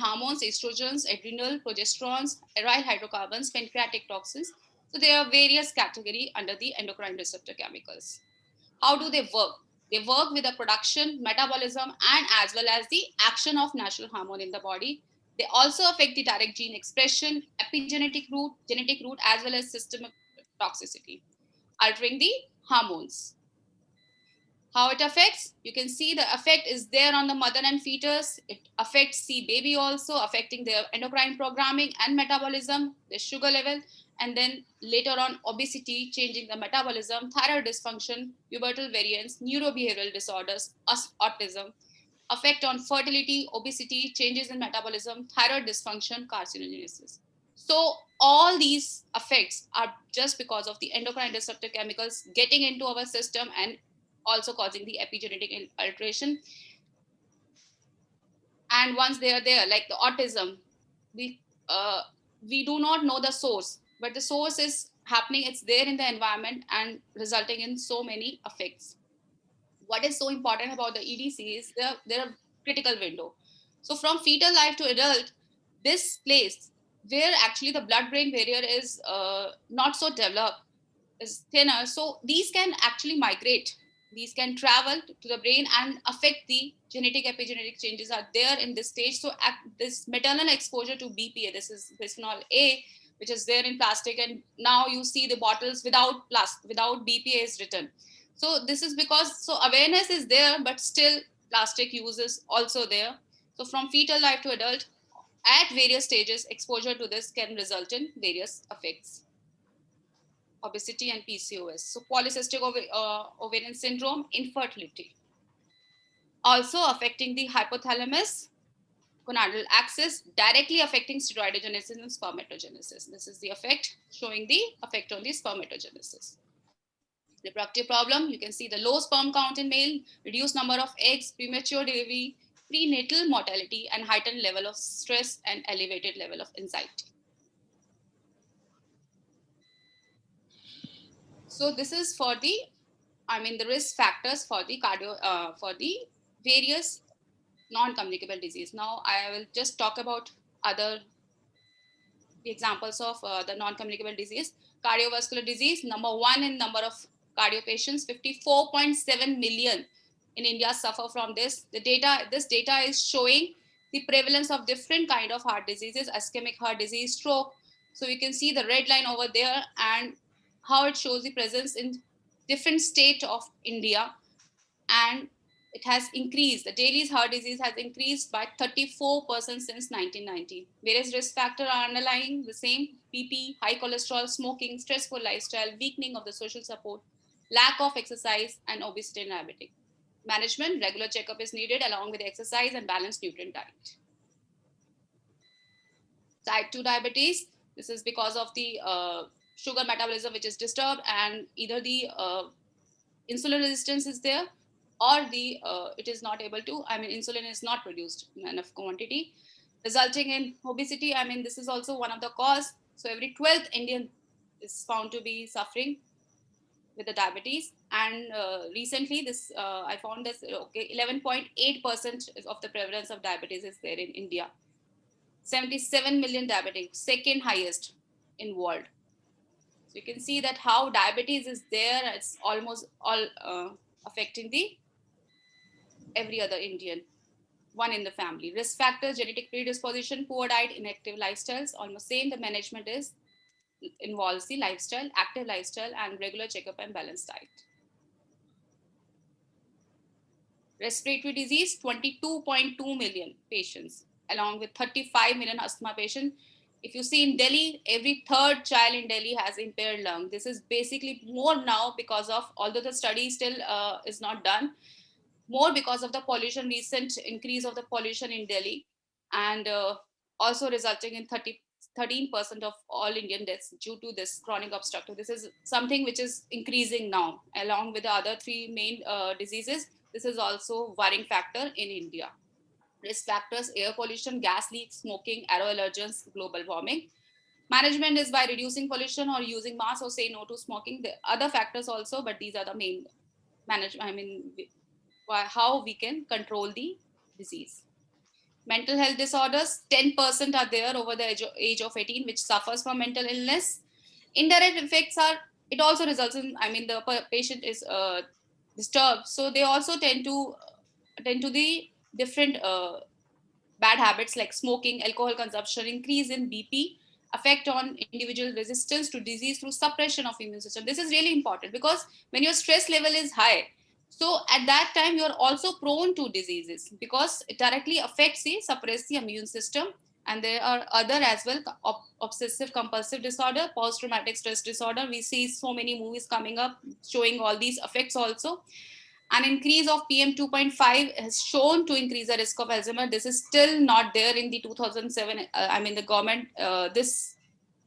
hormones, estrogens, adrenal, progesterones, aryl hydrocarbons, pancreatic toxins. So there are various categories under the endocrine receptor chemicals. How do they work? They work with the production, metabolism, and as well as the action of natural hormone in the body. They also affect the direct gene expression, genetic route, as well as systemic toxicity, altering the hormones. How it affects? You can see the effect is there on the mother and fetus. It affects the baby also, affecting their endocrine programming and metabolism, the sugar level, and then later on obesity, changing the metabolism, thyroid dysfunction, pubertal variants, neurobehavioral disorders, autism, effect on fertility, obesity, changes in metabolism, thyroid dysfunction, carcinogenesis. So all these effects are just because of the endocrine disruptor chemicals getting into our system and also causing the epigenetic alteration. And once they are there, like the autism, we uh, we do not know the source, but the source is happening. It's there in the environment and resulting in so many effects. What is so important about the EDC is there are critical window. So from fetal life to adult, this place where actually the blood-brain barrier is not so developed, is thinner. So these can actually migrate. These can travel to the brain and affect the genetic epigenetic changes are there in this stage. So this maternal exposure to BPA, this is bisphenol A, which is there in plastic, and now you see the bottles without BPA is written. So this is because, so awareness is there, but still plastic use is also there. So from fetal life to adult, at various stages, exposure to this can result in various effects. Obesity and PCOS. So polycystic ovarian syndrome, infertility. Also affecting the hypothalamus, gonadal axis, directly affecting steroidogenesis and spermatogenesis. This is the effect, showing the effect on the spermatogenesis. Reproductive problem, you can see the low sperm count in male, reduced number of eggs, premature delivery, prenatal mortality, and heightened level of stress and elevated level of anxiety. So this is for the, the risk factors for the for the various non-communicable disease. Now I will just talk about other examples of the non-communicable disease. Cardiovascular disease, number one in number of cardio patients, 54.7 million in India suffer from this. This data is showing the prevalence of different kind of heart diseases, ischemic heart disease, stroke. So you can see the red line over there and how it shows the presence in different state of India, and it has increased. The daily heart disease has increased by 34% since 1990. Various risk factors are underlying the same: BP, high cholesterol, smoking, stressful lifestyle, weakening of the social support, lack of exercise, and obesity and diabetic. Management, regular checkup is needed along with exercise and balanced nutrient diet. Type 2 diabetes, this is because of the sugar metabolism which is disturbed, and either the insulin resistance is there, or the it is not able to, insulin is not produced in enough quantity, resulting in obesity. This is also one of the cause. So every 12th Indian is found to be suffering with the diabetes. And recently this I found this, okay, 11.8% of the prevalence of diabetes is there in India. 77 million diabetics, second highest in world. So you can see that how diabetes is there. It's almost all affecting the every other Indian, one in the family. Risk factors, genetic predisposition, poor diet, inactive lifestyles, almost same. The management is involves the lifestyle, active lifestyle, and regular checkup and balanced diet. Respiratory disease, 22.2 million patients, along with 35 million asthma patients. If you see in Delhi, every third child in Delhi has impaired lung. This is basically more now because of, although the study still is not done, more because of the pollution, recent increase of the pollution in Delhi, and also resulting in 13% of all Indian deaths due to this chronic obstructive. This is something which is increasing now, along with the other three main diseases. This is also worrying factor in India. Risk factors, air pollution, gas leaks, smoking, aero allergens, global warming. Management is by reducing pollution or using mask or say no to smoking. The other factors also, but these are the main management. How we can control the disease. Mental health disorders, 10% are there over the age of 18, which suffers from mental illness. Indirect effects are, it also results in, I mean, the patient is disturbed. So they also tend to the different bad habits like smoking, alcohol consumption, increase in BP, effect on individual resistance to disease through suppression of immune system. This is really important because when your stress level is high, so at that time you're also prone to diseases because it directly affects the suppress the immune system. And there are other as well, obsessive compulsive disorder, post traumatic stress disorder. We see so many movies coming up showing all these effects also. An increase of PM 2.5 has shown to increase the risk of Alzheimer. This is still not there in the 2007. I mean, the government, this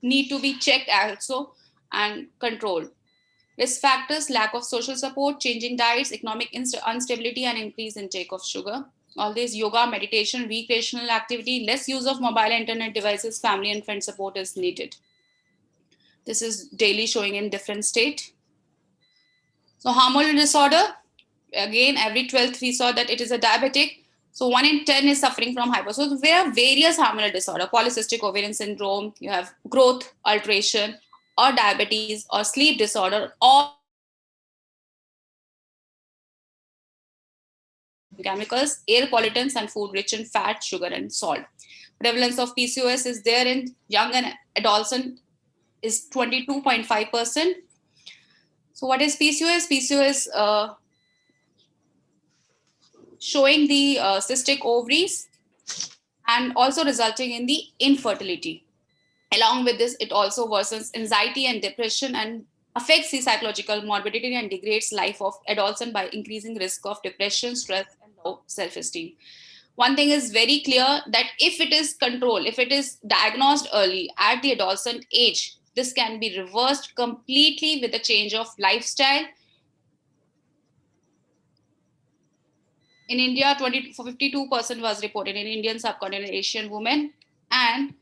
need to be checked also and controlled. Risk factors, lack of social support, changing diets, economic instability, and increased intake of sugar. All this yoga, meditation, recreational activity, less use of mobile internet devices, family and friend support is needed. This is daily showing in different state. So hormonal disorder, again, every 12th we saw that it is a diabetic. So 1 in 10 is suffering from hypo. So there are various hormonal disorder, polycystic ovarian syndrome, you have growth alteration or diabetes or sleep disorder, all chemicals, air pollutants and food rich in fat, sugar and salt. Prevalence of PCOS is there in young and adolescent is 22.5%. So what is PCOS? PCOS showing the cystic ovaries and also resulting in the infertility. Along with this, it also worsens anxiety and depression and affects the psychological morbidity and degrades life of adolescent by increasing risk of depression, stress, and low self-esteem. One thing is very clear that if it is controlled, if it is diagnosed early at the adolescent age, this can be reversed completely with a change of lifestyle. In India, 52% was reported in Indian subcontinent Asian women, and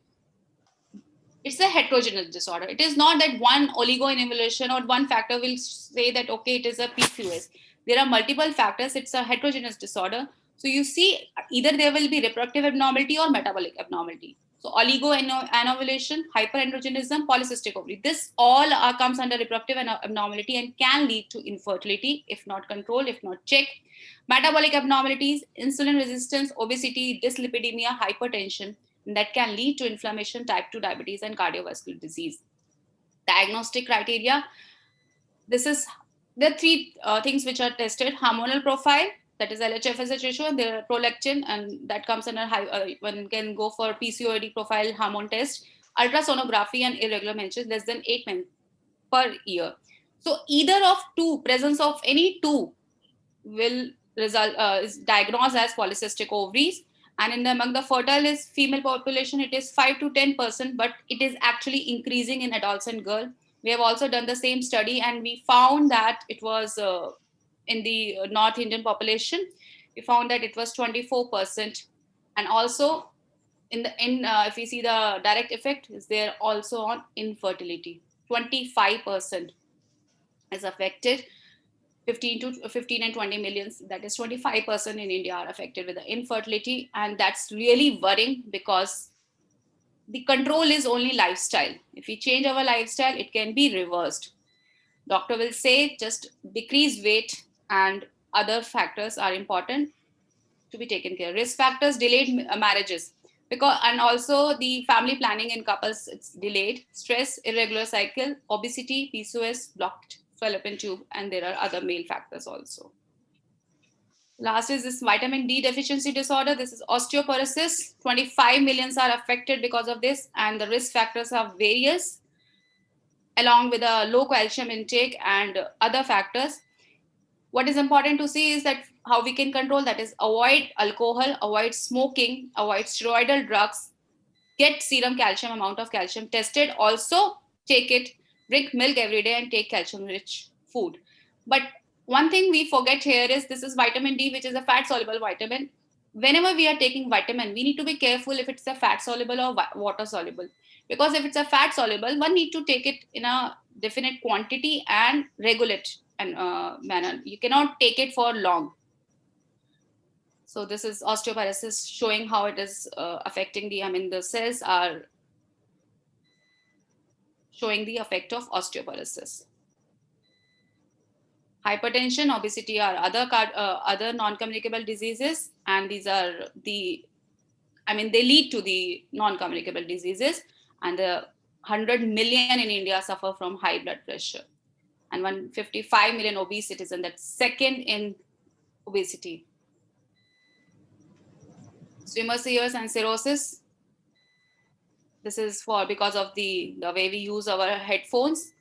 it's a heterogeneous disorder. It is not that one oligoenumeration or one factor will say that, okay, it is a PCOS. There are multiple factors. It's a heterogeneous disorder. So you see, either there will be reproductive abnormality or metabolic abnormality. So oligoanovulation, hyperandrogenism, polycystic ovary. This all comes under reproductive abnormality and can lead to infertility if not controlled, if not checked. Metabolic abnormalities, insulin resistance, obesity, dyslipidemia, hypertension, that can lead to inflammation, type 2 diabetes, and cardiovascular disease. Diagnostic criteria, this is the three things which are tested: hormonal profile, that is LH-FSH ratio, and the prolactin, and that comes under one can go for PCOD profile hormone test, ultrasonography, and irregular menstruation less than 8 men per year. So either of two, presence of any two will result is diagnosed as polycystic ovaries. And among the fertile is female population, it is 5 to 10%, but it is actually increasing in adolescent girl. We have also done the same study, and we found that it was in the North Indian population. We found that it was 24%, and also if we see the direct effect is there also on infertility. 25% is affected. 15 and 20 millions, that is 25% in India are affected with the infertility. And that's really worrying because the control is only lifestyle. If we change our lifestyle, it can be reversed. Doctor will say just decrease weight, and other factors are important to be taken care. Risk factors, delayed marriages, because and also the family planning in couples, it's delayed. Stress, irregular cycle, obesity, PCOS, blocked fallopian tube, and there are other male factors also. Last is this vitamin D deficiency disorder. This is osteoporosis. 25 millions are affected because of this, and the risk factors are various, along with a low calcium intake and other factors. What is important to see is that how we can control that is avoid alcohol, avoid smoking, avoid steroidal drugs, get serum calcium, amount of calcium tested, also take it, drink milk every day, and take calcium rich food. But one thing we forget here is this is vitamin D, which is a fat soluble vitamin. Whenever we are taking vitamin, we need to be careful if it's a fat soluble or water soluble, because if it's a fat soluble, one need to take it in a definite quantity and regulate and manner. You cannot take it for long. So this is osteoporosis showing how it is affecting the cells are showing the effect of osteoporosis. Hypertension, obesity are other non-communicable diseases, and these are they lead to the non-communicable diseases, and the 100 million in India suffer from high blood pressure, and 155 million obese citizens, that's second in obesity. Swimmer's ears and cirrhosis. This is because of the way we use our headphones,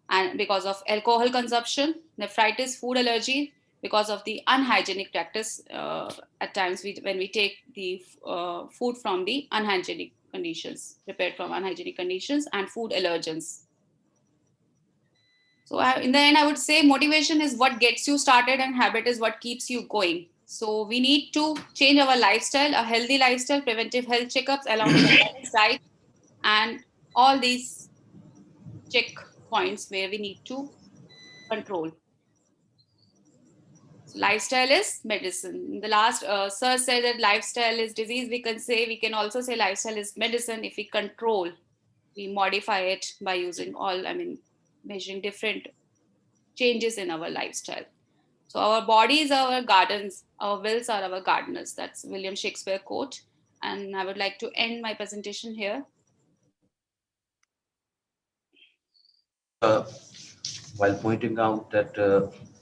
and because of alcohol consumption. Nephritis, food allergy, because of the unhygienic practice. At times when we take the food from the unhygienic conditions, prepared from unhygienic conditions, and food allergens. So in the end, I would say motivation is what gets you started and habit is what keeps you going. So we need to change our lifestyle, a healthy lifestyle, preventive health checkups along with a balanced diet, and all these check points where we need to control. So lifestyle is medicine. The last sir said that lifestyle is disease. We can also say lifestyle is medicine if we control, we modify it by using measuring different changes in our lifestyle. So our bodies are our gardens, our wills are our gardeners. That's William Shakespeare quote. And I would like to end my presentation here. While pointing out that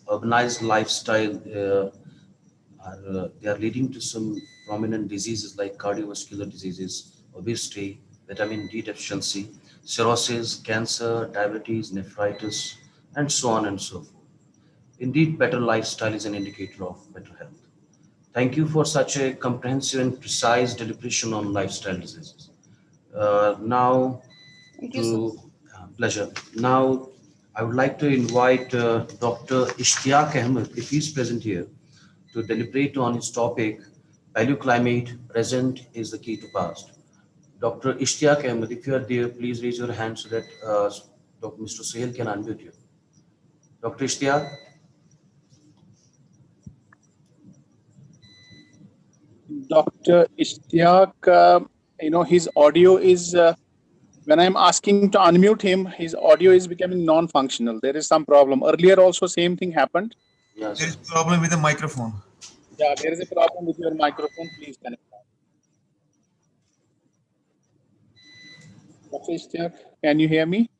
urbanized lifestyle they are leading to some prominent diseases like cardiovascular diseases, obesity, vitamin D deficiency, cirrhosis, cancer, diabetes, nephritis, and so on and so forth. Indeed, better lifestyle is an indicator of better health. Thank you for such a comprehensive and precise deliberation on lifestyle diseases. Now, Thank you, sir. to pleasure. Now, I would like to invite Dr. Ishtiaq Ahmed, if he's present here, to deliberate on his topic, Paleoclimate, Present is the Key to Past. Dr. Ishtiaq Ahmed, if you are there, please raise your hand so that Dr. Mr. Sahil can unmute you. Dr. Ishtiaq? Dr. Ishtiaq, his audio is, when I'm asking to unmute him, his audio is becoming non-functional. There is some problem. Earlier also same thing happened. Yes. There is a problem with the microphone. Yeah, there is a problem with your microphone. Please connect. Dr. Ishtiaq, can you hear me?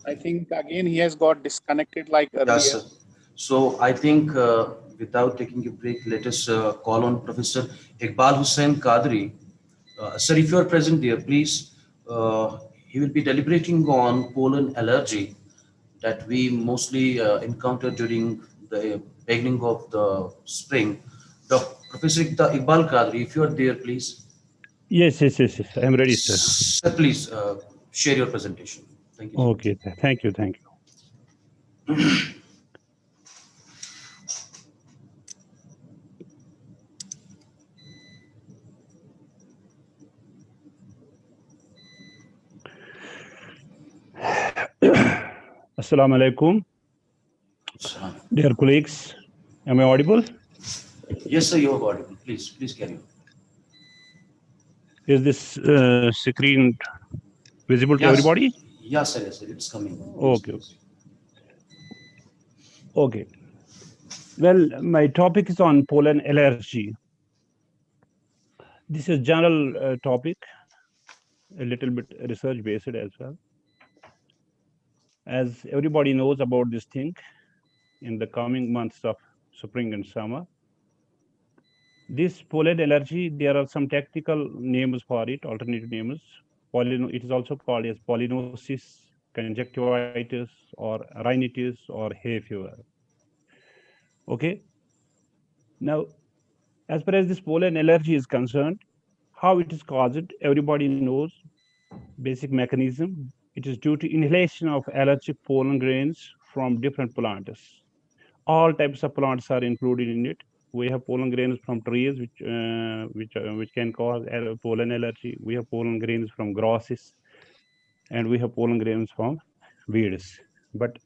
I think again he has got disconnected like earlier. Yes, sir. So I think without taking a break, let us call on Professor Iqbal Hussain Qadri. Sir, if you are present there, please. He will be deliberating on pollen allergy that we mostly encounter during the beginning of the spring. Professor Iqbal Qadri, if you are there, please. Yes. I am ready, sir. Sir, please share your presentation. Thank you. Okay, thank you. Assalamu alaikum. Dear colleagues, am I audible? Yes, sir, you are audible. Please carry on. Is this screen visible to everybody? Yes, sir, it's coming. Okay. Well, my topic is on pollen allergy. This is general topic, a little bit research based as well. As everybody knows about this thing, in the coming months of spring and summer, this pollen allergy, there are some technical names for it, alternative names. It is also called as pollinosis, conjunctivitis, or rhinitis, or hay fever. Okay. Now, as far as this pollen allergy is concerned, how it is caused, everybody knows basic mechanism. It is due to inhalation of allergic pollen grains from different plants. All types of plants are included in it. We have pollen grains from trees, which can cause pollen allergy. We have pollen grains from grasses, and we have pollen grains from weeds. But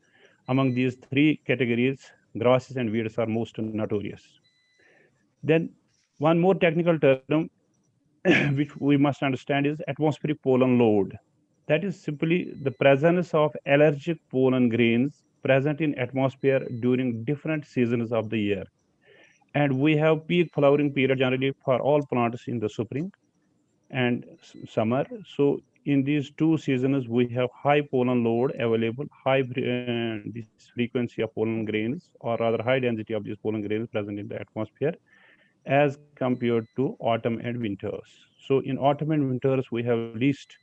among these three categories, grasses and weeds are most notorious. Then one more technical term which we must understand is atmospheric pollen load. That is simply the presence of allergic pollen grains present in atmosphere during different seasons of the year. And we have peak flowering period generally for all plants in the spring and summer. So in these two seasons, we have high pollen load available, this frequency of pollen grains, or rather high density of these pollen grains present in the atmosphere as compared to autumn and winters. So in autumn and winters, we have least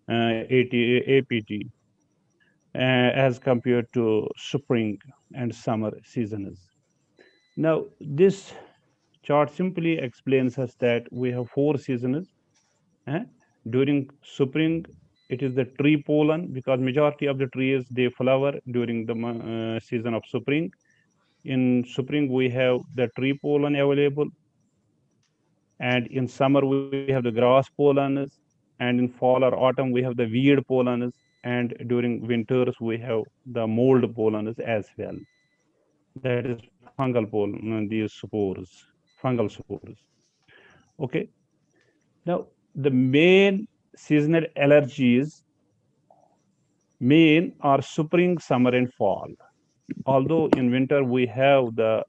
APT as compared to spring and summer seasons. Now, this chart simply explains us that we have four seasons. eh? During spring, it is the tree pollen because majority of the trees they flower during the season of spring. In spring, we have the tree pollen available, and in summer we have the grass pollens, and in fall or autumn we have the weed pollens, and during winters we have the mold pollens as well. That is fungal pollen, these spores, fungal spores. Okay. Now the main seasonal allergies main are spring, summer, and fall. Although in winter we have the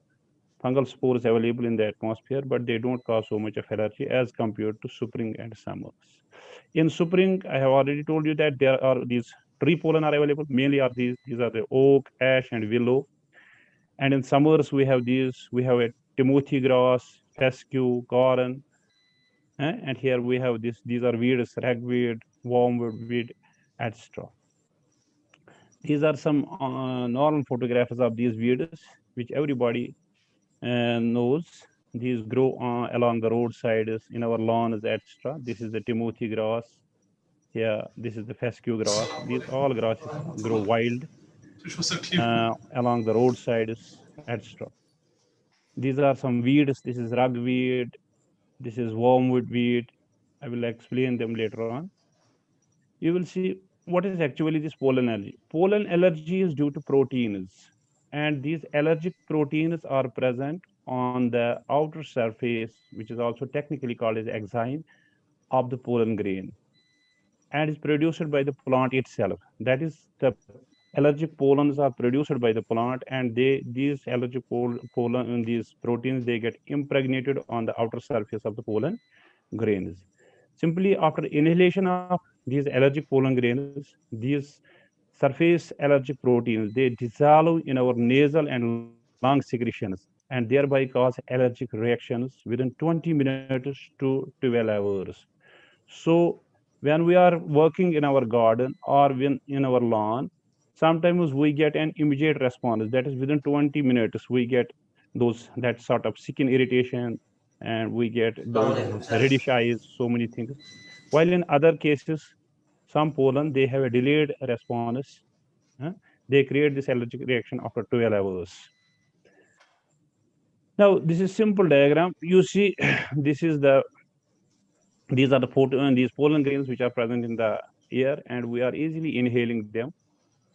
fungal spores available in the atmosphere, but they don't cause so much of allergy as compared to spring and summers. In spring, I have already told you that there are these tree pollen are available. Mainly are these are the oak, ash, and willow. And in summers, we have these. We have a Timothy grass, fescue, garum, and here we have this. These are weeds: ragweed, wormwood weed, etc. These are some normal photographs of these weeds, which everybody knows. These grow along the roadsides, in our lawns, etc. This is the Timothy grass. Yeah, this is the fescue grass. These all grasses grow wild along the roadsides, etc. These are some weeds. This is ragweed. This is wormwood weed. I will explain them later on. You will see what is actually this pollen allergy. Pollen allergy is due to proteins, and these allergic proteins are present on the outer surface, which is also technically called as exine of the pollen grain, and is produced by the plant itself. That is, the allergic pollens are produced by the plant, and these allergic pollen, these proteins, they get impregnated on the outer surface of the pollen grains. Simply after inhalation of these allergic pollen grains, these surface allergic proteins, they dissolve in our nasal and lung secretions and thereby cause allergic reactions within 20 minutes to 12 hours. So when we are working in our garden or when in our lawn, sometimes we get an immediate response. That is within 20 minutes, we get that sort of skin irritation, and we get those reddish eyes, so many things. While in other cases, some pollen, they have a delayed response. huh? They create this allergic reaction after 12 hours. Now, this is simple diagram. You see, this is these are the these pollen grains which are present in the air, and we are easily inhaling them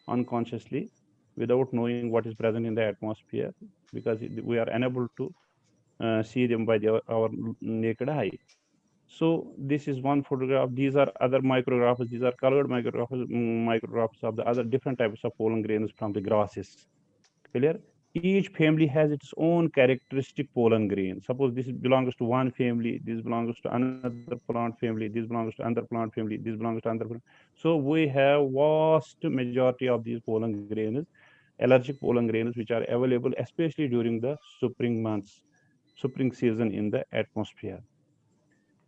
unconsciously without knowing what is present in the atmosphere, because we are unable to see them by our naked eye. So this is one photograph. These are other micrographs. These are colored micrographs of the other different types of pollen grains from the grasses. Clear? Each family has its own characteristic pollen grain. Suppose this belongs to one family, this belongs to another plant family, this belongs to another plant family, this belongs to another plant. So we have vast majority of these pollen grains, allergic pollen grains, which are available especially during the spring months, spring season in the atmosphere.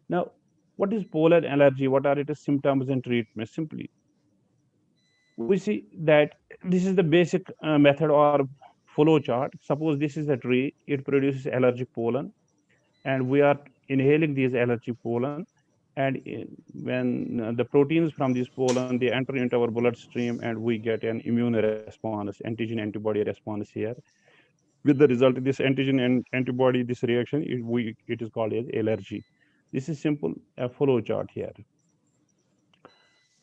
Now, what is pollen allergy? What are its symptoms and treatment? Simply, we see that this is the basic method or flow chart. Suppose this is a tree, it produces allergic pollen, and we are inhaling these allergic pollen. And when the proteins from this pollen they enter into our bloodstream, and we get an immune response, antigen antibody response here. With the result, this antigen and antibody, this reaction, it is called as allergy. This is simple a flow chart here.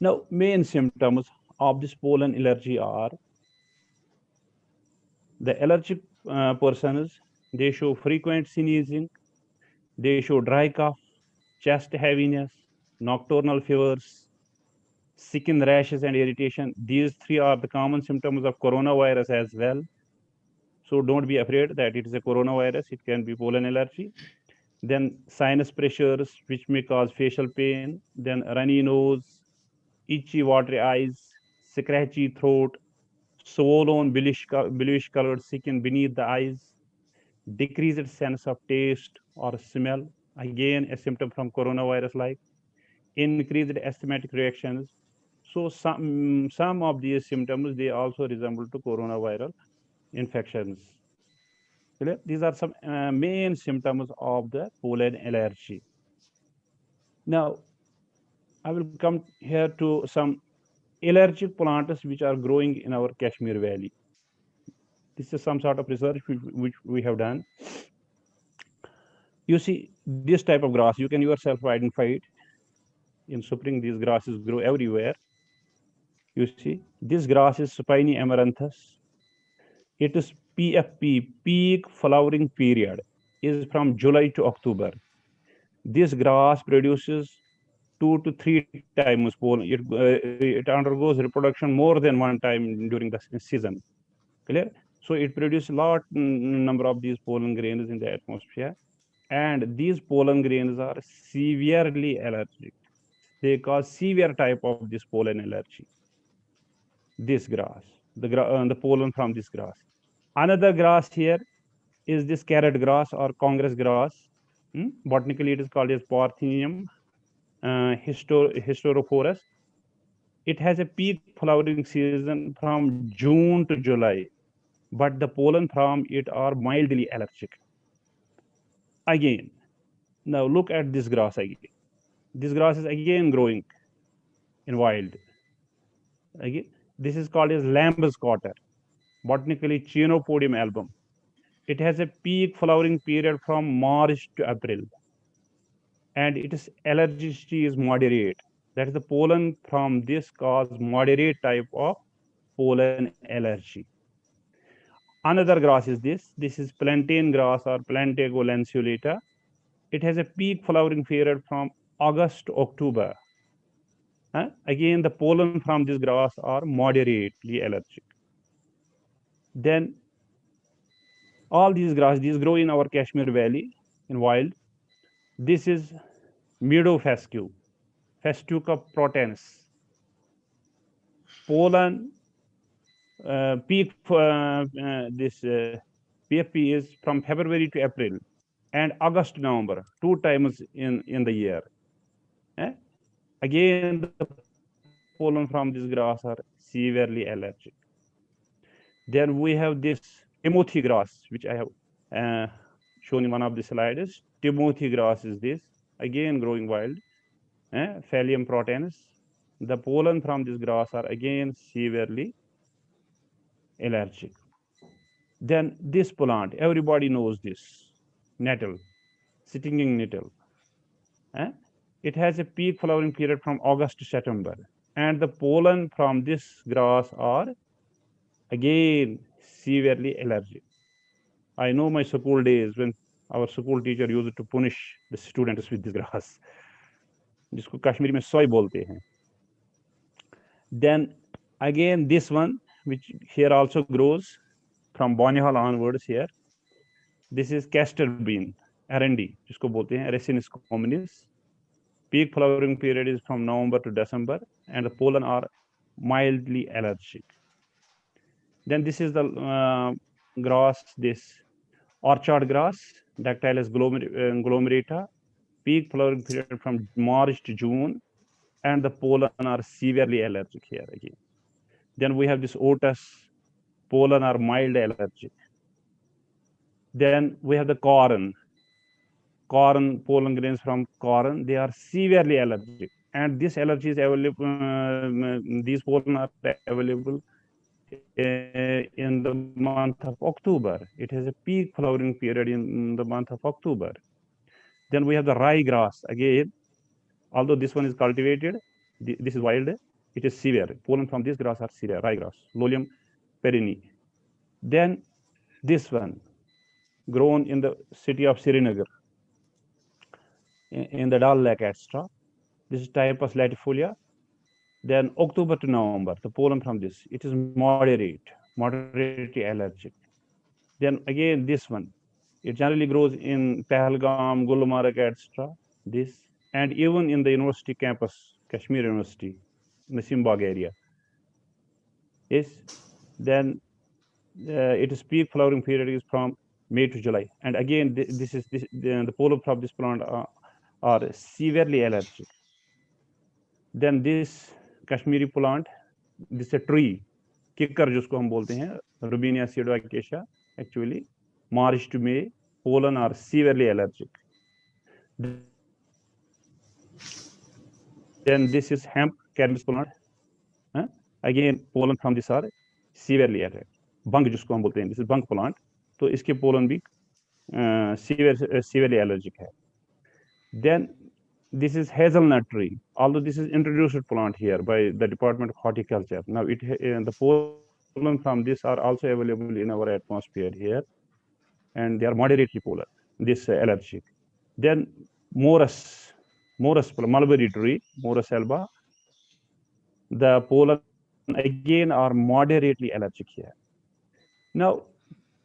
Now, main symptoms of this pollen allergy are The allergic persons, they show frequent sneezing, they show dry cough, chest heaviness, nocturnal fevers, skin rashes and irritation. These three are the common symptoms of coronavirus as well. So don't be afraid that it is a coronavirus. It can be pollen allergy. Then sinus pressures, which may cause facial pain. Then runny nose, itchy watery eyes, scratchy throat, swollen bluish colored skin beneath the eyes, decreased sense of taste or smell. Again, a symptom from coronavirus like increased asthmatic reactions. So some of these symptoms they also resemble to coronaviral infections. Clear? These are some main symptoms of the pollen allergy. Now, I will come here to some allergic plants which are growing in our Kashmir Valley. This is some sort of research which we have done. You see, this type of grass, you can yourself identify it. In spring, these grasses grow everywhere. You see, this grass is Spiny amaranthus. It is PFP, peak flowering period, is from July to October. This grass produces 2 to 3 times pollen. It undergoes reproduction more than one time during the season. Clear? So it produces lot number of these pollen grains in the atmosphere, and these pollen grains are severely allergic. They cause severe type of this pollen allergy. This grass, the pollen from this grass. Another grass here is this carrot grass or Congress grass. Botanically, it is called as Parthenium hysterophorus. It has a peak flowering season from June to July, but the pollen from it are mildly allergic. Again, now look at this grass again. This grass is again growing in wild. Again, this is called as lamb's quarter, botanically Chenopodium album. It has a peak flowering period from March to April, and its allergicity is moderate. That is, the pollen from this cause moderate type of pollen allergy. Another grass is this. This is plantain grass or Plantago lanceolata. It has a peak flowering period from August to October. Again, the pollen from this grass are moderately allergic. Then all these grasses, these grow in our Kashmir Valley in wild. This is meadow fescue, Festuca proteins. Pollen peak this PFP is from February to April and August to November, 2 times in the year. Eh? Again, the pollen from this grass are severely allergic. Then we have this Timothy grass, which I have uh, shown in one of the slides. Timothy grass is this, again growing wild. Phalium proteins. The pollen from this grass are again severely allergic. Then this plant, everybody knows this, nettle, stinging nettle. Eh? It has a peak flowering period from August to September. And the pollen from this grass are again severely allergic. I know my school days when our school teacher used to punish the students with this grass, जिसको कश्मीरी में सोई बोलते हैं. Then again this one, which here also grows from Bonyhal onwards here. This is castor bean, RND, जिसको बोलते हैं Ricinus communis. Peak flowering period is from November to December, and the pollen are mildly allergic. Then this is the grass, this orchard grass, Dactylus glomerata. Peak flowering period from March to June, and the pollen are severely allergic here again. Then we have this otus, pollen are mild allergic. Then we have the corn pollen grains from corn, they are severely allergic. And this allergy is available, these pollen are available in the month of October. It has a peak flowering period in the month of October. Then we have the rye grass again. Although this one is cultivated, this is wild, it is severe. Pollen from this grass are severe, rye grass, Lolium perenni. Then This one, grown in the city of Srinagar, in the Dal Lake, etc. This is Typhus latifolia. Then October to November, the pollen from this, it is moderately allergic. Then again, this one, it generally grows in Pahalgam, Gulmarg, etc. This, and even in the university campus, Kashmir University, in the Simbag area. Yes, then its peak flowering period is from May to July. And again, the pollen from this plant are severely allergic. Then this Kashmiri plant, this is a tree, kicker जिसको हम बोलते हैं, Rubinia pseudoacacia, actually, March to May, pollen are severely allergic. Then this is hemp cannabis plant. Again, pollen from this are severely allergic. Bung जिसको हम बोलते हैं, this is bung plant. तो इसके pollen भी severely allergic है. Then this is hazelnut tree, although this is introduced plant here by the Department of Horticulture. Now the pollen from this are also available in our atmosphere here, and they are moderately polar, this allergic. Then morus mulberry tree, Morus alba, the pollen again are moderately allergic here. Now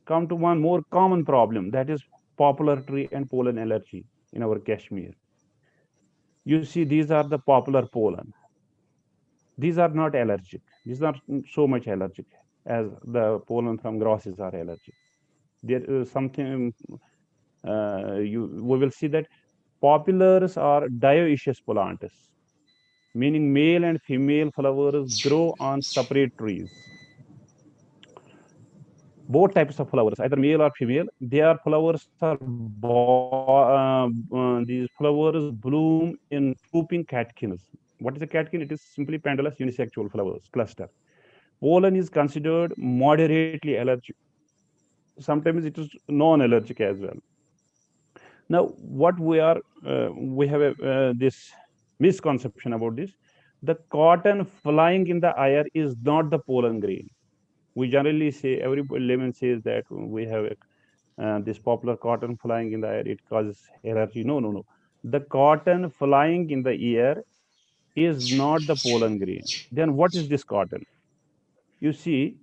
come to one more common problem, that is poplar tree and pollen allergy in our Kashmir. You see, these are the popular pollen. These are not allergic. These are not so much allergic as the pollen from grasses are allergic. There is something we will see that populars are dioecious plants, meaning male and female flowers grow on separate trees. Both types of flowers, either male or female, their flowers are these flowers bloom in drooping catkins. What is a catkin? It is simply pendulous unisexual flowers cluster. Pollen is considered moderately allergic. Sometimes it is non-allergic as well. Now, what we have this misconception about this. The cotton flying in the air is not the pollen grain. We generally say, every layman says that we have this popular cotton flying in the air, it causes allergy. No. The cotton flying in the air is not the pollen grain. Then what is this cotton? You see,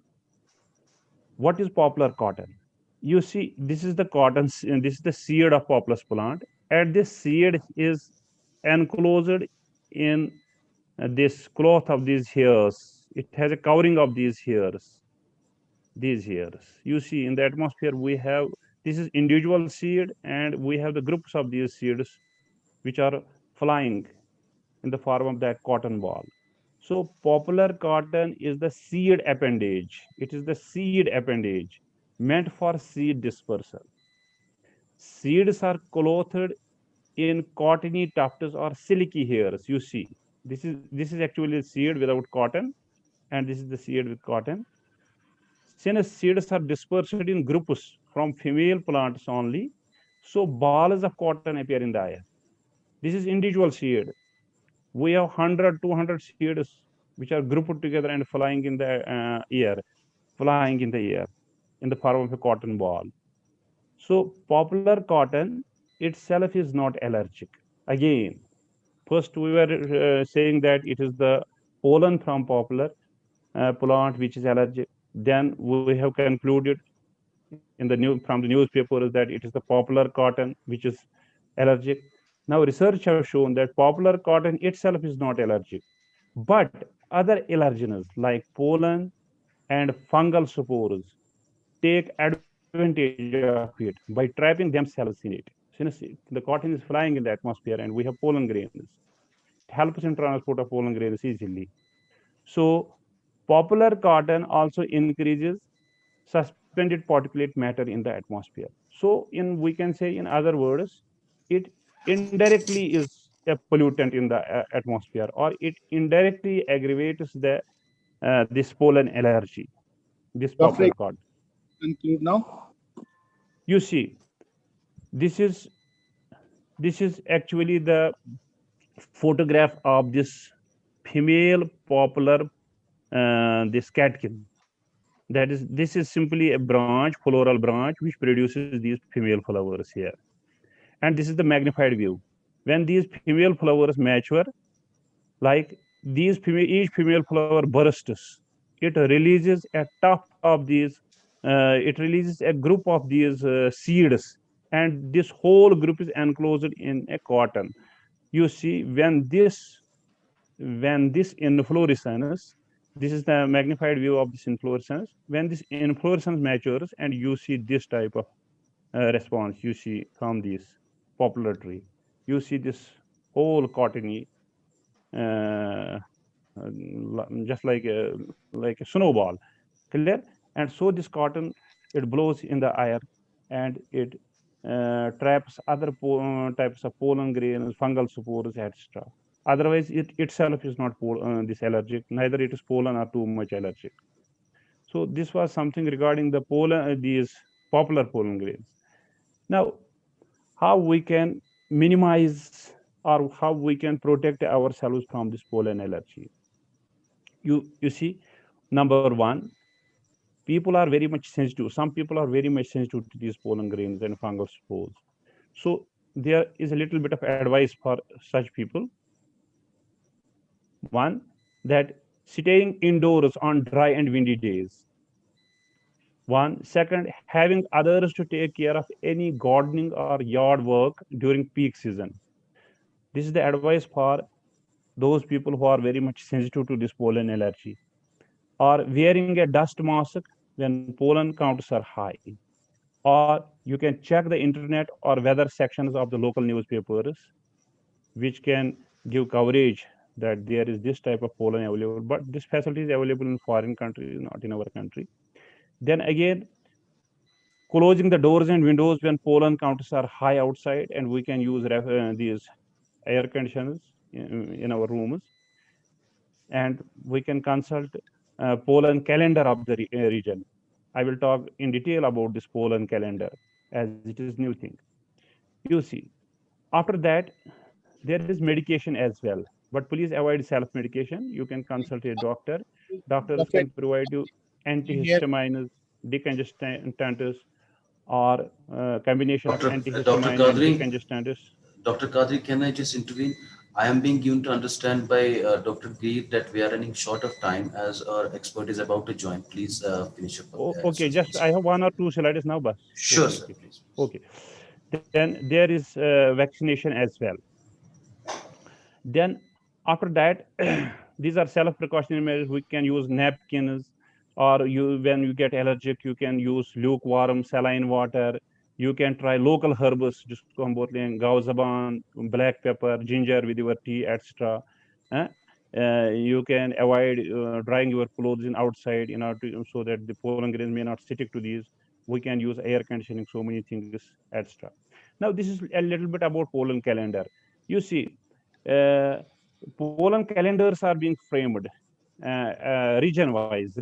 what is popular cotton? You see, this is the cotton, this is the seed of populus plant, and this seed is enclosed in this cloth of these hairs. It has a covering of these hairs. You see, in the atmosphere we have, this is individual seed, and we have the groups of these seeds which are flying in the form of that cotton ball. So popular cotton is the seed appendage. It is the seed appendage meant for seed dispersal. Seeds are clothed in cottony tufts or silky hairs. You see, this is actually a seed without cotton, and this is the seed with cotton. Since seeds are dispersed in groups from female plants only, so balls of cotton appear in the air. This is individual seed. We have 100, 200 seeds which are grouped together and flying in the air, in the form of a cotton ball. So popular cotton itself is not allergic. Again, first we were saying that it is the pollen from popular plant which is allergic. Then we have concluded from the newspapers that it is the popular cotton which is allergic. Now research has shown that popular cotton itself is not allergic, but other allergens like pollen and fungal spores take advantage of it by trapping themselves in it. Since the cotton is flying in the atmosphere and we have pollen grains, it helps in transport of pollen grains easily. So popular cotton also increases suspended particulate matter in the atmosphere. So we can say, in other words, it indirectly is a pollutant in the atmosphere, or it indirectly aggravates this pollen allergy, this popular cotton. Conclude now. You see, this is actually the photograph of this female popular this catkin. That is, this is simply a branch, floral branch, which produces these female flowers here. And this is the magnified view. When these female flowers mature, like each female flower bursts, it releases a tuft of these, it releases a group of these seeds, and this whole group is enclosed in a cotton. You see, when this inflorescence, this is the magnified view of this inflorescence. When this inflorescence matures, and you see this type of response, you see from this popular tree, you see this whole cottony, uh, just like a snowball, clear. And so this cotton, it blows in the air, and it traps other types of pollen grains, fungal spores, etc. Otherwise it itself is not this allergic, neither it is pollen or too much allergic. So this was something regarding the pollen, these popular pollen grains. Now, how we can minimize, or how we can protect ourselves from this pollen allergy? You see, number one, people are very much sensitive. Some people are very much sensitive to these pollen grains and fungal spores. So there is a little bit of advice for such people. One, that staying indoors on dry and windy days. One, second, having others to take care of any gardening or yard work during peak season. This is the advice for those people who are very much sensitive to this pollen allergy. Or wearing a dust mask when pollen counts are high. Or you can check the internet or weather sections of the local newspapers, which can give coverage that there is this type of pollen available. But this facility is available in foreign countries, not in our country. Then again, closing the doors and windows when pollen counts are high outside, and we can use these air conditioners in our rooms, and we can consult pollen calendar of the region. I will talk in detail about this pollen calendar, as it is new thing. You see, after that, there is medication as well, but please avoid self medication. You can consult a doctor. Doctors Doctor, can provide you here, antihistamines, decongestants, or combination of Dr. antihistamine and Kadri, decongestants. Dr. Kadri, can I just intervene? I am being given to understand by Dr. Greer that we are running short of time as our expert is about to join. Please finish up his Okay, just I response. have one or two slides now, but Sure, okay, sir. okay, Please. okay. Then there is vaccination as well. Then after that, these are self precautionary measures. We can use napkins, or you when you get allergic, you can use lukewarm saline water. You can try local herbs, just gauzaban, black pepper, ginger with your tea, etc. Uh, you can avoid drying your clothes in outside in order to, so that the pollen grains may not stick to these. We can use air conditioning, so many things, etc. Now this is a little bit about pollen calendar. You see, uh, pollen calendars are being framed region wise.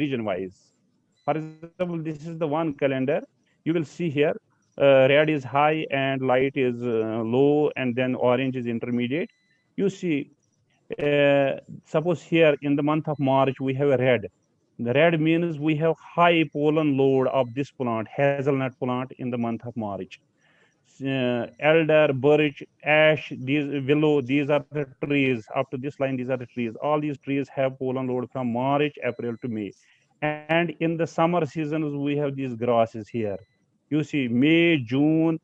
For example, this is the one calendar. You will see here, red is high and light is low, and then orange is intermediate. You see, suppose here in the month of March we have a red. The red means we have high pollen load of this plant, hazelnut plant, in the month of March. Elder, birch, ash, these willow, these are the trees. Up to this line, these are the trees. All these trees have pollen load from March, April to May. And in the summer seasons, we have these grasses here. You see, May, June,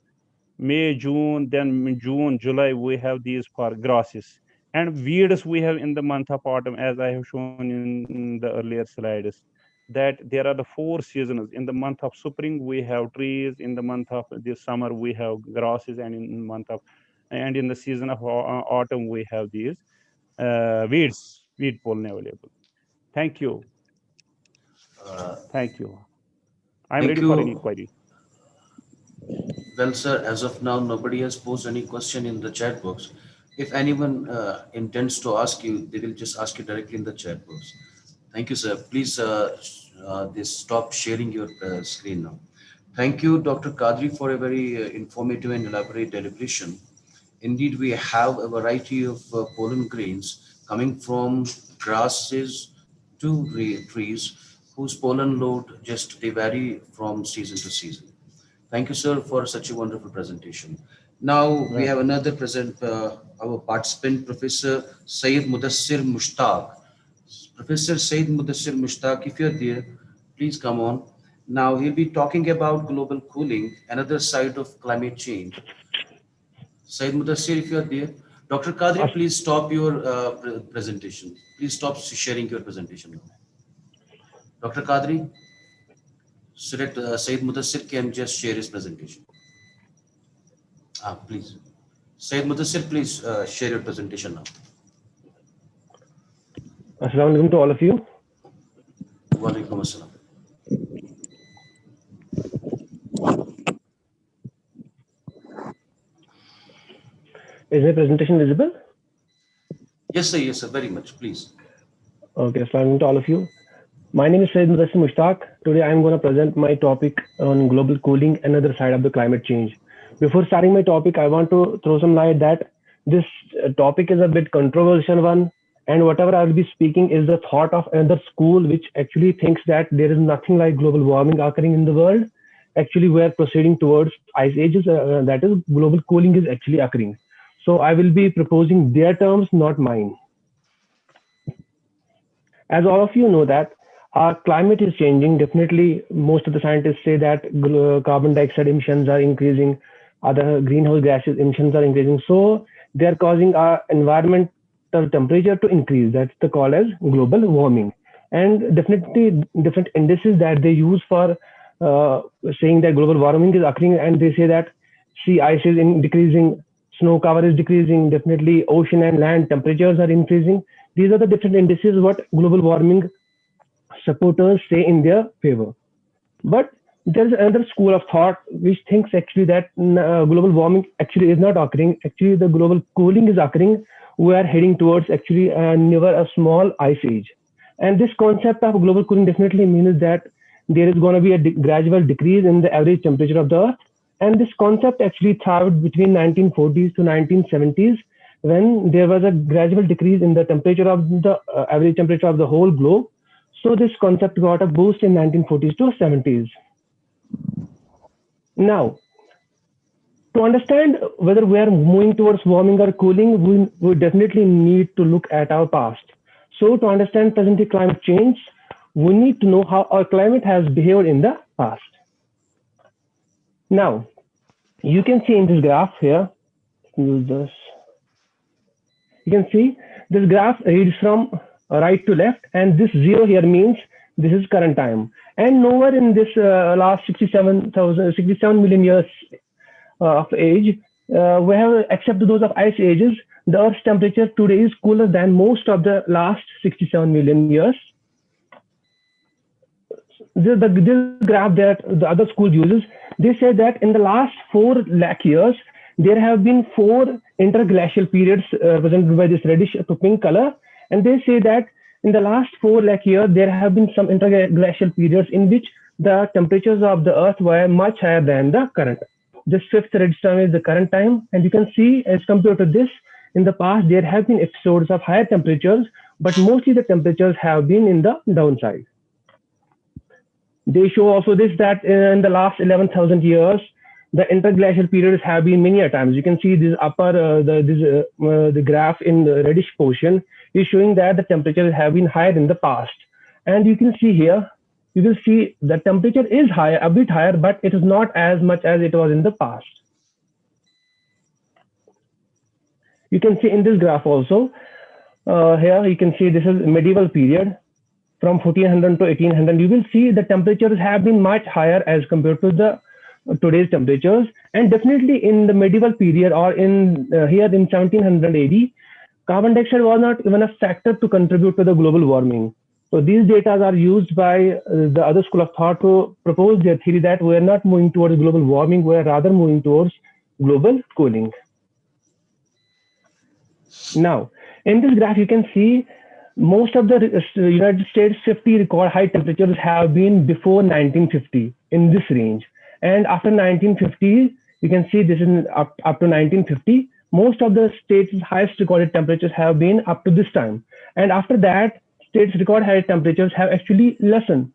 then June, July, we have these for grasses. And weeds we have in the month of autumn, as I have shown in the earlier slides, that there are the 4 seasons. In the month of spring, we have trees. In the month of this summer, we have grasses, and in the month of and in the season of autumn, we have these weed pollen available. Thank you. Uh, Thank you. I'm ready Thank for any you. query. Well, sir, as of now, nobody has posed any question in the chat box. If anyone intends to ask you, they will just ask you directly in the chat box. Thank you, sir. Please stop sharing your screen now. Thank you, Dr. Kadri, for a very informative and elaborate deliberation. Indeed, we have a variety of pollen grains coming from grasses to trees. whose pollen load just they vary from season to season. Thank you, sir, for such a wonderful presentation. Now we Right. have another our participant, Professor Syed Mudassir Mushtaq. Professor Syed Mudassir Mushtaq, if you're there, please come on. Now he'll be talking about global cooling, another side of climate change. Syed Mudassir, if you're there. Dr. Kadri, As- please stop your presentation. Please stop sharing your presentation now. Dr. Kadri, so that Syed Mudassir can just share his presentation. Please. Syed Mudassir, please share your presentation now. Assalamu alaikum to all of you. Wa alaikum assalam. Is my presentation visible? Yes, sir, very much, please. Okay, assalamu alaikum to all of you. My name is Syed Mudassir Mushtaq. Today I am going to present my topic on global cooling, another side of the climate change. Before starting my topic, I want to throw some light that this topic is a bit controversial one, and whatever I will be speaking is the thought of another school which actually thinks that there is nothing like global warming occurring in the world. Actually, we are proceeding towards ice ages, that is, global cooling is actually occurring. So I will be proposing their terms, not mine. As all of you know that our climate is changing. Definitely, most of the scientists say that carbon dioxide emissions are increasing, other greenhouse gases emissions are increasing. So they are causing our environmental temperature to increase. That's the call as global warming. And definitely different indices that they use for saying that global warming is occurring, and they say that sea ice is decreasing, snow cover is decreasing, definitely ocean and land temperatures are increasing. These are the different indices what global warming supporters say in their favor. But there's another school of thought which thinks actually that global warming actually is not occurring. Actually, the global cooling is occurring. We are heading towards actually never a small ice age. And this concept of global cooling definitely means that there is going to be a gradual decrease in the average temperature of the Earth. And this concept actually thrived between 1940s to 1970s, when there was a gradual decrease in the temperature of the average temperature of the whole globe. So this concept got a boost in 1940s to 70s. Now, to understand whether we are moving towards warming or cooling, we definitely need to look at our past. So to understand present-day climate change, we need to know how our climate has behaved in the past. Now, you can see in this graph here, use this. You can see this graph reads from right to left, and this zero here means this is current time. And nowhere in this last 67 million years of age, we have, except those of ice ages, the Earth's temperature today is cooler than most of the last 67 million years. This graph that the other school uses, they say that in the last 4 lakh years, there have been 4 interglacial periods represented by this reddish to pink color. And they say that in the last 4 lakh years, there have been some interglacial periods in which the temperatures of the Earth were much higher than the current. This fifth reddish term is the current time. And you can see, as compared to this, in the past, there have been episodes of higher temperatures, but mostly the temperatures have been in the downside. They show also this, that in the last 11,000 years, the interglacial periods have been many a times. You can see this upper, the graph in the reddish portion is showing that the temperatures have been higher in the past. And you can see here, you will see the temperature is higher, a bit higher, but it is not as much as it was in the past. You can see in this graph also, here you can see this is medieval period. From 1400 to 1800, you will see the temperatures have been much higher as compared to the today's temperatures. And definitely in the medieval period, or in here in 1700 AD, carbon dioxide was not even a factor to contribute to the global warming. So these data are used by the other school of thought to propose their theory that we are not moving towards global warming, we are rather moving towards global cooling. Now, in this graph, you can see most of the United States 50 record high temperatures have been before 1950 in this range. And after 1950, you can see this is up to 1950. Most of the states' highest recorded temperatures have been up to this time. And after that, states' record high temperatures have actually lessened.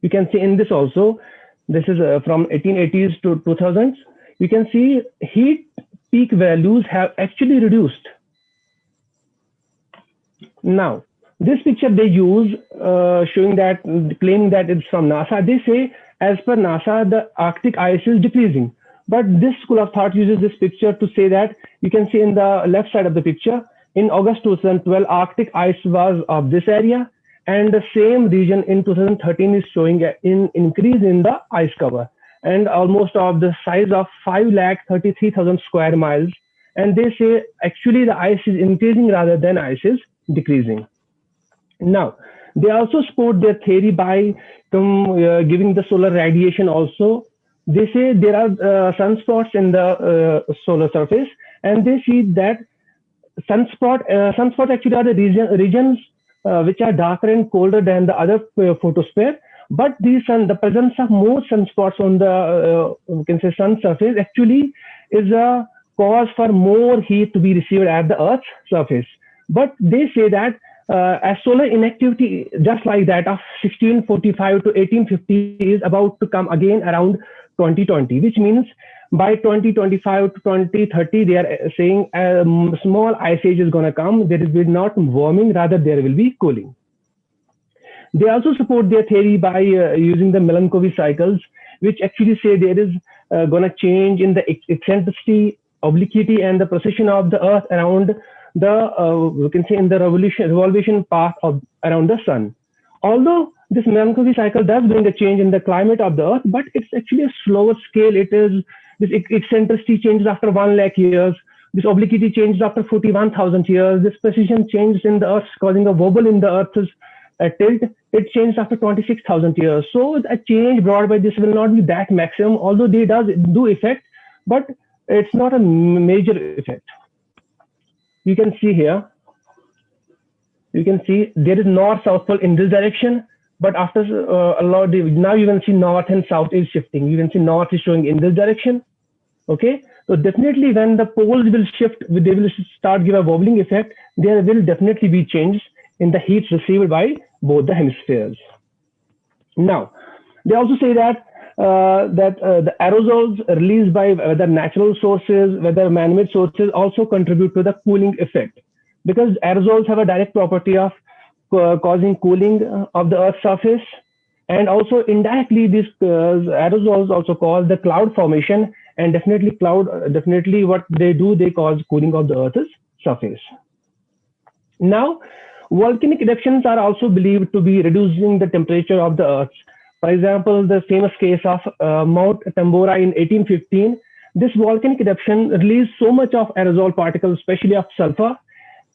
You can see in this also, this is from 1880s to 2000s. You can see heat peak values have actually reduced. Now, this picture they use showing that, claiming that it's from NASA. They say, as per NASA, the Arctic ice is decreasing. But this school of thought uses this picture to say that, you can see in the left side of the picture, in August 2012, Arctic ice was of this area, and the same region in 2013 is showing an increase in the ice cover, and almost of the size of 5,33,000 square miles. And they say actually the ice is increasing rather than ice is decreasing. Now, they also support their theory by giving the solar radiation also. They say there are sunspots in the solar surface, and they see that sunspots actually are the regions which are darker and colder than the other photosphere. But the presence of more sunspots on the we can say sun surface actually is a cause for more heat to be received at the Earth's surface. But they say that as solar inactivity, just like that of 1645 to 1850, is about to come again around 2020, which means by 2025 to 2030, they are saying a small ice age is going to come. There will be not warming, rather there will be cooling. They also support their theory by using the Milankovitch cycles, which actually say there is going to change in the eccentricity, obliquity, and the precession of the Earth around the, we can say, in the revolution path of around the sun. Although this Milankovitch cycle does bring a change in the climate of the Earth, but it's actually a slower scale. It is, this eccentricity changes after 1 lakh years. This obliquity changes after 41,000 years. This precision changes in the Earth, causing a wobble in the Earth's tilt. It changed after 26,000 years. So a change brought by this will not be that maximum, although they do effect, but it's not a major effect. You can see here, you can see there is north-south pole in this direction, but after a lot, now you can see north and south is shifting. You can see north is showing in this direction. Okay, so definitely when the poles will shift, they will start give a wobbling effect. There will definitely be changes in the heat received by both the hemispheres. Now, they also say that the aerosols released by whether natural sources, whether man-made sources, also contribute to the cooling effect, because aerosols have a direct property of causing cooling of the Earth's surface, and also indirectly these aerosols also cause the cloud formation, and definitely what they do, they cause cooling of the Earth's surface. Now, volcanic eruptions are also believed to be reducing the temperature of the Earth. For example, the famous case of Mount Tambora in 1815, this volcanic eruption released so much of aerosol particles, especially of sulfur,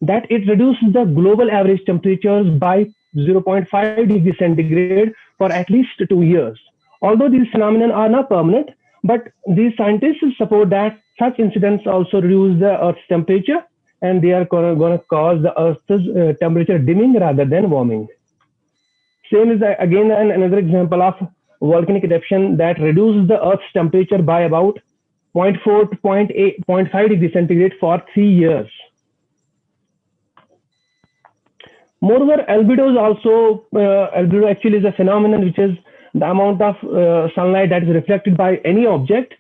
that it reduced the global average temperatures by 0.5 degrees centigrade for at least 2 years. Although these phenomena are not permanent, but these scientists support that such incidents also reduce the Earth's temperature, and they are going to cause the Earth's temperature dimming rather than warming. Same is again another example of volcanic eruption that reduces the Earth's temperature by about 0.4 to 0.5 degrees centigrade for 3 years. Moreover, albedo is also, albedo actually is a phenomenon which is the amount of sunlight that is reflected by any object.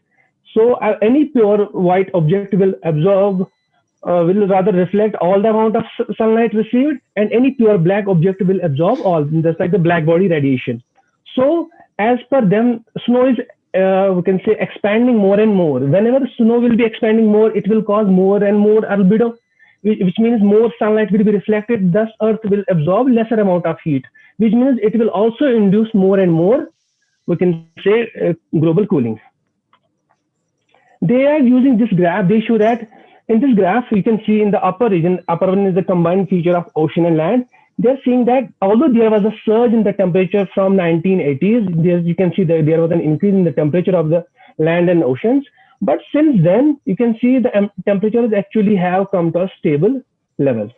So any pure white object will absorb, will rather reflect all the amount of sunlight received, and any pure black object will absorb all, just like the black body radiation. So as per them, snow is, we can say, expanding more and more. Whenever snow will be expanding more, it will cause more and more albedo, which means more sunlight will be reflected, thus Earth will absorb lesser amount of heat, which means it will also induce more and more, we can say, global cooling. They are using this graph. They show that in this graph, you can see in the upper region, upper one is the combined feature of ocean and land. They're seeing that although there was a surge in the temperature from 1980s, you can see that there was an increase in the temperature of the land and oceans. But since then, you can see the temperatures actually have come to a stable level.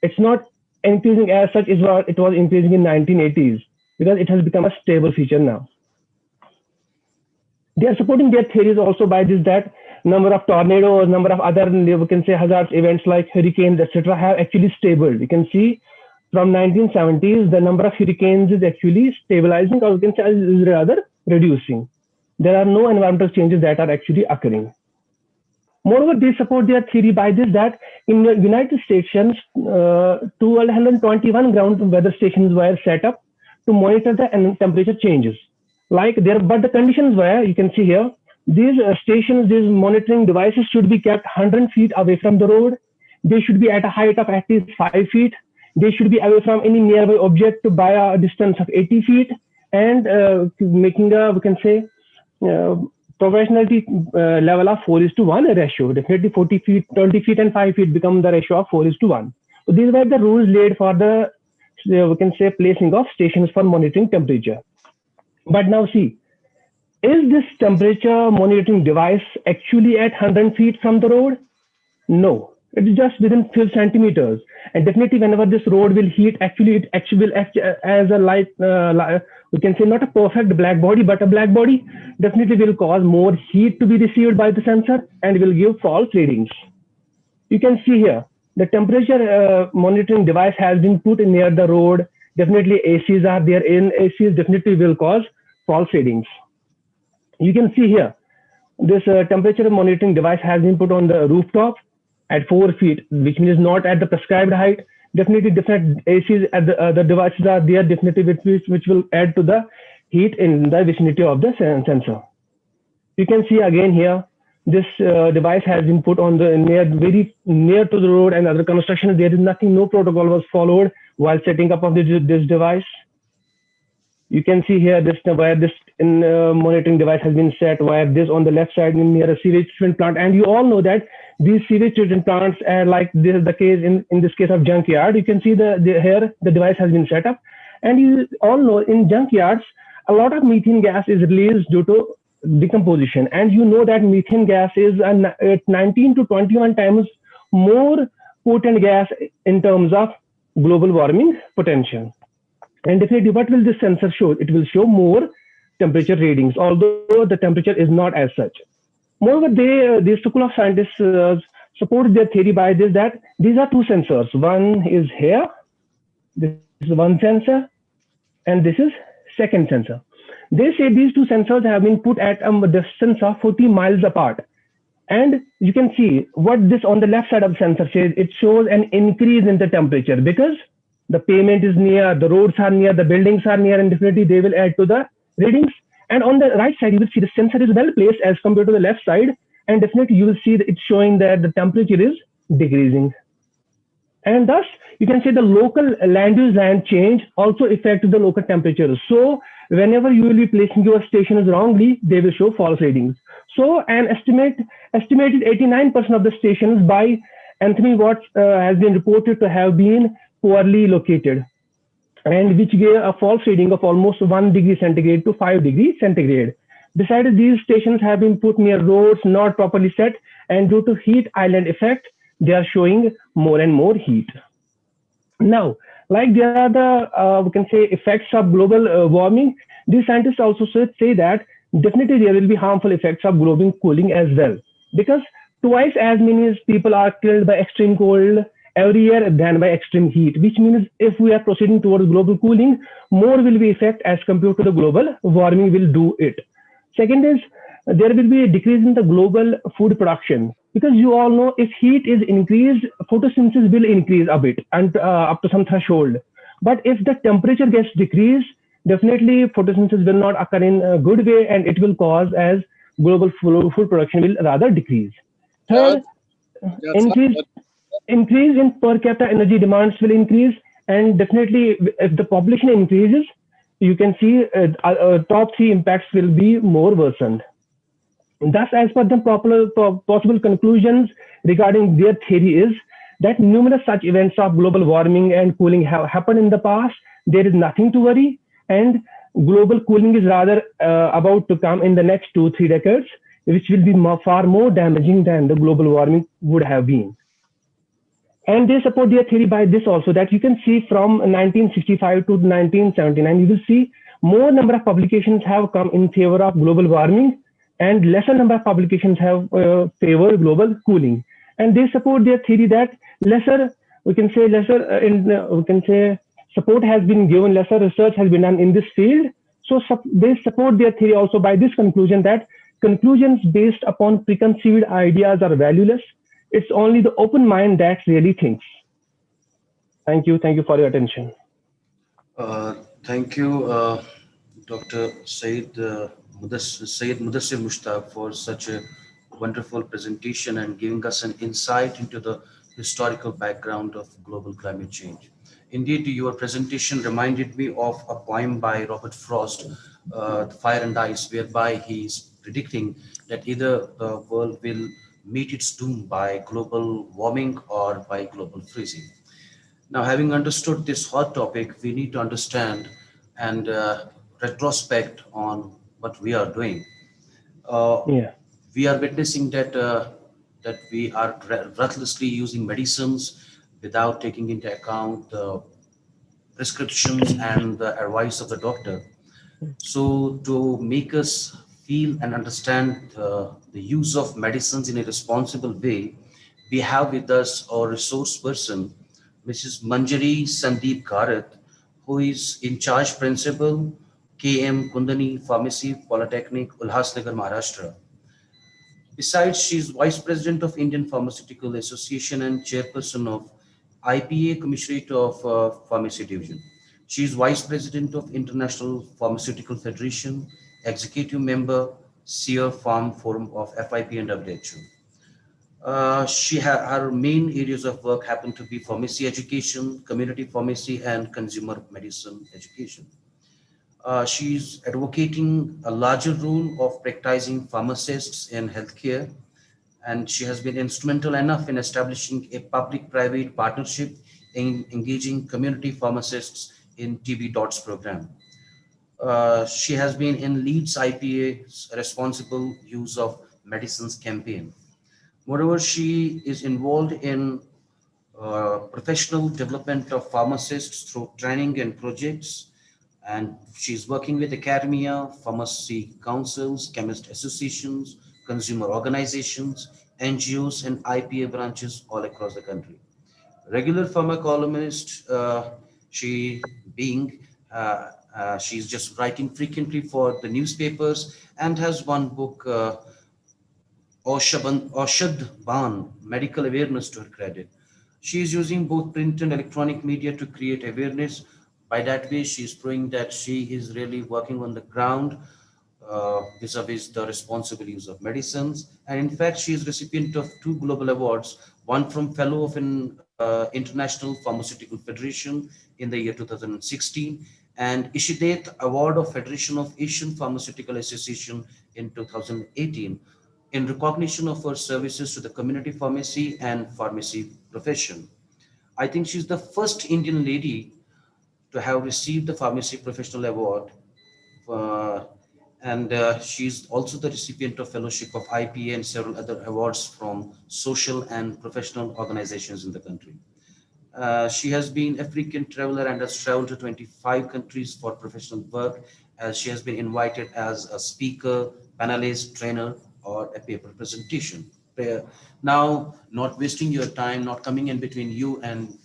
It's not increasing as such as it was increasing in 1980s, because it has become a stable feature now. They are supporting their theories also by this, that number of tornadoes, number of other, we can say, hazards events like hurricanes, etc., have actually stable. You can see from 1970s, the number of hurricanes is actually stabilizing, or we can say is rather reducing. There are no environmental changes that are actually occurring. Moreover, they support their theory by this that in the United States, 221 ground weather stations were set up to monitor the temperature changes. Like there, but the conditions were, you can see here, these stations, these monitoring devices should be kept 100 feet away from the road. They should be at a height of at least 5 feet. They should be away from any nearby object by a distance of 80 feet, and making a, we can say, professionality level of 4:1 ratio. Definitely 40 feet, 20 feet and 5 feet become the ratio of 4:1. So these were the rules laid for the, we can say, placing of stations for monitoring temperature. But now see, is this temperature monitoring device actually at 100 feet from the road? No, it's just within few centimeters. And definitely whenever this road will heat, actually it actually will act as a light, we can say not a perfect black body, but a black body definitely will cause more heat to be received by the sensor and will give false readings. You can see here, the temperature monitoring device has been put near the road. Definitely ACs are there. In ACs definitely will cause false readings. You can see here, this temperature monitoring device has been put on the rooftop at 4 feet, which means not at the prescribed height. Definitely different ACs at the devices are there, definitely which will add to the heat in the vicinity of the sensor. You can see again here, this device has been put on the very near to the road and other construction. There is nothing, no protocol was followed while setting up of this device. You can see here this where this monitoring device has been set, where this on the left side near a sewage treatment plant. And you all know that these sewage treatment plants are like this is the case in this case of junkyard. You can see here the device has been set up. And you all know in junkyards, a lot of methane gas is released due to decomposition. And you know that methane gas is 19 to 21 times more potent gas in terms of global warming potential. And definitely, what will this sensor show? It will show more temperature readings, although the temperature is not as such. Moreover, the school of scientists support their theory by this that these are two sensors. One is here, this is one sensor, and this is second sensor. They say these two sensors have been put at a distance of 40 miles apart. And you can see what this on the left side of the sensor says. It shows an increase in the temperature because the pavement is near, the roads are near, the buildings are near, and definitely they will add to the readings. And on the right side, you will see the sensor is well placed as compared to the left side. And definitely you will see that it's showing that the temperature is decreasing. And thus, you can say the local land use land change also affects the local temperatures. So whenever you will be placing your stations wrongly, they will show false readings. So an estimated 89% of the stations by Anthony Watts has been reported to have been poorly located, and which gave a false reading of almost 1 degree centigrade to 5 degrees centigrade. Besides, these stations have been put near roads not properly set, and due to heat island effect, they are showing more and more heat. Now, like there are the, we can say, effects of global warming, these scientists also say that definitely there will be harmful effects of global cooling as well, because twice as many people are killed by extreme cold every year than by extreme heat, which means if we are proceeding towards global cooling, more will be effect as compared to the global warming will do it. Second is there will be a decrease in the global food production, because you all know if heat is increased, photosynthesis will increase a bit and up to some threshold. But if the temperature gets decreased, definitely photosynthesis will not occur in a good way, and it will cause as global food production will rather decrease. Third, increase in per capita energy demands will increase, and definitely if the population increases, you can see top 3 impacts will be more worsened. Thus, as per the possible conclusions regarding their theory is that numerous such events of global warming and cooling have happened in the past. There is nothing to worry, and global cooling is rather about to come in the next 2-3 decades, which will be far more damaging than the global warming would have been. And they support their theory by this also, that you can see from 1965 to 1979, you will see more number of publications have come in favor of global warming, and lesser number of publications have favored global cooling. And they support their theory that lesser we can say we can say support has been given, lesser research has been done in this field. So they support their theory also by this conclusion that conclusions based upon preconceived ideas are valueless. It's only the open mind that really thinks. Thank you. Thank you for your attention. Thank you, Dr. Syed Mudassir Mushtaq, for such a wonderful presentation and giving us an insight into the historical background of global climate change. Indeed, your presentation reminded me of a poem by Robert Frost, Fire and Ice, whereby he is predicting that either the world will meet its doom by global warming or by global freezing. Now, having understood this hot topic, we need to understand and retrospect on what we are doing. Uh, Yeah. we are witnessing that we are ruthlessly using medicines without taking into account the prescriptions and the advice of the doctor. So, to make us feel and understand the use of medicines in a responsible way, we have with us our resource person, Mrs. Manjari Sandeep Garat, who is in charge principal, KM Kundani Pharmacy Polytechnic, Ulhasnagar, Maharashtra. Besides, she is Vice President of Indian Pharmaceutical Association and Chairperson of IPA Commissionerate of Pharmacy Division. She is Vice President of International Pharmaceutical Federation, Executive Member, SEER Farm Forum of FIP and WHO. Her main areas of work happen to be pharmacy education, community pharmacy, and consumer medicine education. She's advocating a larger role of practicing pharmacists in healthcare, and she has been instrumental enough in establishing a public-private partnership in engaging community pharmacists in TB DOTS program. She has been in Leeds IPA's responsible use of medicines campaign. Moreover, she is involved in professional development of pharmacists through training and projects. And she's working with academia, pharmacy councils, chemist associations, consumer organizations, NGOs, and IPA branches all across the country. Regular pharma columnist, she being, she's just writing frequently for the newspapers and has one book, Aushad Ban, medical awareness to her credit. She is using both print and electronic media to create awareness. By that way, she is proving that she is really working on the ground vis-a-vis the responsible use of medicines. And in fact, she is recipient of 2 global awards, one from Fellow of an International Pharmaceutical Federation in the year 2016, and Ishideth Award of Federation of Asian Pharmaceutical Association in 2018 in recognition of her services to the community pharmacy and pharmacy profession. I think she's the first Indian lady to have received the Pharmacy Professional Award. Uh, and she's also the recipient of fellowship of IPA and several other awards from social and professional organizations in the country. She has been a frequent traveler and has traveled to 25 countries for professional work, as she has been invited as a speaker, panelist, trainer, or a paper presentation. Now, not wasting your time, not coming in between you and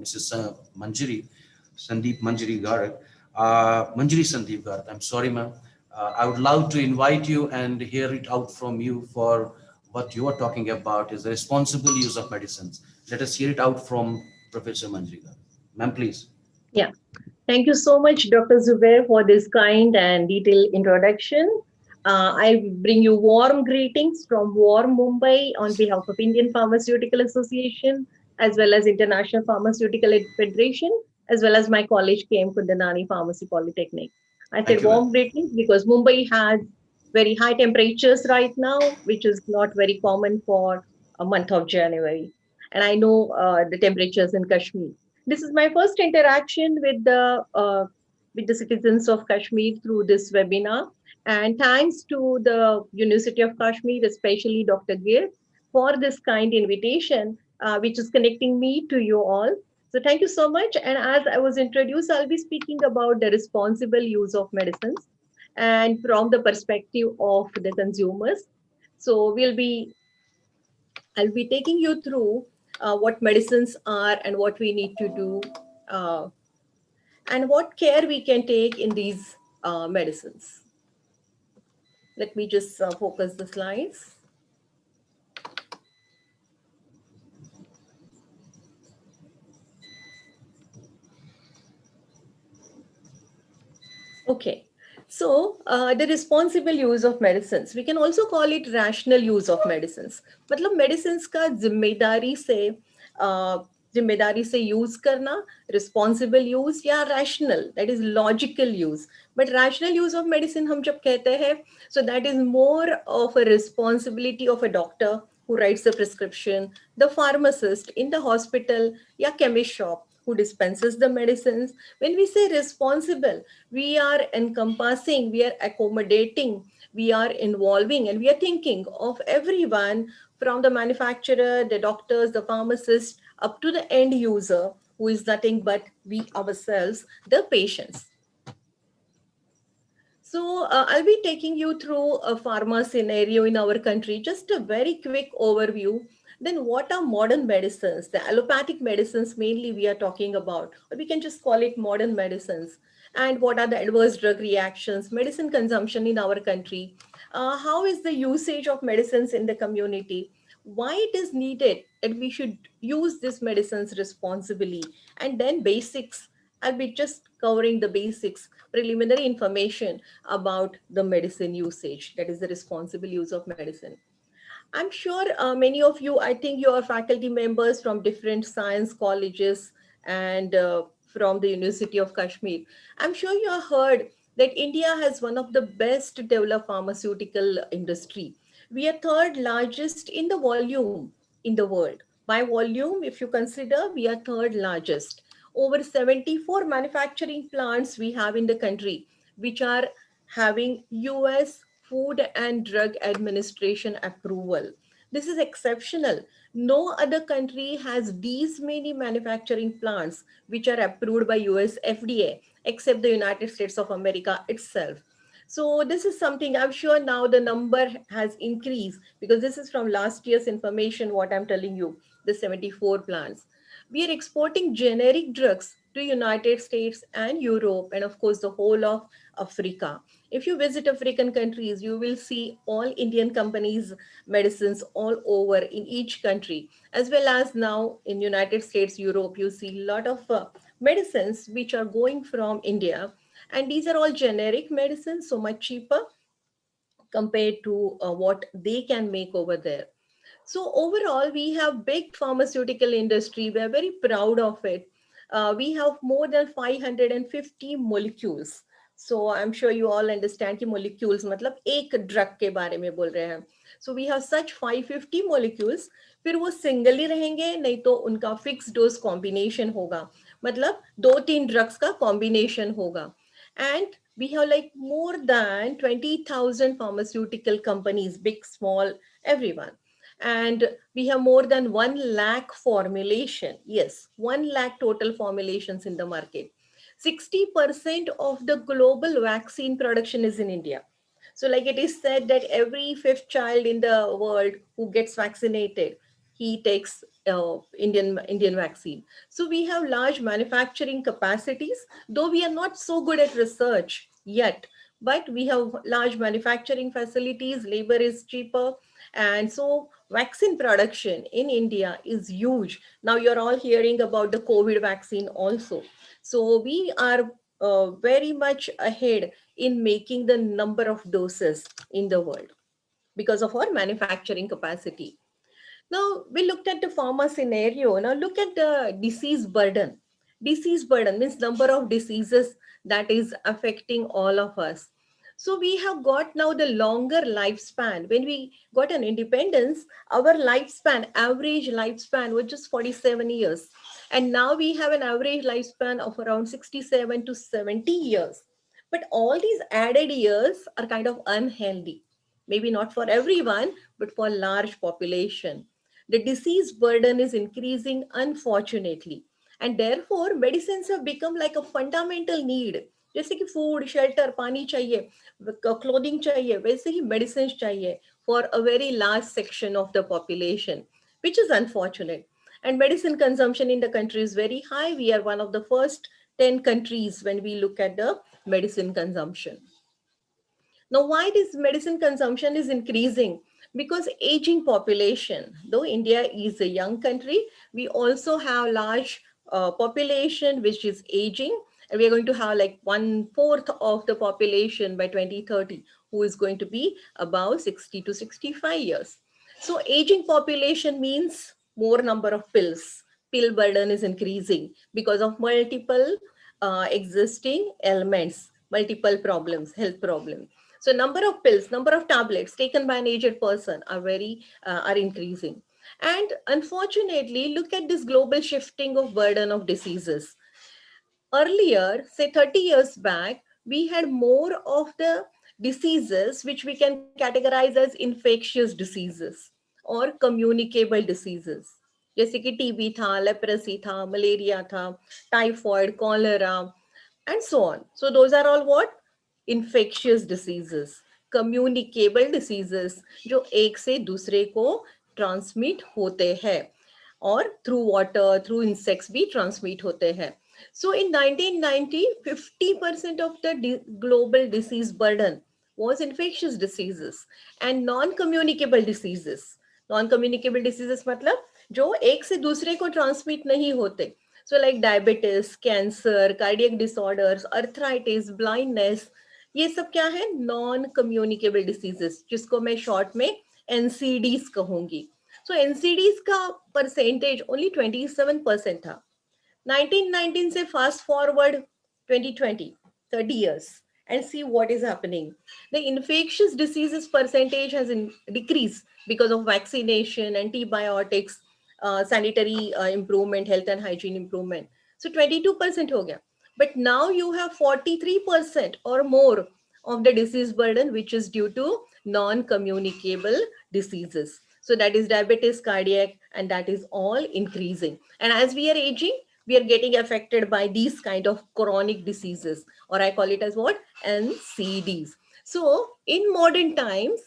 Mrs. Manjari, Sandeep Manjari Garak, Manjari Sandeep Garak, I'm sorry, ma'am. I would love to invite you and hear it out from you for what you are talking about is the responsible use of medicines. Let us hear it out from Professor Manjari Garak. Ma'am, please. Yeah. Thank you so much, Dr. Zubair, for this kind and detailed introduction. I bring you warm greetings from warm Mumbai on behalf of Indian Pharmaceutical Association, as well as International Pharmaceutical Federation, as well as my college, KM Kundanani Pharmacy Polytechnic. I Thank said you, ma'am. warm greetings because Mumbai has very high temperatures right now, which is not very common for a month of January. And I know the temperatures in Kashmir. This is my first interaction with the citizens of Kashmir through this webinar. And thanks to the University of Kashmir, especially Dr. Gir, for this kind invitation, which is connecting me to you all. So thank you so much. And as I was introduced, I'll be speaking about the responsible use of medicines and from the perspective of the consumers. So I'll be taking you through what medicines are and what we need to do, uh, and what care we can take in these medicines. Let me just focus the slides. Okay. So the responsible use of medicines, we can also call it rational use of medicines. मतलब medicines का uh, जिम्मेदारी से use करना, responsible use या rational, that is logical use. But rational use of medicine हम जब कहते हैं, so that is more of a responsibility of a doctor who writes the prescription, the pharmacist in the hospital या chemist shop who dispenses the medicines. When we say responsible, we are encompassing, we are accommodating, we are involving, and we are thinking of everyone from the manufacturer, the doctors, the pharmacist, up to the end user, who is nothing but we ourselves, the patients. So I'll be taking you through a pharma scenario in our country, just a very quick overview. Then what are modern medicines? The allopathic medicines mainly we are talking about, or we can just call it modern medicines. And what are the adverse drug reactions, medicine consumption in our country? How is the usage of medicines in the community? Why it is needed that we should use these medicines responsibly? And then basics. I'll be just covering the basics, preliminary information about the medicine usage, that is the responsible use of medicine. I'm sure many of you, I think you are faculty members from different science colleges and from the University of Kashmir. I'm sure you have heard that India has one of the best developed pharmaceutical industry. We are third largest in the volume in the world. By volume, if you consider, we are third largest. Over 74 manufacturing plants we have in the country, which are having US Food and Drug Administration approval. This is exceptional. No other country has these many manufacturing plants which are approved by US FDA except the United States of America itself. So this is something I'm sure now the number has increased because this is from last year's information, what I'm telling you, the 74 plants. We are exporting generic drugs to United States and Europe and of course the whole of Africa. If you visit African countries, you will see all Indian companies' medicines all over in each country, as well as now in United States, Europe, you see a lot of medicines which are going from India. And these are all generic medicines, so much cheaper compared to what they can make over there. So overall, we have big pharmaceutical industry. We are very proud of it. We have more than 550 molecules. So I'm sure you all understand कि molecules मतलब एक drug के बारे में बोल रहे हैं. So we have such 550 molecules. फिर वो single ही रहेंगे नहीं तो उनका fixed dose combination होगा. मतलब 2-3 drugs का combination होगा. And we have like more than 20,000 pharmaceutical companies, big, small, everyone. And we have more than 1 lakh formulation. Yes, 1 lakh total formulations in the market. 60% of the global vaccine production is in India. So like it is said that every fifth child in the world who gets vaccinated, he takes Indian vaccine. So we have large manufacturing capacities, though we are not so good at research yet, but we have large manufacturing facilities, labor is cheaper. And so vaccine production in India is huge. Now you're all hearing about the COVID vaccine also. So we are very much ahead in making the number of doses in the world because of our manufacturing capacity. Now we looked at the pharma scenario. Now look at the disease burden. Disease burden means number of diseases that is affecting all of us. So we have got now the longer lifespan. When we got an independence, our lifespan, average lifespan was just 47 years. And now we have an average lifespan of around 67 to 70 years. But all these added years are kind of unhealthy. Maybe not for everyone, but for large population. The disease burden is increasing, unfortunately. And therefore, medicines have become like a fundamental need. जैसे कि food, shelter, पानी चाहिए, clothing चाहिए, वैसे ही medicines चाहिए for a very large section of the population, which is unfortunate. And medicine consumption in the country is very high. We are one of the first 10 countries when we look at the medicine consumption. Now, why this medicine consumption is increasing? Because aging population, though India is a young country, we also have large population which is aging. And we are going to have like 1/4 of the population by 2030 who is going to be above 60 to 65 years. So aging population means more number of pills. Pill burden is increasing because of multiple existing ailments, multiple problems, health problems. So number of pills, number of tablets taken by an aged person are increasing. And unfortunately, look at this global shifting of burden of diseases. Earlier, say 30 years back, we had more of the diseases which we can categorize as infectious diseases or communicable diseases. जैसे कि TB था, leprosy था, malaria था, typhoid, cholera, and so on. So those are all what? Infectious diseases, communicable diseases, जो एक से दूसरे को ट्रांसमिट होते हैं और थ्रू वाटर, थ्रू इंसेक्ट्स भी ट्रांसमिट होते हैं. So in 1990, 50% of the global disease burden was infectious diseases and non-communicable diseases. Non-communicable diseases मतलब जो एक से दूसरे को ट्रांसमिट नहीं होते. So like diabetes, cancer, cardiac disorders, arthritis, blindness, ये सब क्या है? Non-communicable diseases, जिसको मैं short में NCDs कहूंगी. So NCDs का percentage only 27% था. 1919 से fast forward 2020, 30 years, and see what is happening. The infectious diseases percentage has decreased because of vaccination, antibiotics, sanitary improvement, health and hygiene improvement. So 22% हो गया. But now you have 43% or more of the disease burden, which is due to non-communicable diseases. So that is diabetes, cardiac, and that is all increasing. And as we are aging, we are getting affected by these kind of chronic diseases, or I call it as what? NCDs. So in modern times,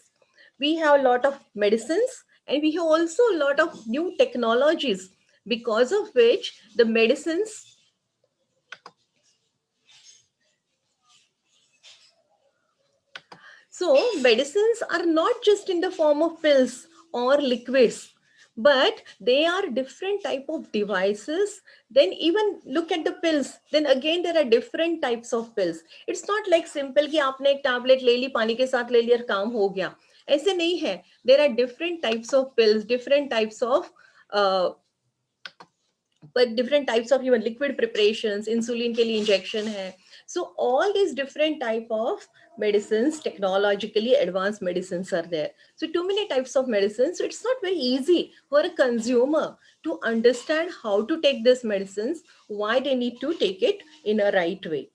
we have a lot of medicines and we have also a lot of new technologies, because of which the medicines medicines are not just in the form of pills or liquids, but they are different type of devices. Then even look at the pills, then again there are different types of pills. It's not like simple कि आपने एक tablet ले ली, पानी के साथ ले लिया, काम हो गया. ऐसे नहीं है. There are different types of pills, different types of but different types of even liquid preparations, insulin के लिए injection है. So all these different type of medicines, technologically advanced medicines are there. So too many types of medicines. So it's not very easy for a consumer to understand how to take these medicines, why they need to take it in a right way.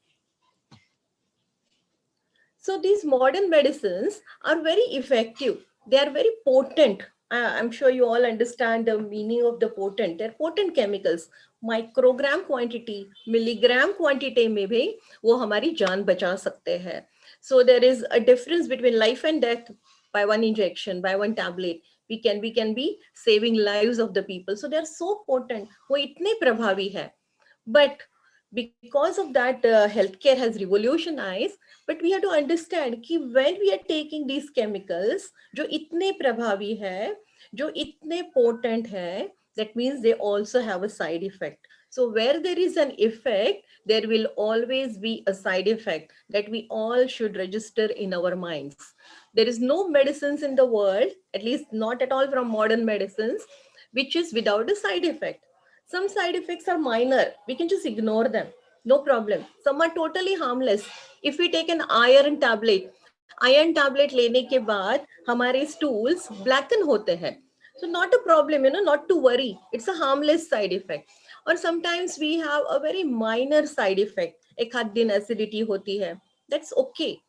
So these modern medicines are very effective. They are very potent. I'm sure you all understand the meaning of the potent. They're potent chemicals. Microgram quantity, milligram quantity में भी वो हमारी जान बचा सकते हैं. So there is a difference between life and death by one injection, by one tablet. We can be saving lives of the people. So they're so potent. वो इतने प्रभावी है. But because of that, healthcare has revolutionized. But we have to understand कि when we are taking these chemicals जो इतने प्रभावी है, जो इतने potent है, that means they also have a side effect. So where there is an effect, there will always be a side effect that we all should register in our minds. There is no medicines in the world, at least not at all from modern medicines, which is without a side effect. Some side effects are minor. We can just ignore them. No problem. Some are totally harmless. If we take an iron tablet लेने के बाद हमारे stools blacken होते हैं. So not a problem, not to worry. It's a harmless side effect. Or sometimes we have a very minor side effect. एक आध दिन acidity होती है. That's okay.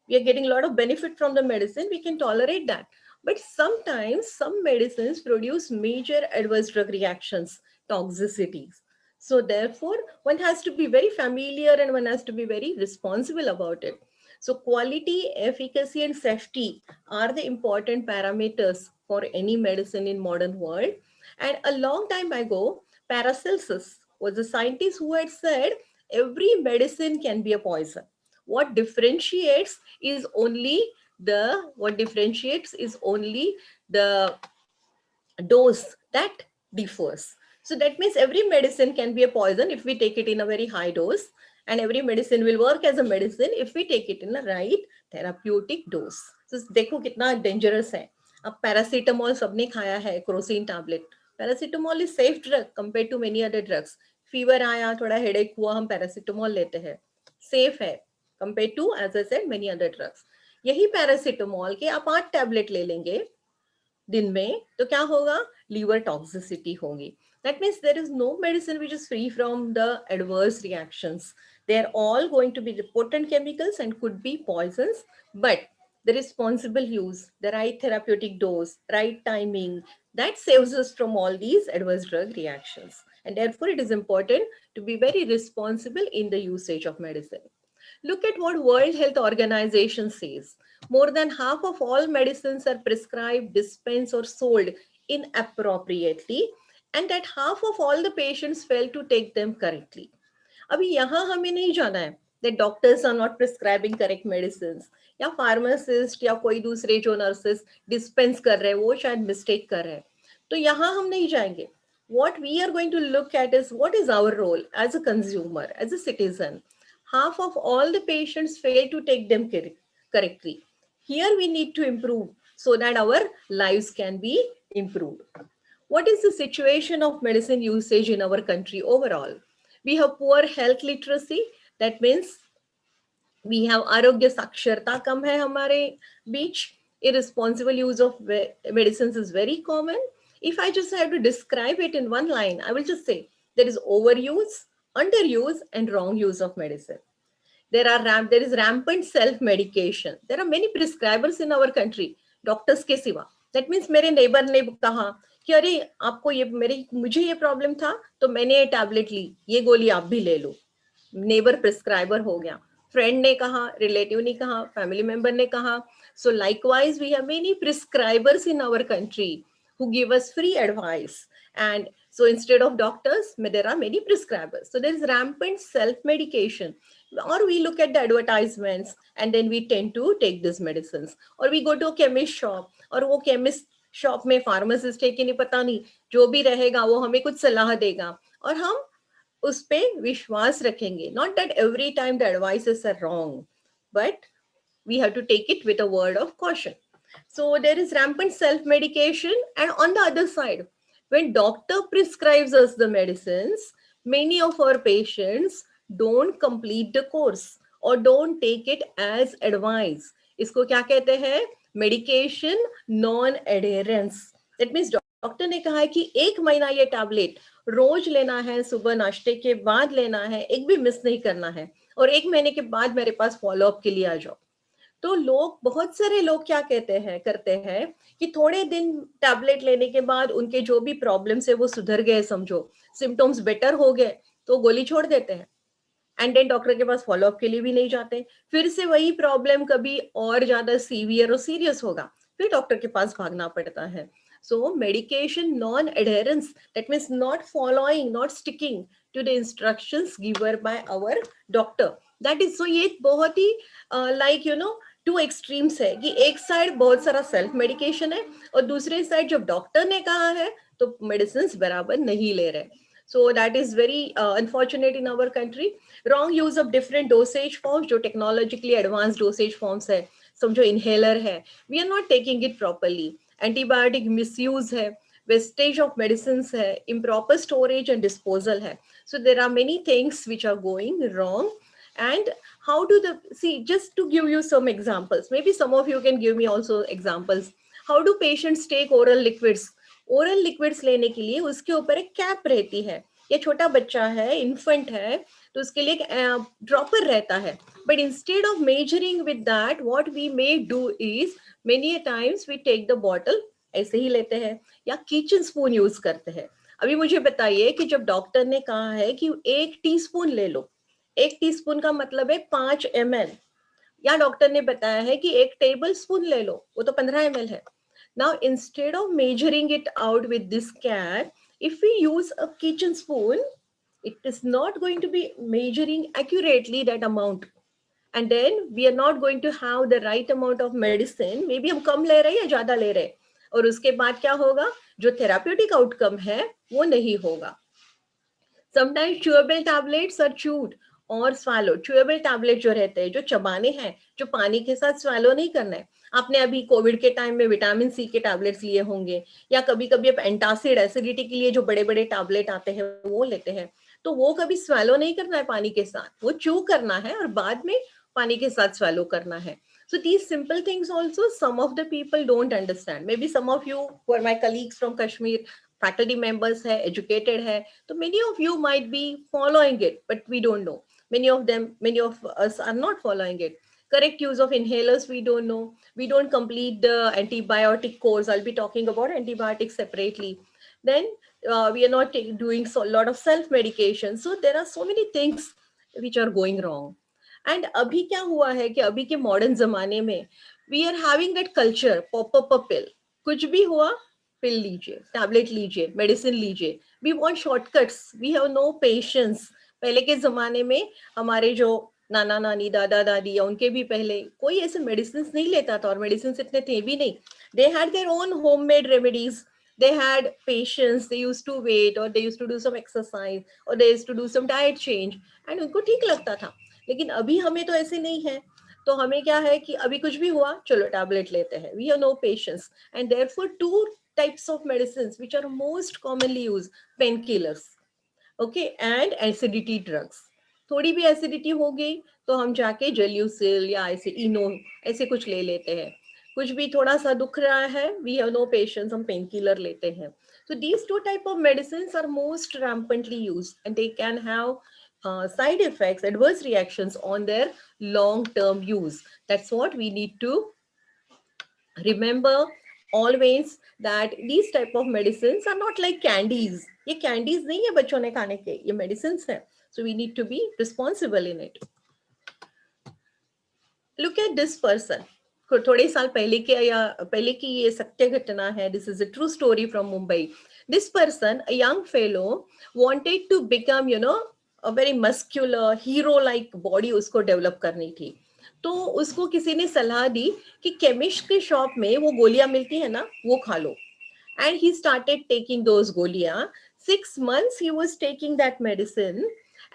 We are getting a lot of benefit from the medicine. We can tolerate that. But sometimes some medicines produce major adverse drug reactions, toxicities. So therefore, one has to be very familiar and one has to be very responsible about it. So quality, efficacy, and safety are the important parameters for any medicine in modern world. And a long time ago, Paracelsus was a scientist who had said every medicine can be a poison. What differentiates is only the dose that differs. So that means every medicine can be a poison if we take it in a very high dose, and every medicine will work as a medicine if we take it in the right therapeutic dose. So देखो कितना dangerous है. अब paracetamol सबने खाया है, Crocin tablet. Paracetamol is safe drug compare to many other drugs. Fever आया, थोड़ा headache हुआ, हम पैरासीटामोल लेते हैं, सेफ है compare to as I said many other drugs. यही पैरासीटामोल के आप 8 टैबलेट ले लेंगे दिन में तो क्या होगा, लीवर टॉक्सिसिटी होगी. That means there is no medicine which is free from the adverse reactions. They are all going to be potent chemicals and could be poisons, but the responsible use, the right therapeutic dose, right timing, that saves us from all these adverse drug reactions. And therefore it is important to be very responsible in the usage of medicine. Look at what World Health Organization says. More than half of all medicines are prescribed, dispensed, or sold inappropriately, and that half of all the patients fail to take them correctly. अभी यहाँ हमें नहीं जाना है that doctors are not prescribing correct medicines, या pharmacist या कोई दूसरे जो nurses dispense कर रहे हैं वो शायद mistake कर रहे हैं. तो यहाँ हम नहीं जाएंगे. What we are going to look at is what is our role as a consumer, as a citizen. Half of all the patients fail to take them correctly. Here we need to improve so that our lives can be improved. What is the situation of medicine usage in our country overall? We have poor health literacy. That means we have आरोग्य साक्षरता कम है हमारे बीच. Irresponsible use of medicines is very common. If I just have to describe it in one line, I will just say there is overuse, underuse, and wrong use of medicine. There is rampant self-medication. There are many prescribers in our country, doctors के सिवा. That means मेरे neighbor ने कहा कि अरे आपको मुझे ये प्रॉब्लम था तो मैंने ये टैबलेट ली, ये गोली आप भी ले लो. नेबर प्रिस्क्राइबर हो गया. फ्रेंड ने कहा, रिलेटिव ने कहा, फैमिली मेंबर ने कहा. So likewise, we have many prescribers in our country who give us free advice. And so instead of doctors, there are many prescribers. So there is rampant self-medication. Or we look at the advertisements and then we tend to take these medicines. Or we go to a chemist shop, और वो chemist shop में pharmacist है कि नहीं पता नहीं, जो भी रहेगा वो हमें कुछ सलाह देगा और हम उस पे विश्वास रखेंगे. Not that every time the advices are wrong, but we have to take it with a word of caution. So there is rampant self-medication. And on the other side, when doctor prescribes us the medicines, many of our patients don't complete the course or don't take it as advice. इसको क्या कहते हैं? Medication non-adherence. That means doctor ने कहा है कि 1 महीना ये टैबलेट रोज लेना है, सुबह नाश्ते के बाद लेना है, एक भी मिस नहीं करना है, और 1 महीने के बाद मेरे पास फॉलो अप के लिए आ जाओ. तो बहुत सारे लोग क्या करते हैं कि थोड़े दिन टैबलेट लेने के बाद उनके जो भी प्रॉब्लम्स है वो सुधर गए, समझो सिम्टम्स बेटर हो गए, तो गोली छोड़ देते हैं. एंड देन डॉक्टर के पास फॉलो अप के लिए भी नहीं जाते. फिर से वही प्रॉब्लम कभी और ज्यादा सीवियर और सीरियस होगा, फिर डॉक्टर के पास भागना पड़ता है. So medication non-adherence, that means not following, not sticking to the instructions given by our doctor. That is, so ये बहुत ही like you know two extremes है कि एक साइड बहुत सारा सेल्फ मेडिकेशन है और दूसरे साइड जब डॉक्टर ने कहा है तो मेडिसिन बराबर नहीं ले रहे. So that is very unfortunate in our country. Wrong use of different dosage forms, जो technologically advanced dosage forms है, समझो inhaler है, we are not taking it properly. Antibiotic misuse है, wastage of medicines है, improper storage and disposal है. So there are many things which are going wrong. And how do just to give you some examples, maybe some of you can give me also examples. How do patients take oral liquids? Oral liquids लेने के लिए उसके ऊपर एक cap रहती है. ये छोटा बच्चा है, इन्फेंट है, तो उसके लिए एक ड्रॉपर रहता है. But instead of measuring with that, what we may do is many times we take the bottle, ऐसे ही लेते हैं, या किचन स्पून यूज करते हैं. अभी मुझे बताइए कि जब डॉक्टर ने कहा है कि 1 टीस्पून ले लो, 1 टीस्पून का मतलब है 5 ml, या डॉक्टर ने बताया है कि 1 टेबल स्पून ले लो, वो तो 15 ml है. Now, instead of measuring it out with this cat, if we use a kitchen spoon, it is not going to be measuring accurately that amount. And then we are not going to have the right amount of medicine. Maybe हम कम ले रहे हैं या ज़्यादा ले रहे हैं. और उसके बाद क्या होगा? जो therapeutic outcome है, वो नहीं होगा. Sometimes chewable tablets are chewed और swallow. Chewable tablet जो रहते हैं, जो चबाने हैं, जो पानी के साथ swallow नहीं करना है. आपने अभी कोविड के टाइम में विटामिन सी के टैबलेट्स लिए होंगे, या कभी कभी आप एंटासिड एसिडिटी के लिए जो बड़े बड़े टैबलेट आते हैं वो लेते हैं. तो वो कभी swallow नहीं करना है पानी के साथ, वो chew करना है और बाद में पानी के साथ swallow करना है. So these simple things also some of the people don't understand. Maybe some of you who are my colleagues from Kashmir, faculty members hai, educated hai, so many of you might be following it, but we don't know. Many of us are not following it. Correct use of inhalers, we don't know. We don't complete the antibiotic course. I'll be talking about antibiotics separately. Then we are not doing a lot of self-medication. So there are so many things which are going wrong. And अभी क्या हुआ है कि अभी के modern जमाने में we are having that culture, pop up a pill. कुछ भी हुआ पिल लीजिए, टैबलेट लीजिए, मेडिसिन लीजिए. We want shortcuts, we have no patience. पहले के जमाने में हमारे जो नाना नानी दादा दादी या उनके भी पहले कोई ऐसे मेडिसिन नहीं लेता था, और मेडिसिन इतने थे भी नहीं. They had their own homemade remedies. They had patience, they used to wait, or they used to do some exercise, or they used to do some diet change, and उनको ठीक लगता था. लेकिन अभी हमें तो ऐसे नहीं है. तो हमें क्या है कि अभी कुछ भी हुआ चलो टैबलेट लेते हैं. We have no patience, and therefore two types of medicines which are most commonly used, painkillers, okay, and acidity drugs. थोड़ी भी एसिडिटी हो गई तो हम जाके जेल्यूसिल या ऐसे इनो ऐसे कुछ ले लेते हैं. कुछ भी थोड़ा सा दुख रहा है, वी हैव नो पेशेंस, हम पेन किलर लेते हैं. So these two type of medicines are most rampantly used, and they can have side effects, adverse reactions on their long-term use. That's what we need to remember always, that these type of medicines are not like candies. ये candies नहीं है बच्चों ने खाने के, ये medicines है. So we need to be responsible in it. Look at this person. थोड़े साल पहले के या पहले की ये सत्य घटना है. This is a true story from Mumbai. This person, a young fellow, wanted to become, a very muscular, hero-like body उसको develop करनी थी. तो उसको किसी ने सलाह दी कि केमिस्ट के शॉप में वो गोलियां मिलती है ना, वो खा लो. And he started taking those गोलियां. 6 months he was taking that medicine,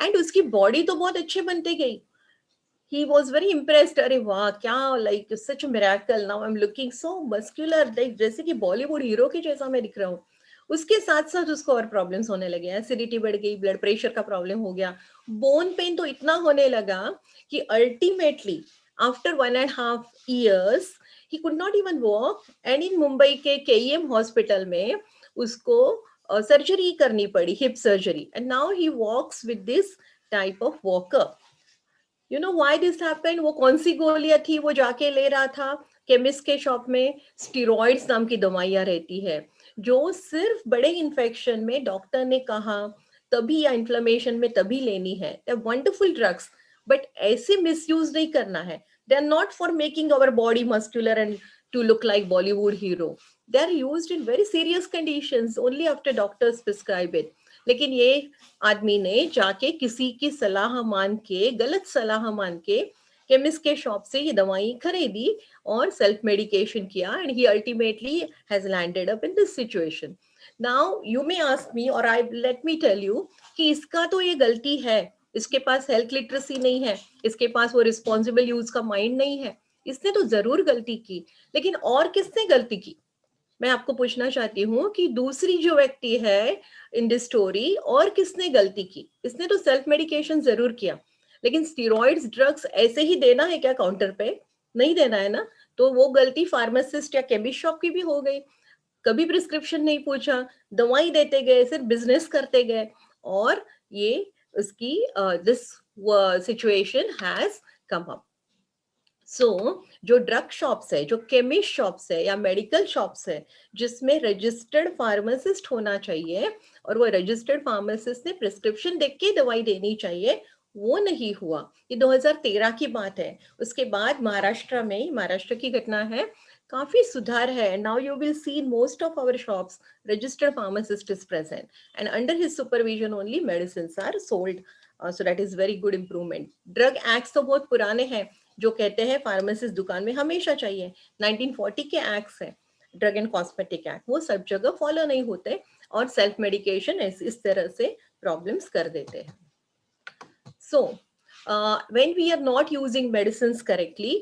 and उसकी body तो बहुत अच्छे बनते गई. He was very impressed. अरे वाह क्या, like such a miracle. Now I'm looking so muscular, like जैसे कि बॉलीवुड हीरो के जैसा मैं दिख रहा हूँ. उसके साथ साथ उसको और प्रॉब्लम्स होने लगे. एसिडिटी बढ़ गई, ब्लड प्रेशर का प्रॉब्लम हो गया, बोन पेन तो इतना होने लगा कि ultimately after 1.5 years he could not even walk. And in Mumbai के KEM हॉस्पिटल में उसको सर्जरी करनी पड़ी, hip surgery. And now he walks with this type of walker. You know why this happened? वो कौन सी गोलियां थी वो जाके ले रहा था केमिस्ट के शॉप में? स्टीरॉइड्स नाम की दवाइयां रहती है, जो सिर्फ बड़े इन्फेक्शन में डॉक्टर ने कहा तभी, या इन्फ्लेमेशन में तभी लेनी है. They are wonderful drugs, but ऐसे मिसयूज नहीं करना है. They are not for making our body muscular and to look like Bollywood hero. They are used in very serious conditions only after doctors prescribe it. लेकिन ये आदमी ने जाके किसी की सलाह मान के, गलत सलाह मान के केमिस्ट के शॉप से ये दवाई खरीदी और सेल्फ मेडिकेशन किया, and he ultimately has landed up in this situation. Now you may ask me, और I let me tell you कि इसका तो ये गलती है. इसके पास हेल्थ लिटरेसी नहीं है, इसके पास वो रिस्पॉन्सिबल यूज का माइंड नहीं है. इसने तो जरूर गलती की, लेकिन और किसने गलती की? मैं आपको पूछना चाहती हूँ कि दूसरी जो व्यक्ति है इन दिस स्टोरी, और किसने गलती की? इसने तो सेल्फ मेडिकेशन जरूर किया, लेकिन स्टीरॉइड्स ड्रग्स ऐसे ही देना है क्या काउंटर पे? नहीं देना है ना. तो वो गलती फार्मासिस्ट या केमिस्ट शॉप की भी हो गई. कभी प्रिस्क्रिप्शन नहीं पूछा, दवाई देते गए, सिर्फ बिजनेस करते गए, और ये उसकी this situation has come up. So जो ड्रग शॉप्स है, जो केमिस्ट शॉप्स है या मेडिकल शॉप्स है जिसमें रजिस्टर्ड फार्मासिस्ट होना चाहिए, और वो रजिस्टर्ड फार्मासिस्ट ने प्रिस्क्रिप्शन देख के दवाई देनी चाहिए, वो नहीं हुआ. ये 2013 की बात है. उसके बाद महाराष्ट्र में, महाराष्ट्र की घटना है, काफी सुधार है. Now you will see in most of our shops, registered pharmacist is present, and under his supervision only medicines are sold. So that is very good improvement. Drug acts तो बहुत पुराने हैं, जो कहते हैं फार्मासिस्ट दुकान में हमेशा चाहिए. 1940 के एक्ट्स हैं, ड्रग एंड कॉस्मेटिक एक्ट, वो सब जगह फॉलो नहीं होते और सेल्फ मेडिकेशन इस तरह से प्रॉब्लम्स कर देते हैं. So when we are not using medicines correctly,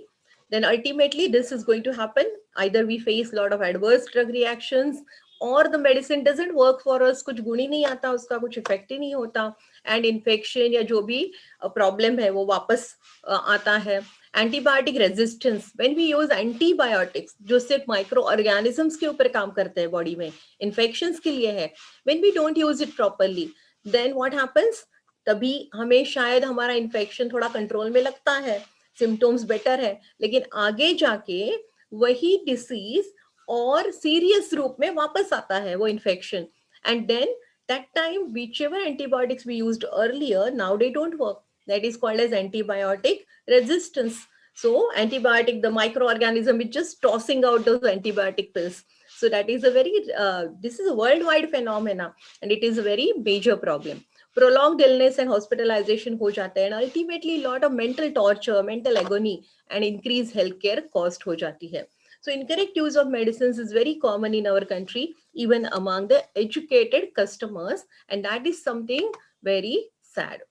then ultimately this is going to happen. Either we face a lot of adverse drug reactions, or the medicine doesn't work for us, कुछ गुण ही नहीं आता उसका, कुछ effect ही नहीं होता, and infection या जो भी प्रॉब्लम है वो वापस आता है. Antibiotic resistance, when we use antibiotics जो सिर्फ माइक्रो ऑर्गेनिजम्स के ऊपर काम करते हैं बॉडी में, इन्फेक्शंस के लिए है, when we don't use it properly, then what happens, तभी हमें शायद हमारा इन्फेक्शन थोड़ा कंट्रोल में लगता है, सिम्टम्स बेटर है, लेकिन आगे जाके वही डिसीज और सीरियस रूप में वापस आता है वो infection. And then that time whichever antibiotics we used earlier, now they don't work. That is called as antibiotic resistance. So antibiotic, the microorganism is just tossing out those antibiotic pills. So that is a very this is a worldwide phenomena, and it is a very major problem. Prolonged illness and hospitalization ho jata hai, and ultimately lot of mental torture, mental agony, and increased healthcare cost ho jati hai. So incorrect use of medicines is very common in our country, even among the educated customers, and that is something very sad.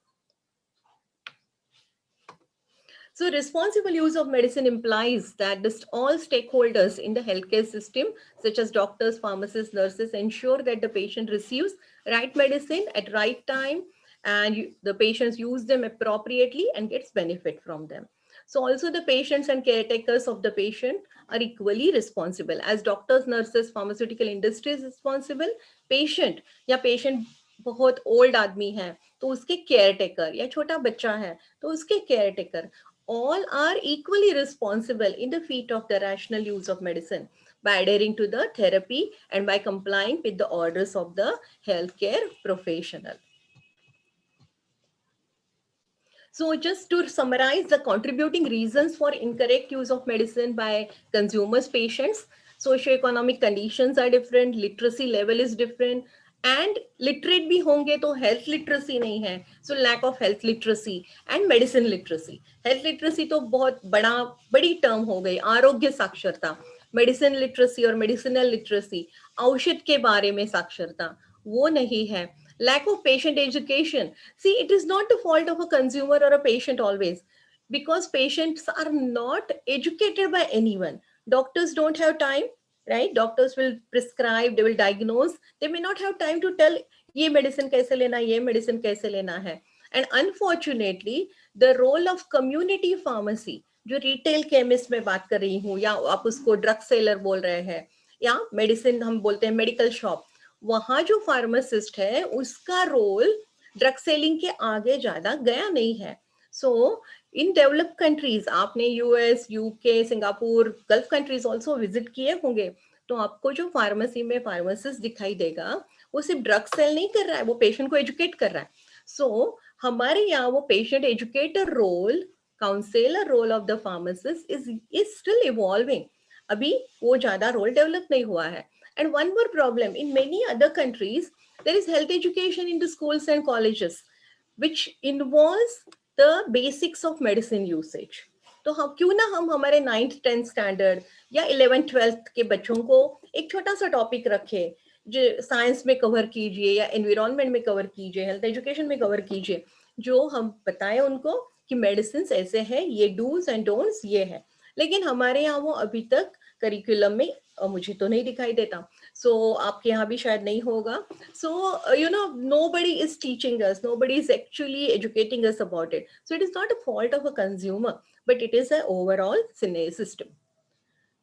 So responsible use of medicine implies that all stakeholders in the healthcare system, such as doctors, pharmacists, nurses, ensure that the patient receives right medicine at right time, and the patients use them appropriately and gets benefit from them. So also the patients and caretakers of the patient are equally responsible. As doctors, nurses, pharmaceutical industry is responsible, patient या patient बहुत old आदमी है तो उसके caretaker, या छोटा बच्चा है तो उसके caretaker, all are equally responsible in the feat of the rational use of medicine by adhering to the therapy and by complying with the orders of the healthcare professional. So just to summarize the contributing reasons for incorrect use of medicine by consumers, patients, socioeconomic conditions are different, literacy level is different, and literate भी होंगे तो health literacy नहीं है, so lack of health literacy and medicine literacy. Health literacy तो बहुत बड़ी term हो गई, आरोग्य साक्षरता. मेडिसिन लिटरेसी और मेडिसिनल लिटरेसी, औषध के बारे में साक्षरता, वो नहीं है. Lack of patient education. See, it is not the fault of a consumer or a patient always, because patients are not educated by anyone. Doctors don't have time, right? Doctors will prescribe, they will diagnose. They may not have time to tell ये medicine कैसे लेना, ये medicine कैसे लेना है. And unfortunately, the role of community pharmacy, जो retail chemist में बात कर रही हूँ, या आप उसको drug seller बोल रहे हैं, या medicine हम बोलते हैं medical shop, वहां जो फार्मासिस्ट है उसका रोल ड्रग सेलिंग के आगे ज्यादा गया नहीं है. सो इन डेवलप्ड कंट्रीज, आपने US, UK, Singapore, gulf countries also visit किए होंगे, तो आपको जो फार्मेसी में फार्मासिस्ट दिखाई देगा वो सिर्फ ड्रग सेल नहीं कर रहा है, वो पेशेंट को एजुकेट कर रहा है. सो हमारे यहाँ वो patient educator role, counsellor role of the pharmacist is still evolving. अभी वो ज्यादा रोल डेवलप नहीं हुआ है. And one more problem, in many other countries, there is health education in the schools and colleges, which involves the basics of medicine usage. तो हम क्यों ना हम हमारे 9th 10th स्टैंडर्ड या 11th 12th के बच्चों को एक छोटा सा टॉपिक रखे, जो साइंस में कवर कीजिए या एनवायरनमेंट में कवर कीजिए, हेल्थ एजुकेशन में कवर कीजिए, जो हम बताएं उनको कि मेडिसिन ऐसे हैं, ये डूज एंड डोंट्स ये है. लेकिन हमारे यहाँ वो अभी तक करिकुलम में मुझे तो नहीं दिखाई देता. So आपके यहाँ भी शायद नहीं होगा. So nobody is teaching us, nobody is actually educating us about it. So it is not a fault of a consumer, but it is an overall system.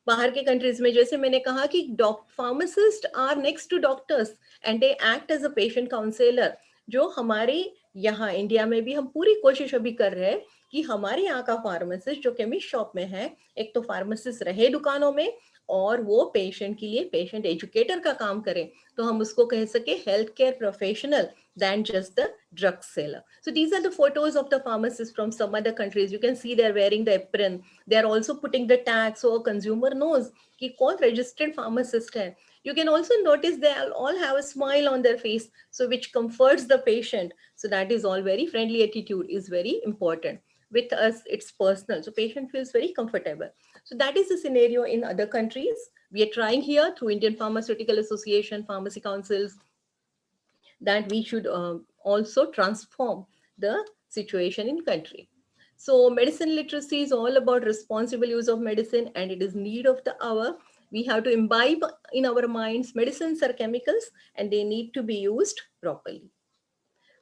बाहर के कंट्रीज में जैसे मैंने कहा कि pharmacist are next to doctors and they act as a patient counsellor. जो हमारे यहाँ इंडिया में भी हम पूरी कोशिश अभी कर रहे हैं कि हमारे यहाँ का फार्मासिस्ट जो केमिस्ट शॉप में है, एक तो फार्मासिस्ट रहे दुकानों में और वो पेशेंट के लिए पेशेंट एजुकेटर का काम करे, तो हम उसको कह सके health care professional than just the drug seller. So these are the photos of the pharmacists from some other countries. You can see they're wearing the apron. They're also putting the tag so a consumer knows कि कौन registered pharmacist है. You can also notice they all have a smile on their face, so which comforts the patient. So that is all very friendly attitude is very important. With us, it's personal, so patient feels very comfortable. So that is the scenario in other countries. We are trying here through Indian Pharmaceutical Association, pharmacy councils, that we should also transform the situation in country. So medicine literacy is all about responsible use of medicine, and it is need of the hour. We have to imbibe in our minds medicines are chemicals and they need to be used properly.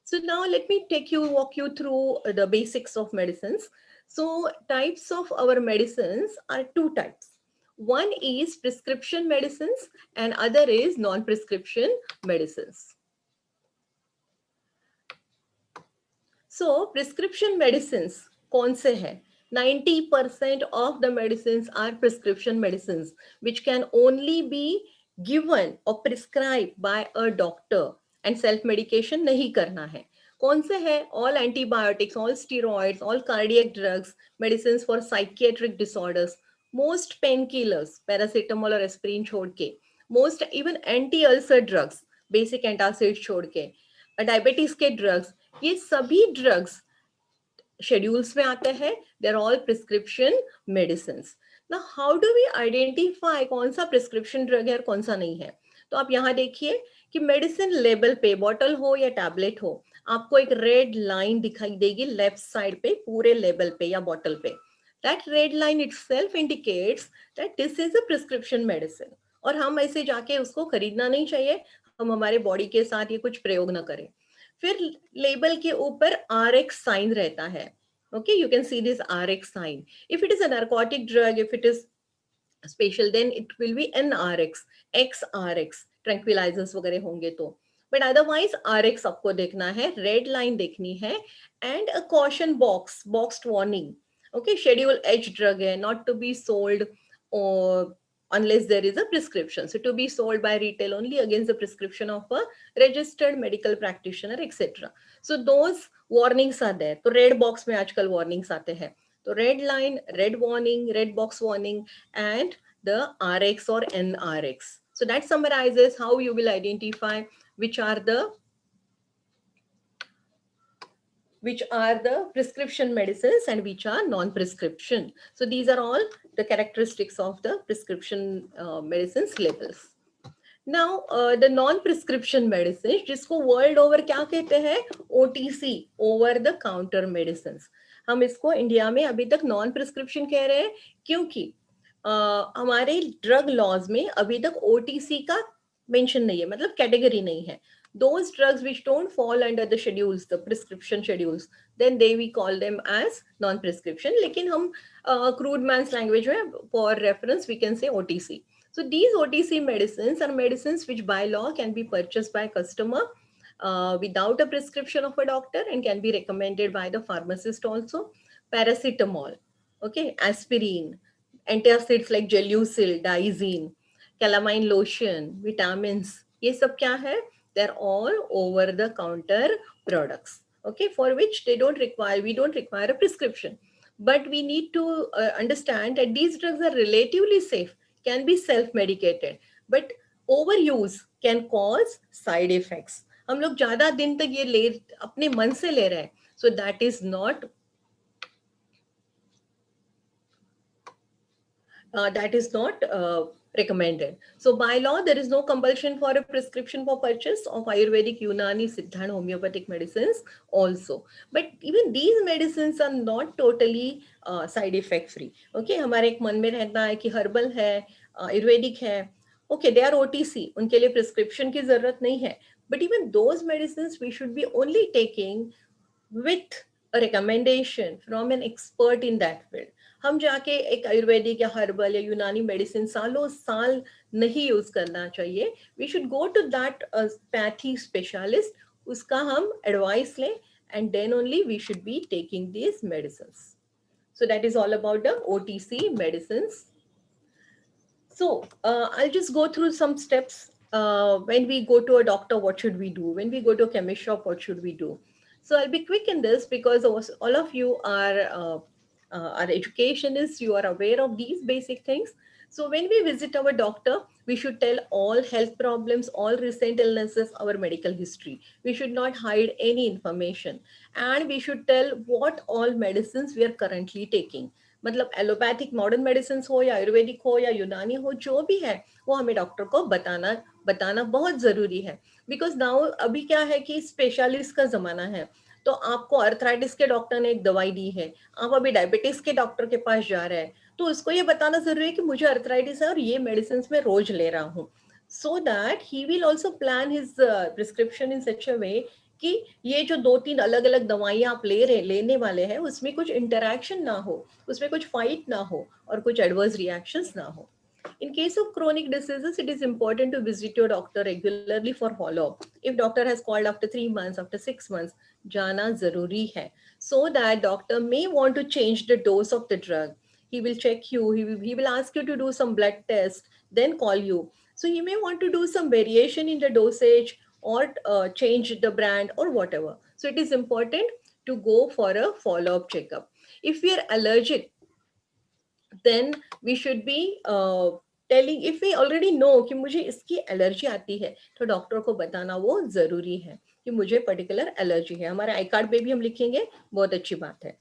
So now let me walk you through the basics of medicines. So types of our medicines are two types. One is prescription medicines and other is non-prescription medicines. So prescription medicines कौन से हैं? 90% of the medicines are prescription medicines, which can only be given or prescribed by a doctor, and self medication नहीं करना है. कौन से हैं? All antibiotics, all steroids, all cardiac drugs, medicines for psychiatric disorders, most painkillers, paracetamol और aspirin छोड़ के, most even anti-ulcer drugs, basic antacid छोड़ के, डायबिटीज के ड्रग्स, ये सभी ड्रग्स शेड्यूल्स में आते हैं. They are all prescription medicine. ना हाउ डू वी आइडेंटिफाई कौन सा प्रिस्क्रिप्शन ड्रग है और कौन सा नहीं है? तो आप यहाँ देखिए कि मेडिसिन लेबल पे, बॉटल हो या टैबलेट हो, आपको एक रेड लाइन दिखाई देगी लेफ्ट साइड पे पूरे लेबल पे या बॉटल पे. That red line itself indicates that this is a prescription medicine. और हम ऐसे जाके उसको खरीदना नहीं चाहिए, हम हमारे बॉडी के साथ ये कुछ प्रयोग ना करें. फिर लेबल के ऊपर RX साइन रहता है. Okay, you can see this RX sign. If it is a narcotic drug, if it is special, then it will be NRX, XRX, tranquilizers वगैरह होंगे तो. But otherwise RX आपको देखना है, red line देखनी है, and a caution box, boxed warning. Okay, schedule H drug है, not to be sold or unless there is a prescription. So to be sold by retail only against the prescription of a registered medical practitioner, etc. So those warnings are there. तो red box में आजकल warnings आते हैं. तो red line, red warning, red box warning, and the RX or NRX. So that summarizes how you will identify which are the prescription medicines and which are non-prescription. So these are all the characteristics of the prescription medicines labels. Now the non-prescription medicines, जिसको world over क्या कहते हैं? OTC, over the counter medicines. हम इसको India में अभी तक non-prescription कह रहे हैं क्योंकि हमारे ड्रग लॉज में अभी तक OTC का मेंशन नहीं है, मतलब कैटेगरी नहीं है. Those drugs which don't fall under the schedules, the prescription schedules, then we call them as non-prescription. लेकिन हम crude man's language में for reference we can say OTC. So these OTC medicines are medicines which by law can be purchased by customer without a prescription of a doctor and can be recommended by the pharmacist also. Paracetamol, okay, aspirin, antacids like Gelusil, Diazine, calamine lotion, vitamins, ये सब क्या है? They're all over the counter products, okay, for which we don't require a prescription. But we need to understand that these drugs are relatively safe, can be self-medicated, but overuse can cause side effects. हम लोग ज़्यादा दिन तक ये अपने मन से ले रहे हैं, so that is not recommended. So by law, there is no compulsion for a prescription for purchase of Ayurvedic, Unani, Siddha and homeopathic medicines also. But even these medicines are not totally side effect free. Okay, हमारे एक मन में रहता है कि herbal है, Ayurvedic है. Okay, they are OTC. उनके लिए prescription की जरूरत नहीं है. But even those medicines we should be only taking with a recommendation from an expert in that field. हम जाके एक आयुर्वेदिक या हर्बल या यूनानी मेडिसिन सालों साल नहीं यूज करना चाहिए. We should go to that pathy specialist, उसका हम advice लें, and then only we should be taking these medicines. So that is all about the OTC medicines. So I'll just go through some steps. When we go to a doctor, what should we do? When we go to a chemist shop, what should we do? So I'll be quick in this because all of you are educationists. You are aware of these basic things. So when we visit our doctor, we should tell all health problems, all recent illnesses, our medical history. We should not hide any information, and we should tell what all medicines we are currently taking. मतलब allopathic modern medicine हो या आयुर्वेदिक हो या यूनानी हो, जो भी है वो हमें डॉक्टर को बताना बहुत जरूरी है. बिकॉज नाउ अभी क्या है कि स्पेशलिस्ट का जमाना है. तो आपको अर्थराइटिस के डॉक्टर ने एक दवाई दी है, आप अभी डायबिटीज के डॉक्टर के पास जा रहे हैं, तो उसको ये बताना जरूरी है कि मुझे अर्थराइटिस है और ये मेडिसिन मैं रोज ले रहा हूँ. So that he will also plan his prescription in such a way कि ये जो 2-3 अलग अलग दवाइयाँ आप लेने वाले हैं, उसमें कुछ इंटरैक्शन ना हो, उसमें कुछ फाइट ना हो और कुछ एडवर्स रिएक्शंस ना हो. In case of chronic diseases, it is important to visit your doctor regularly for follow-up. If doctor has called after 3 months, after 6 months, जाना जरूरी है. So that doctor may want to change the dose of the drug. He will check you, he will ask you to do some blood test, then call you. So he may want to do some variation in the dosage or change the brand or whatever. So it is important to go for a follow-up checkup. If we are allergic, then we should be telling, if we already know कि मुझे इसकी allergy आती है, तो doctor को बताना वो जरूरी है कि मुझे पर्टिकुलर एलर्जी है. हमारे आई कार्ड पे भी हम लिखेंगे, बहुत अच्छी बात है.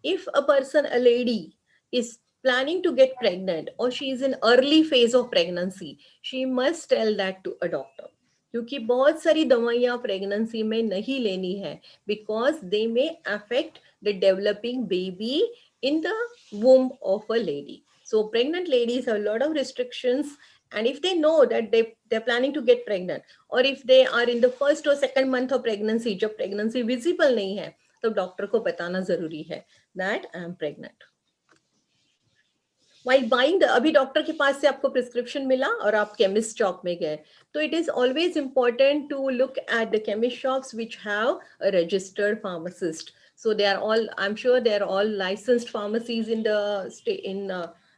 If a person, a lady, is planning to get pregnant or she is in early phase of pregnancy, she must tell that to a doctor. क्योंकि बहुत सारी दवाइयाँ प्रेगनेंसी में नहीं लेनी है, because they may affect the developing baby in the womb of a lady. So pregnant ladies have a lot of restrictions, and if they know that they're planning to get pregnant, or if they are in the first or second month of pregnancy, जब pregnancy visible नहीं है, तो doctor को बताना जरूरी है that I am pregnant. While buying the, अभी doctor के पास से आपको प्रिस्क्रिप्शन मिला और आप केमिस्ट शॉप में गए, तो it is always important to look at the chemist shops which have a registered pharmacist. So they are all, I'm sure they are all licensed pharmacies in the state, in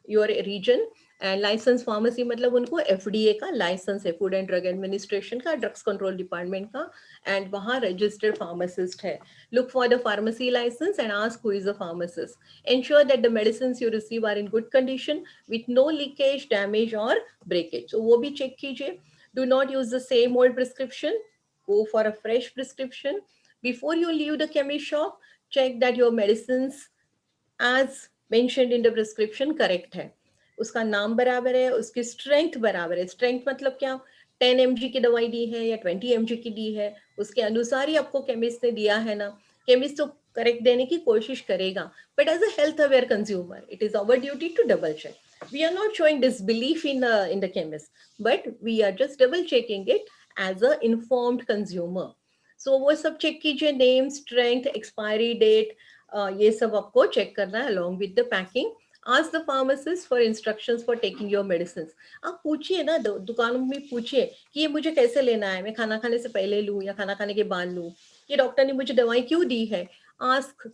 your region. And licensed pharmacy मतलब उनको FDA का licence है, food and drug administration का, drugs control department का, and वहाँ registered pharmacist है. Look for the pharmacy license and ask who is a pharmacist. Ensure that the medicines you receive are in good condition with no leakage, damage or breakage. So वो भी check कीजिए. Do not use the same old prescription. Go for a fresh prescription. Before you leave the chemist shop, check that your medicines as mentioned in the prescription correct है, उसका नाम बराबर है, उसकी strength बराबर है. स्ट्रेंथ मतलब क्या, 10 mg की दवाई दी है या 20 mg की दी है, उसके अनुसार ही आपको केमिस्ट ने दिया है ना. केमिस्ट तो करेक्ट देने की कोशिश करेगा, but as a health aware consumer it is our duty to double check. We are not showing disbelief in the chemist, but we are just double checking it as a informed consumer. So वो सब check कीजिए, name, strength, expiry date, ये सब आपको check करना है along with the packing. Ask the pharmacist for instructions for taking your medicines. आप पूछिए ना, दुकानों में पूछिए कि ये मुझे कैसे लेना है, मैं खाना खाने से पहले लूँ या खाना खाने के बाद लूँ, ये डॉक्टर ने मुझे दवाई क्यों दी है.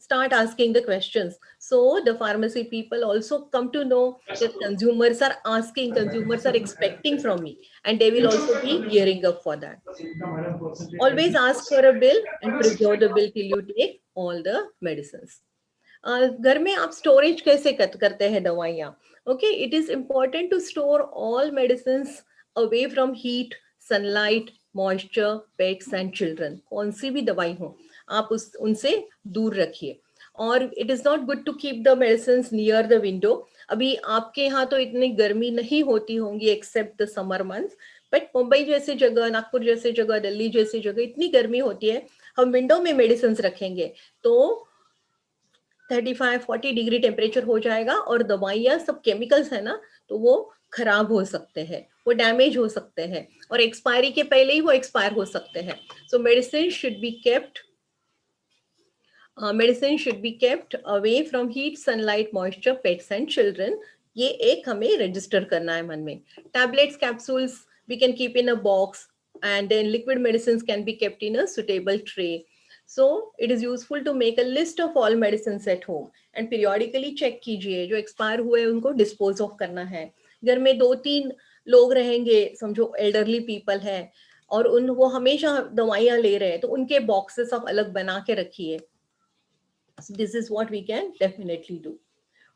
Start asking the questions. So the pharmacy people also come to know that consumers are asking, consumers are expecting from me, and they will also be gearing up for that. Always ask for a bill and preserve the bill till you take all the medicines. घर में आप storage कैसे करते हैं दवाइयाँ. Okay, it is important to store all medicine away from heat, sunlight, moisture, pets and children. कौन सी भी दवाई हो आप उनसे दूर रखिए. और it is not good to keep the medicine near the window. अभी आपके यहाँ तो इतनी गर्मी नहीं होती होंगी except the summer months, but Mumbai जैसे जगह, नागपुर जैसे जगह, दिल्ली जैसी जगह इतनी गर्मी होती है, हम विंडो में मेडिसिन रखेंगे तो 35-40 डिग्री टेम्परेचर हो जाएगा, और दवाइयाँ सब केमिकल्स है ना, तो वो खराब हो सकते हैं, वो डैमेज हो सकते हैं, और एक्सपायरी के पहले ही वो एक्सपायर हो सकते हैं. So medicine should be kept away from heat, sunlight, moisture, pets and children. ये एक हमें रजिस्टर करना है मन में. Tablets, capsules we can keep in a box, and then liquid medicines can be kept in a suitable tray. So it is useful to make a list of all medicines at home and periodically check कीजिए, जो expire हुए उनको dispose of करना है. घर में 2-3 लोग रहेंगे, समझो एल्डरली पीपल है, और वो हमेशा दवाइयाँ ले रहे हैं, तो उनके बॉक्सेस आप अलग बना के रखिए. This is what we can definitely do.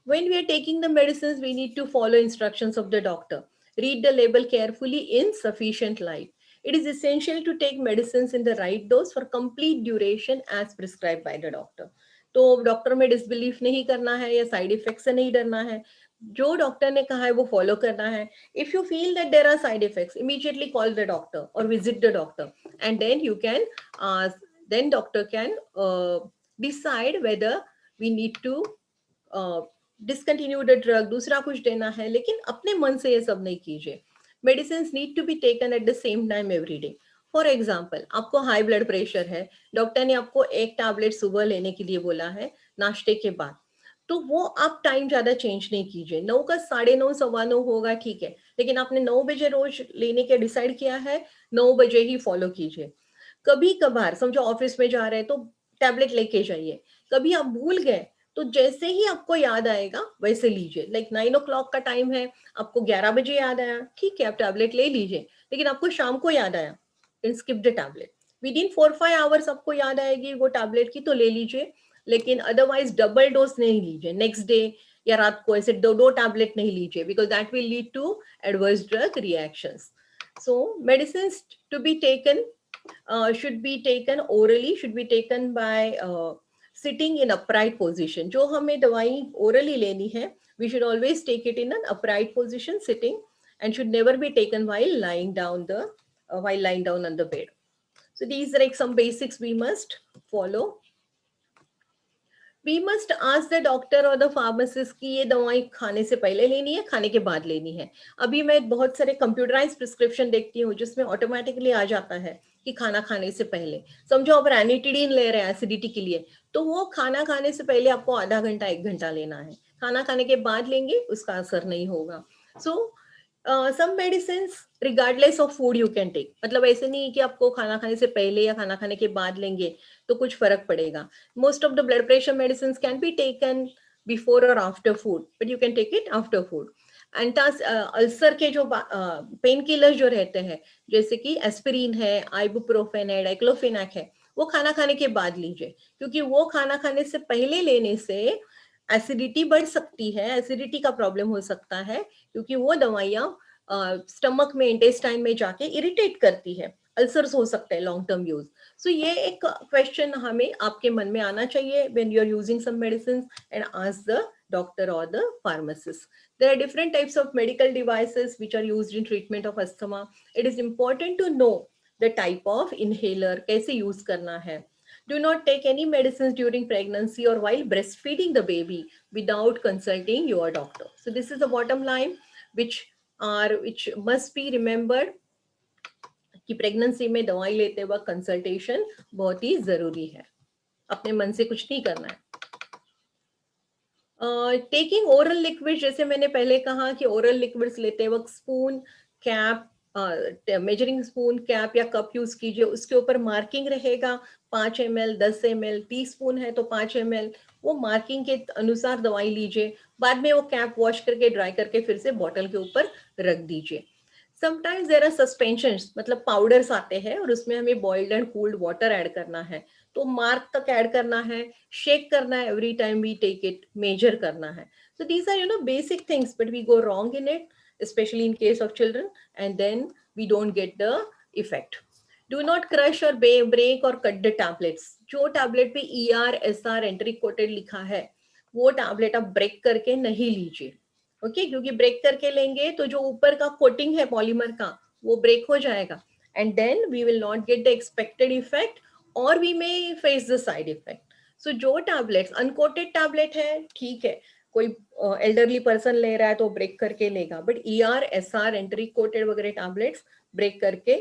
When we are taking the medicines, we need to follow instructions of the doctor. Read the label carefully in sufficient light. It is essential to take medicines in the right dose for complete duration as prescribed by the doctor. तो doctor में disbelief नहीं करना है या side effect से नहीं डरना है, जो डॉक्टर ने कहा है वो फॉलो करना है. If you feel that there are side effects, immediately call the doctor और visit the doctor, and then you can then doctor can decide whether we need to discontinue the drug, दूसरा कुछ देना है. लेकिन अपने मन से ये सब नहीं कीजिए. Medicine need to be taken at the same time every day. For example, आपको हाई ब्लड प्रेशर है, डॉक्टर ने आपको एक टैबलेट सुबह लेने के लिए बोला है नाश्ते के बाद, तो वो आप टाइम ज्यादा चेंज नहीं कीजिए. 9 का 9:30 9:15 होगा, ठीक है, लेकिन आपने 9 बजे रोज लेने के डिसाइड किया है, 9 बजे ही फॉलो कीजिए. कभी कभार समझो ऑफिस में जा रहे हैं तो टैबलेट लेके जाइए. कभी आप भूल गए तो जैसे ही आपको याद आएगा वैसे लीजिए. लाइक 9 o'clock का टाइम है, आपको 11 बजे याद आया, ठीक है, आप टैबलेट ले लीजिए. लेकिन आपको शाम को याद आया, then skip the tablet. Within 4-5 hours आपको याद आएगी वो टैबलेट की, तो ले लीजिए. लेकिन अदरवाइज डबल डोज नहीं लीजिए. नेक्स्ट डे या रात को ऐसे दो टैबलेट नहीं लीजिए, because that will lead to adverse drug reactions. So medicine to be taken should be taken orally, should be taken by sitting in upright position. जो हमें दवाई orally लेनी है, we should always take it in an upright position, sitting, and should never be taken while lying down on the bed. So these are like some basics we must follow. We must ask the doctor or the pharmacist कि ये दवाई खाने से पहले लेनी है, खाने के बाद लेनी है. अभी मैं बहुत सारे कंप्यूटराइज प्रिस्क्रिप्शन देखती हूँ जिसमें ऑटोमेटिकली आ जाता है कि खाना खाने से पहले. समझो आप रैनिटिडीन ले रहे हैं एसिडिटी के लिए, तो वो खाना खाने से पहले आपको आधा घंटा 1 घंटा लेना है. खाना खाने के बाद लेंगे उसका असर नहीं होगा. सो some medicines regardless of food you can take. मतलब ऐसे नहीं कि आपको खाना खाने से पहले या खाना खाने के बाद लेंगे तो कुछ फर्क पड़ेगा. Most of the blood pressure medicines can be taken before or after food, but you can take it after food. Ulcer के जो पेन किलर जो रहते हैं, जैसे कि एस्पिरिन है, आइबुप्रोफेन है, डाइक्लोफेनाक है, वो खाना खाने के बाद लीजिए, क्योंकि वो खाना खाने से पहले लेने से एसिडिटी बढ़ सकती है, एसिडिटी का प्रॉब्लम हो सकता है, क्योंकि वो दवाइयाँ स्टमक में, इंटेस्टाइन में जाके इरिटेट करती है, अल्सर्स हो सकते हैं लॉन्ग टर्म यूज. सो ये एक क्वेश्चन हमें आपके मन में आना चाहिए when you are using some medicines, and ask the doctor or the pharmacist. There are different types of medical devices which are used in treatment of asthma. It is important to know the type of inhaler, कैसे use करना है. Do not take any medicines during pregnancy or while breastfeeding the baby without consulting your doctor. So this is the bottom line which must be remembered कि pregnancy में दवाई लेते वक्त consultation बहुत ही जरूरी है. अपने मन से कुछ नहीं करना है. टेकिंग ओरल लिक्विड, जैसे मैंने पहले कहा कि ओरल लिक्विड्स लेते वक्त spoon, cap, measuring spoon, cap या कप यूज कीजिए. उसके ऊपर मार्किंग रहेगा 5 ml, 10 ml, टी स्पून है तो 5 ml. वो मार्किंग के अनुसार दवाई लीजिए. बाद में वो कैप वॉश करके ड्राई करके फिर से बॉटल के ऊपर रख दीजिए. समटाइम्स देयर आर सस्पेंशंस, मतलब पाउडर्स आते हैं और उसमें हमें boiled and cooled water add करना है, तो मार्क तक ऐड करना है, शेक करना है every time we take it, measure करना है. So these are basic things, but we go wrong in it, especially in case of children, and then we don't get the effect. Do not crush or break or cut the tablets. जो tablet पे ER/SR enteric coated लिखा है वो tablet आप break करके नहीं लीजिए. Okay, क्योंकि ब्रेक करके लेंगे तो जो ऊपर का कोटिंग है पॉलीमर का वो ब्रेक हो जाएगा, and then we will not get the expected effect, और we may face the side effect. So जो टैबलेट्स अनकोटेड टैबलेट है, ठीक है, कोई एल्डरली पर्सन ले रहा है तो ब्रेक करके लेगा, बट ER/SR एंट्री कोटेड वगैरह टैबलेट्स ब्रेक करके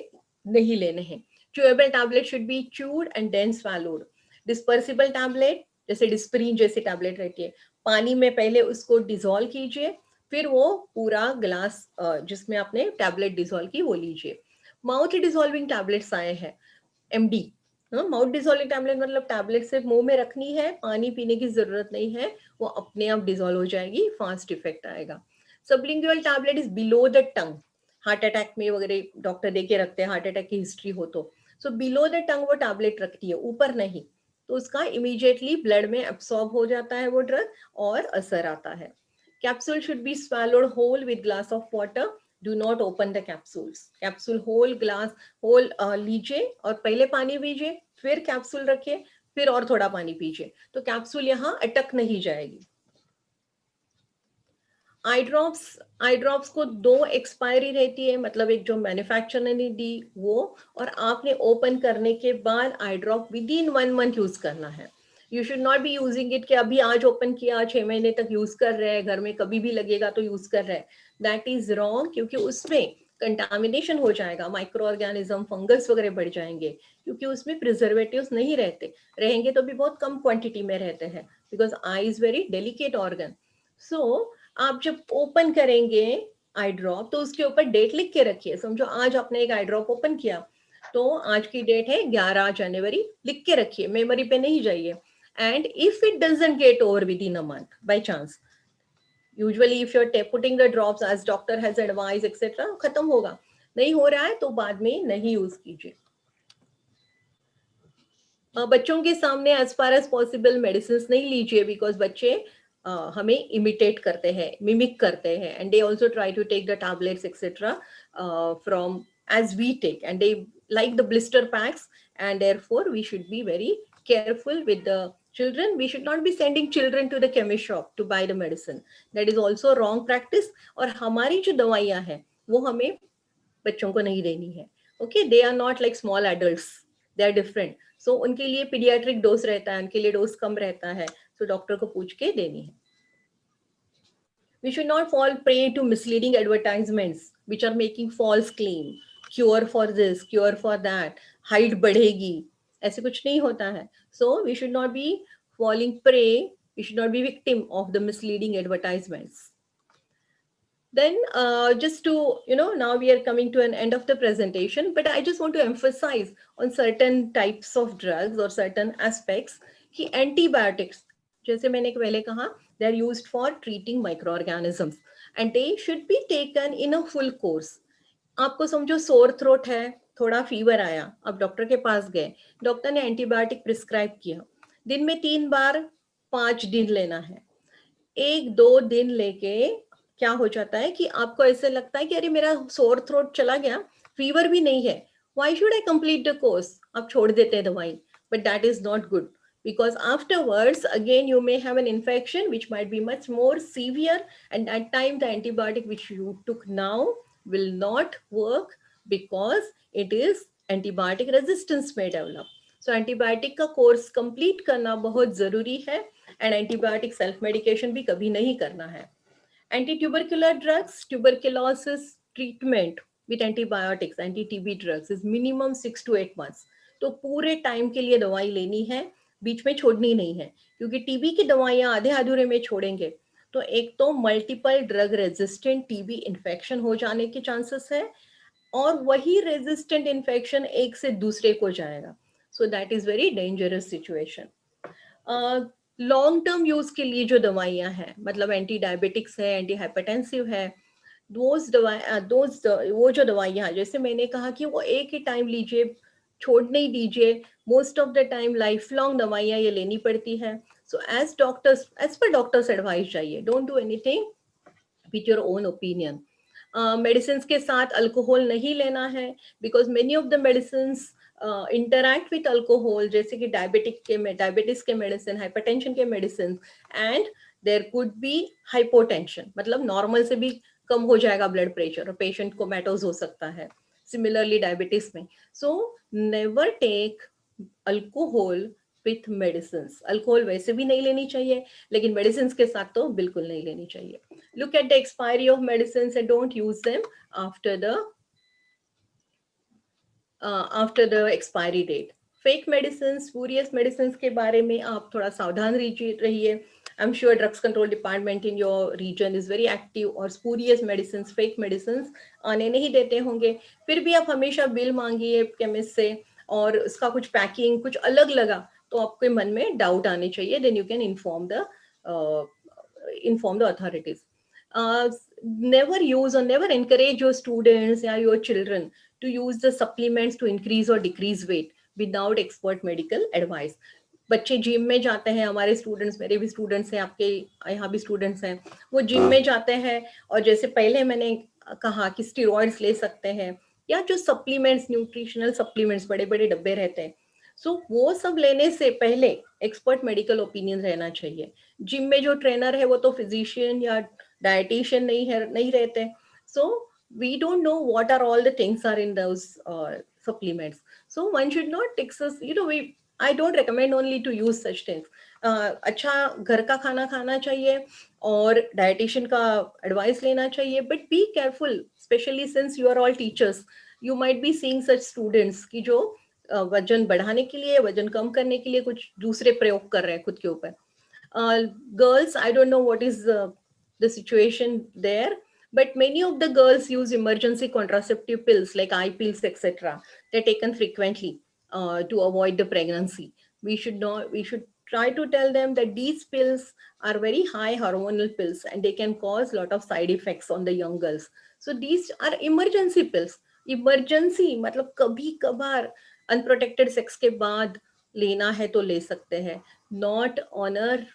नहीं लेने हैं. Chewable tablet should be chewed and then swallowed. Dispersible tablet जैसे डिस्परीन जैसी टैबलेट रहती है, पानी में पहले उसको डिसॉल्व कीजिए, फिर वो पूरा ग्लास जिसमें आपने टैबलेट डिसॉल्व की वो लीजिए. माउथ डिसॉल्विंग टैबलेट्स आए हैं, MD. माउथ डिसॉल्विंग टैबलेट मतलब टैबलेट सिर्फ मुंह में रखनी है, पानी पीने की जरूरत नहीं है, वो अपने आप डिसॉल्व हो जाएगी, फास्ट इफेक्ट आएगा. Sublingual tablet is below the tongue. Heart attack में वगैरह डॉक्टर दे के रखते हैं, हार्ट अटैक की हिस्ट्री हो तो. सो बिलो द टंग वो टैबलेट रखती है, ऊपर नहीं, तो उसका इमीडिएटली ब्लड में एब्सॉर्ब हो जाता है वो ड्रग और असर आता है. Capsule should be swallowed whole with glass of water. Do not open the capsules. Capsule whole glass whole लीजिए और पहले पानी पीजिए, फिर कैप्सूल रखिए, फिर और थोड़ा पानी पीजिए, तो कैप्सूल यहाँ अटक नहीं जाएगी। आई ड्रॉप्स को 2 एक्सपायरी रहती है, मतलब एक जो मैन्युफैक्चरर ने दी वो, और आपने ओपन करने के बाद eye drop within 1 month use करना है। You should not be using it कि अभी आज ओपन किया 6 महीने तक यूज कर रहे हैं, घर में कभी भी लगेगा तो यूज कर रहे हैं। दैट इज रॉन्ग, क्योंकि उसमें कंटामिनेशन हो जाएगा, माइक्रो ऑर्गेनिज्म फंगस वगैरह बढ़ जाएंगे, क्योंकि उसमें प्रिजर्वेटिव्स नहीं रहते, रहेंगे तो भी बहुत कम क्वांटिटी में रहते हैं, because eye is very delicate organ. So आप जब ओपन करेंगे आई ड्रॉप तो उसके ऊपर डेट लिख के रखिए। समझो आज आपने एक आई ड्रॉप ओपन किया, तो आज की डेट है 11 जनवरी, लिख के रखिए, मेमोरी पे नहीं जाइए। And if it doesn't get over within a month by chance, usually if you are putting the drops as doctor has advice etcetera, खत्म होगा, नहीं हो रहा है तो बाद में नहीं यूज कीजिए। बच्चों के सामने as far as possible medicine नहीं लीजिए, बिकॉज बच्चे हमें इमिटेट करते हैं, मिमिक करते हैं, and they also try to take the tablets etcetera from as we take, and they like the blister packs, and therefore we should be very careful with the children. We should not be sending children to the chemist shop to buy the medicine. That is also wrong practice. और हमारी जो दवाइयाँ हैं वो हमें बच्चों को नहीं देनी है। Okay, they are not like small adults, they are different. So उनके लिए pediatric dose रहता है, उनके लिए डोज कम रहता है, तो डॉक्टर को पूछ के देनी है। We should not fall prey to misleading advertisements which are making false claim, cure for this, cure for that, height बढ़ेगी, ऐसे कुछ नहीं होता है। So we should not be falling prey, we should not be victim of the misleading advertisements. Then just to, now we are coming to an end of the presentation, but I just want to emphasize on certain types of drugs or certain aspects कि antibiotics, जैसे मैंने पहले कहा, they are used for treating microorganisms and they should be taken in a full course. आपको समझो sore throat है, थोड़ा fever आया, अब डॉक्टर के पास गए, डॉक्टर ने एंटीबायोटिक प्रिस्क्राइब किया, दिन में 3 बार 5 दिन लेना है। 1-2 दिन लेके क्या हो जाता है कि आपको ऐसे लगता है कि अरे मेरा सोर थ्रोट चला गया, फीवर भी नहीं है, why should I complete the course, आप छोड़ देते हैं दवाई, but that is not good, because afterwards again you may have an infection which might be much more severe, and at time the antibiotic which you took now will not work because it is antibiotic resistance may develop. So antibiotic का course complete करना बहुत जरूरी है, and antibiotic self medication भी कभी नहीं करना है। Anti-tubercular drugs, tuberculosis treatment with antibiotics, anti-TB drugs is minimum 6 to 8 months. तो पूरे टाइम के लिए दवाई लेनी है, बीच में छोड़नी नहीं है, क्योंकि टीबी की दवाइयां आधे अधूरे में छोड़ेंगे तो एक तो multiple drug resistant TB infection हो जाने के चांसेस है, और वही रेजिस्टेंट इन्फेक्शन एक से दूसरे को जाएगा। So that is very dangerous situation. Long term use के लिए जो दवाइयां हैं, मतलब एंटी डायबिटिक्स है, एंटी हाइपरटेंसिव है, वो जो दवाइयां, जैसे मैंने कहा कि वो एक ही टाइम लीजिए, छोड़ नहीं दीजिए, most of the time life long दवाइयां ये लेनी पड़ती है। So as per doctor's advice चाहिए, don't do anything with your own opinion. Medicine के साथ अल्कोहल नहीं लेना है, because many of the medicine interact with alcohol, जैसे कि डायबिटीज के मेडिसिन, हाइपरटेंशन के medicine, and there could be hypotension, मतलब नॉर्मल से भी कम हो जाएगा ब्लड प्रेशर और पेशेंट को कोमेटोज हो सकता है, सिमिलरली डायबिटीज में। So never take alcohol with medicine. Alcohol वैसे भी नहीं लेनी चाहिए, लेकिन मेडिसिन के साथ तो बिल्कुल नहीं लेनी चाहिए। Look at the expiry of medicine and don't use them after the expiry date. Fake medicine, spurious medicine के बारे में आप थोड़ा सावधान रहिए। I am sure drugs control department in your region is very active, और स्पूरियस मेडिसिन, फेक मेडिसिन आने नहीं देते होंगे, फिर भी आप हमेशा बिल मांगिए केमिस्ट से, और उसका कुछ पैकिंग कुछ अलग लगा तो आपके मन में डाउट आने चाहिए, then you can inform the authorities. Never use और नेवर encourage your students या your children to use the supplements to increase or decrease weight without expert medical advice. बच्चे जिम में जाते हैं, हमारे स्टूडेंट्स, मेरे भी स्टूडेंट्स हैं, आपके यहाँ भी स्टूडेंट्स हैं, वो जिम में जाते हैं और जैसे पहले मैंने कहा कि स्टेरॉइड्स ले सकते हैं या जो सप्लीमेंट्स, न्यूट्रिशनल सप्लीमेंट्स बड़े बड़े डब्बे रहते हैं, सो वो सब लेने से पहले एक्सपर्ट मेडिकल ओपिनियन रहना चाहिए। जिम में जो ट्रेनर है वो तो फिजिशियन या डाइटिशियन नहीं रहते, सो we don't know what are all the things are in those supplements, so one should not excess, I don't recommend only to use such things. अच्छा घर का खाना खाना चाहिए और डाइटिशियन का एडवाइस लेना चाहिए, but be careful, specially since you are all teachers, you might be seeing such students की जो वजन बढ़ाने के लिए, वजन कम करने के लिए कुछ दूसरे प्रयोग कर रहे हैं खुद के ऊपर. Girls, I don't know what is the situation there, but many of the girls use emergency contraceptive pills like eye pills, etc. They're taken frequently to avoid the pregnancy. We should try to tell them that these pills are very high hormonal pills and they can cause a lot of side effects on the young girls. So these are emergency pills. Emergency मतलब कभी कभार unprotected sex के बाद लेना है तो ले सकते हैं, not on a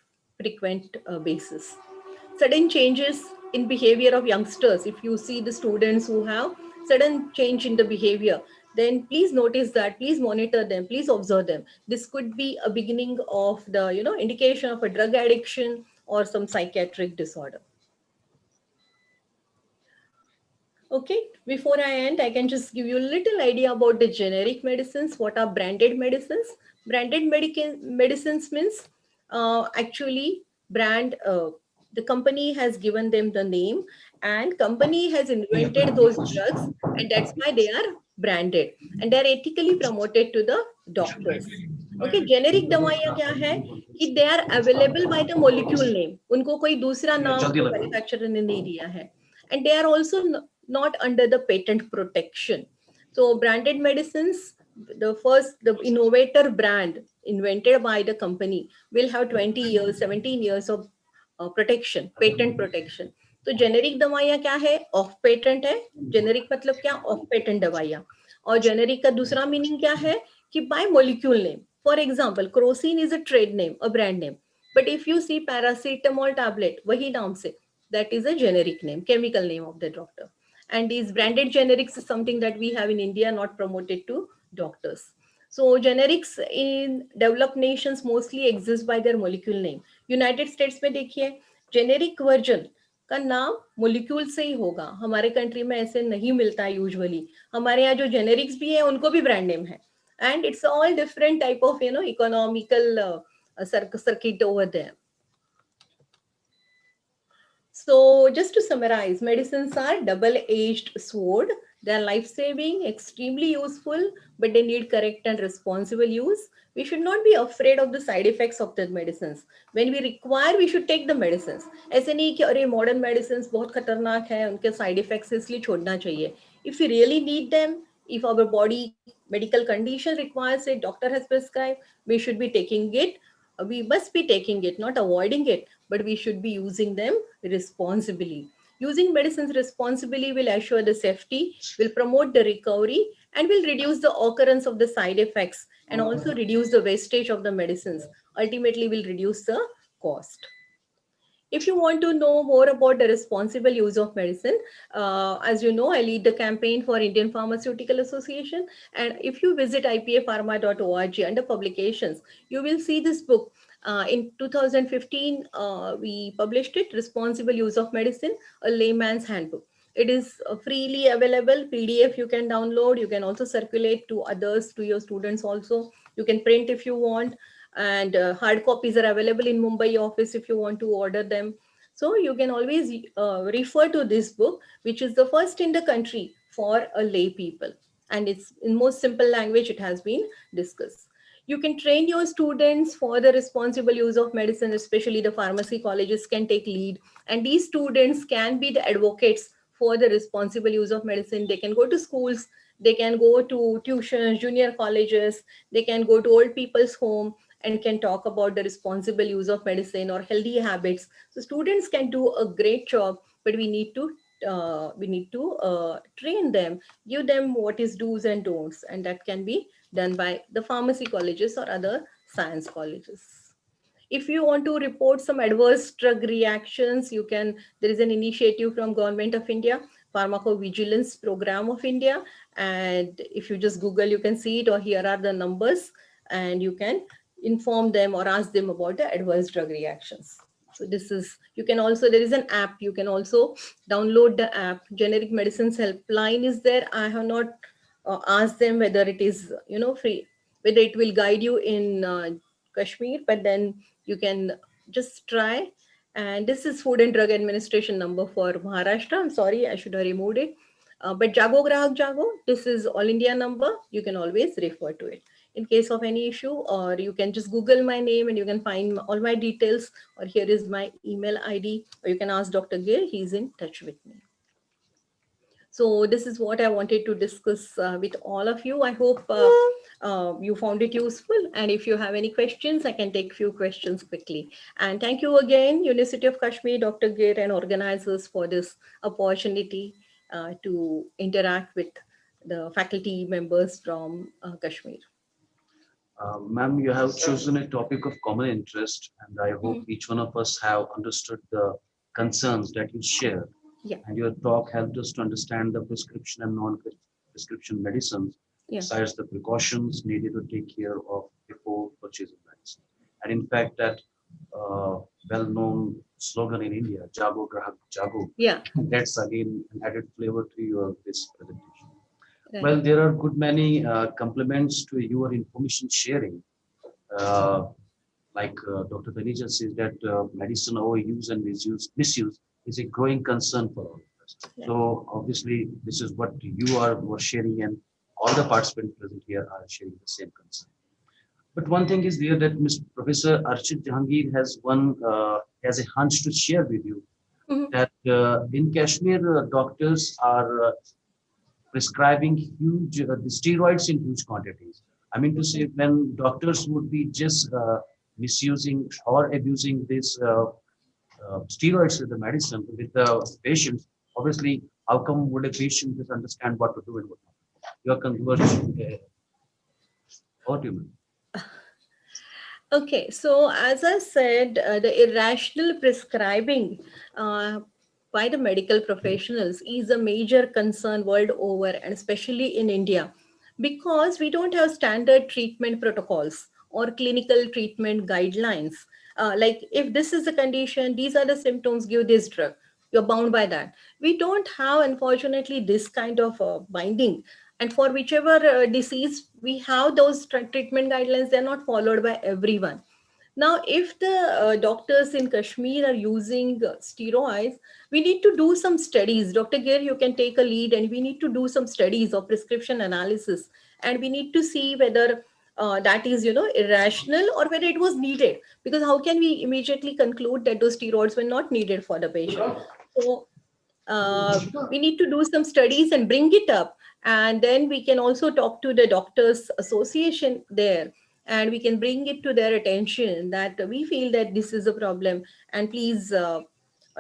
frequent basis. Sudden changes in behavior of youngsters, if you see the students who have sudden change in the behavior, then please notice that, please monitor them, please observe them. This could be a beginning of the indication of a drug addiction or some psychiatric disorder. Okay, before I end, I can just give you a little idea about the generic medicines. What are branded medicines? Branded medicines means actually brand, the company has given them the name and company has invented those drugs, and that's why they are branded and they are ethically promoted to the doctors. Okay, generic दवाइयाँ क्या है कि they are available by the molecule name. उनको कोई दूसरा नाम manufacturer ने नहीं दिया है, and they are also not under the patent protection. So branded medicines, the innovator brand invented by the company will have 20 years, 17 years of protection, patent protection. तो generic दवाइयाँ क्या है, ऑफ पेटेंट है. Generic मतलब क्या, of patent दवाइयाँ. और generic का दूसरा मीनिंग क्या है कि by molecule name. For example Crocin is a trade name, a brand name, but if you see paracetamol tablet वही नाम से, that is a generic name, chemical name of the doctor. And these branded generics is something that we have in India, not promoted to doctors. So generics in developed nations mostly exist by their molecule name. United States में देखिए generic version का नाम molecule से ही होगा. हमारे country में ऐसे नहीं मिलता है यूजुअली. हमारे यहाँ जो जेनेरिक्स भी है उनको भी ब्रांड नेम है. And it's all different type of economical circuit over there. So just to summarize, medicines are double-edged sword. They are life-saving, extremely useful, but they need correct and responsible use. We should not be afraid of the side effects of the medicines. When we require, we should take the medicines. ऐसे नहीं कि अरे modern medicines बहुत खतरनाक है, उनके side effects इसलिए छोड़ना चाहिए. If we really need them, if our body medical condition requires it, doctor has prescribed, we should be taking it. We must be taking it, not avoiding it, but we should be using them responsibly. Using medicines responsibly will assure the safety, will promote the recovery, and will reduce the occurrence of the side effects and also reduce the wastage of the medicines. Ultimately, will reduce the cost. If you want to know more about the responsible use of medicine, as you know, I lead the campaign for Indian Pharmaceutical Association. And if you visit ipapharma.org under publications, you will see this book. In 2015, we published it, Responsible Use of Medicine, a Layman's Handbook. It is freely available, PDF you can download. You can also circulate to others, to your students also. You can print if you want. And hard copies are available in Mumbai office if you want to order them. So you can always refer to this book, which is the first in the country for a lay people. And it's in most simple language, it has been discussed. You can train your students for the responsible use of medicine, especially the pharmacy colleges can take lead. And these students can be the advocates for the responsible use of medicine. They can go to schools, they can go to tuitions, junior colleges, they can go to old people's home and can talk about the responsible use of medicine or healthy habits. So students can do a great job, but we need to train them, give them what is do's and don'ts, and that can be done by the pharmacy colleges or other science colleges. If you want to report some adverse drug reactions, you can, there is an initiative from Government of India, Pharmacovigilance Program of India. And if you just Google, you can see it, or here are the numbers, and you can inform them or ask them about the adverse drug reactions. So this is, you can also, there is an app, you can also download the app. Generic medicines helpline is there. I have not asked them whether it is, free, whether it will guide you in Kashmir, but then you can just try. And this is Food and Drug Administration number for Maharashtra. I'm sorry, I should have removed it. But Jago Grahak Jago, this is all India number. You can always refer to it in case of any issue, or you can just Google my name and you can find all my details, or here is my email ID, or you can ask Dr. Gill, he's in touch with me. So this is what I wanted to discuss with all of you. I hope you found it useful. And if you have any questions, I can take few questions quickly. And thank you again, University of Kashmir, Dr. Gir, and organizers for this opportunity to interact with the faculty members from Kashmir. Ma'am, you have chosen a topic of common interest, and I hope each one of us have understood the concerns that you share. Yeah. And your talk helped us to understand the prescription and non-prescription medicines, besides the precautions needed to take care of before purchasing medicine. And in fact, that well-known slogan in India, Jago Grahak Jago, that's again an added flavor to your this presentation. Right. Well, there are good many compliments to your information sharing. Like Dr. Taneja says that medicine overuse and misuse is a growing concern for all of us. Yeah. So obviously, this is what you were sharing, and all the participants present here are sharing the same concern. But one thing is there that Mr. Professor Archit Jahangir has a hunch to share with you that in Kashmir, doctors are prescribing huge the steroids in huge quantities. I mean to say, when doctors would be just misusing or abusing this steroids with the medicine with the patients, obviously, how come would a patient just understand what to do and what not? Your conversion. What do you mean? Okay, so as I said, the irrational prescribing by the medical professionals is a major concern world over, and especially in India, because we don't have standard treatment protocols or clinical treatment guidelines. Like if this is the condition, these are the symptoms, give this drug. You're bound by that. We don't have, unfortunately, this kind of binding. And for whichever disease, we have those treatment guidelines, they're not followed by everyone. Now, if the doctors in Kashmir are using steroids, we need to do some studies. Dr. Gir, you can take a lead, and we need to do some studies of prescription analysis. And we need to see whether that is, irrational or whether it was needed. Because how can we immediately conclude that those steroids were not needed for the patient? So we need to do some studies and bring it up. And then we can also talk to the doctors association there, and we can bring it to their attention that we feel that this is a problem, and please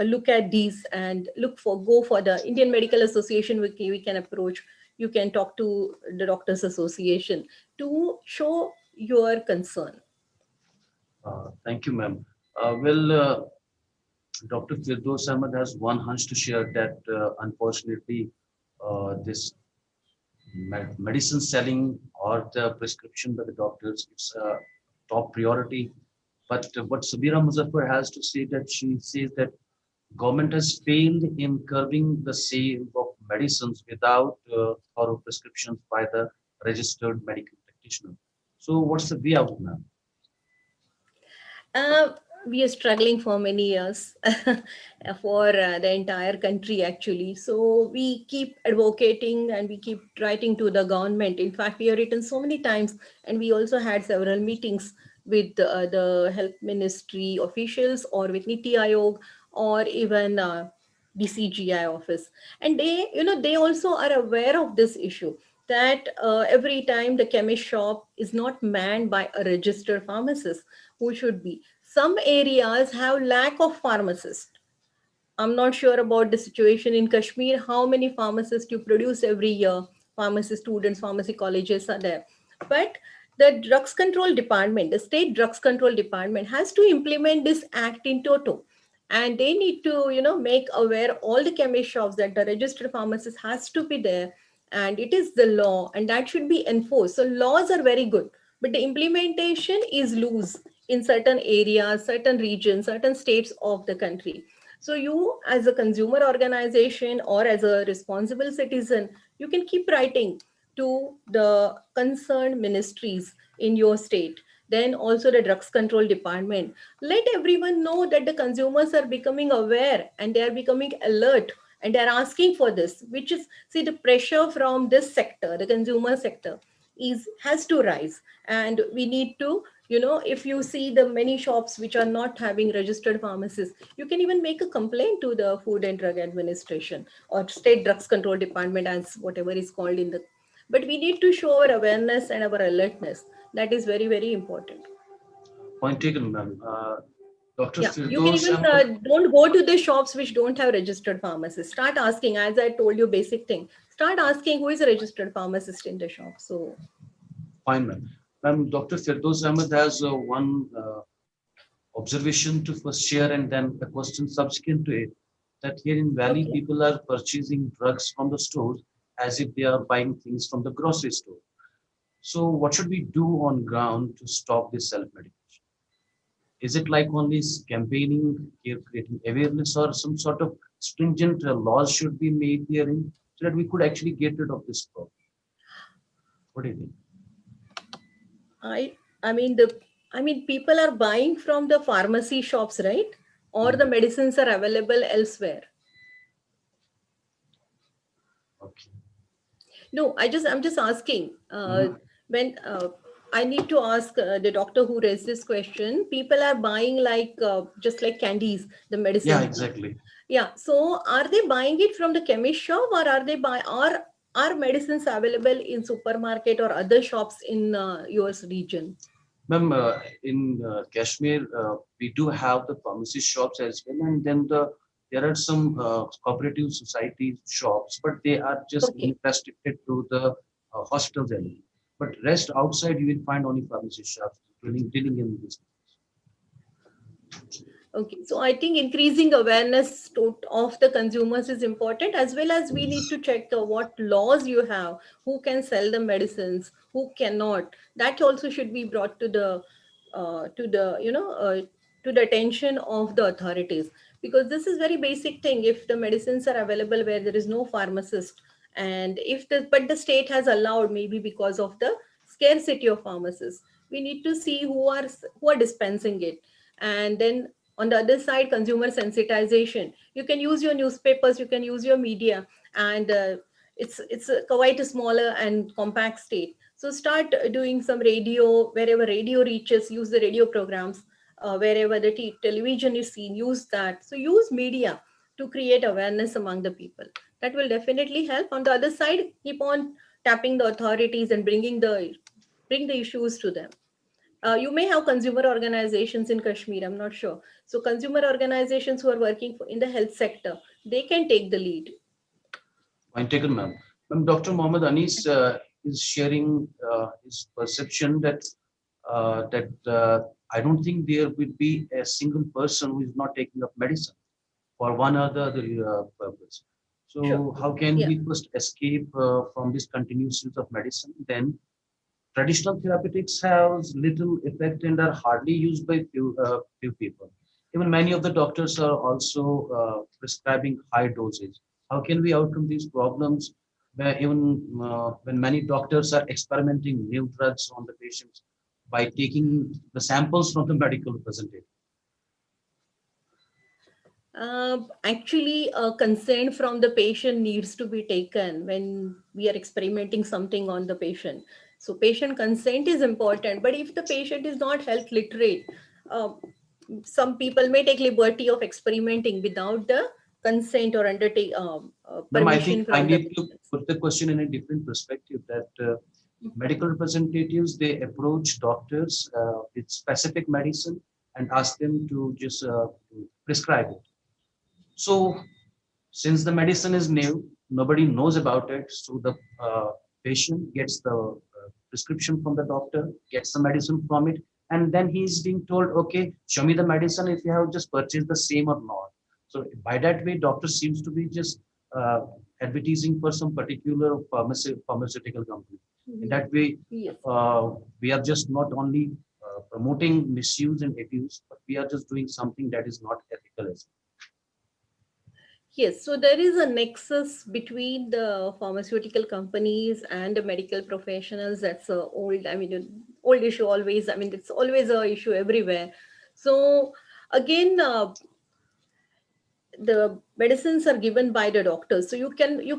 look at these and go for the Indian Medical Association. We can approach, you can talk to the doctors association to show your concern. Thank you, ma'am. Dr. Firdaus Ahmed has one hunch to share that unfortunately this medicine selling or the prescription by the doctors, it's a top priority. But what Sabira Muzaffar has to say, that she says that government has failed in curbing the sale of medicines without thorough prescriptions by the registered medical practitioner. So what's the way out now? We are struggling for many years for the entire country, actually. So we keep advocating and we keep writing to the government. In fact, we have written so many times, and we also had several meetings with the health ministry officials or with Niti Aayog or even DCGI office. And they also are aware of this issue, that every time the chemist shop is not manned by a registered pharmacist who should be. Some areas have lack of pharmacists. I'm not sure about the situation in Kashmir, how many pharmacists you produce every year, pharmacy students, pharmacy colleges are there. But the drugs control department, the state drugs control department has to implement this act in toto. And they need to, make aware all the chemist shops that the registered pharmacist has to be there. And it is the law and that should be enforced. So laws are very good, but the implementation is loose in certain areas, certain regions, certain states of the country. So you as a consumer organization or as a responsible citizen, you can keep writing to the concerned ministries in your state, then also the drugs control department. Let everyone know that the consumers are becoming aware and they are becoming alert and they're asking for this, which is, see, the pressure from this sector, the consumer sector, is has to rise. And we need to, if you see the many shops which are not having registered pharmacists, you can even make a complaint to the Food and Drug Administration or State Drugs Control Department, as whatever is called in the. But we need to show our awareness and our alertness. That is very, very important. Point taken, ma'am. Dr. Yeah, you can Firdaus even don't go to the shops which don't have registered pharmacists. Start asking, as I told you, basic thing. Start asking who is a registered pharmacist in the shop. So, fine, ma'am. Ma'am, Dr. Firdaus Ahmed has one observation to first share and then a question subsequent to it. That here in Valley, okay. people are purchasing drugs from the stores as if they are buying things from the grocery store. So, what should we do on ground to stop this self-medication? Is it like only campaigning, creating awareness, or some sort of stringent laws should be made herein so that we could actually get rid of this problem? What do you think? I mean people are buying from the pharmacy shops, right? Or the medicines are available elsewhere. Okay. No, I'm just asking. When I need to ask the doctor who raised this question, people are buying like just like candies, the medicine. Yeah, exactly. Yeah. So are they buying it from the chemist shop, or are they are medicines available in supermarket or other shops in yours region? Ma'am, in Kashmir, we do have the pharmacy shops as well, and then there are some cooperative society shops, but they are just restricted to the hospitals only. But rest outside, you will find only pharmacy shops dealing in this. Okay, so I think increasing awareness of the consumers is important, as well as we need to check what laws you have, who can sell the medicines, who cannot. That also should be brought to the to the attention of the authorities, because this is very basic thing. If the medicines are available where there is no pharmacist, and if the state has allowed, maybe because of the scarcity of pharmacists, we need to see who are dispensing it. And then on the other side, consumer sensitization. You can use your newspapers, you can use your media, and it's quite a smaller and compact state. So start doing some radio, wherever radio reaches, use the radio programs. Wherever the television is seen, use that. So use media to create awareness among the people. That will definitely help. On the other side, keep on tapping the authorities and bring the issues to them. You may have consumer organizations in Kashmir, I'm not sure. So consumer organizations who are working in the health sector, they can take the lead. Point taken, ma'am. Ma'am, Dr. Mohammed Anis is sharing his perception that I don't think there will be a single person who is not taking up medicine for one or the other purpose. So Sure. how can we first escape from this continuous use of medicine? Then traditional therapeutics have little effect and are hardly used by few people. Even many of the doctors are also prescribing high dosage. How can we overcome these problems where even when many doctors are experimenting new drugs on the patients by taking the samples from the medical representative? Actually, consent from the patient needs to be taken when we are experimenting something on the patient. So patient consent is important, but if the patient is not health literate, some people may take liberty of experimenting without the consent or permission from I the need to put the question in a different perspective that medical representatives, they approach doctors with specific medicine and ask them to just prescribe it. So since the medicine is new, nobody knows about it. So the patient gets the prescription from the doctor, gets the medicine from it, and then he is being told, okay, show me the medicine if you have just purchased the same or not. So by that way, doctor seems to be just advertising for some particular pharmaceutical company. In that way, Yes. we are just not only promoting misuse and abuse, but we are just doing something that is not ethical as well. Yes, so there is a nexus between the pharmaceutical companies and the medical professionals. That's a old, I mean, an old issue always. I mean, it's always a issue everywhere. So again, the medicines are given by the doctors, so you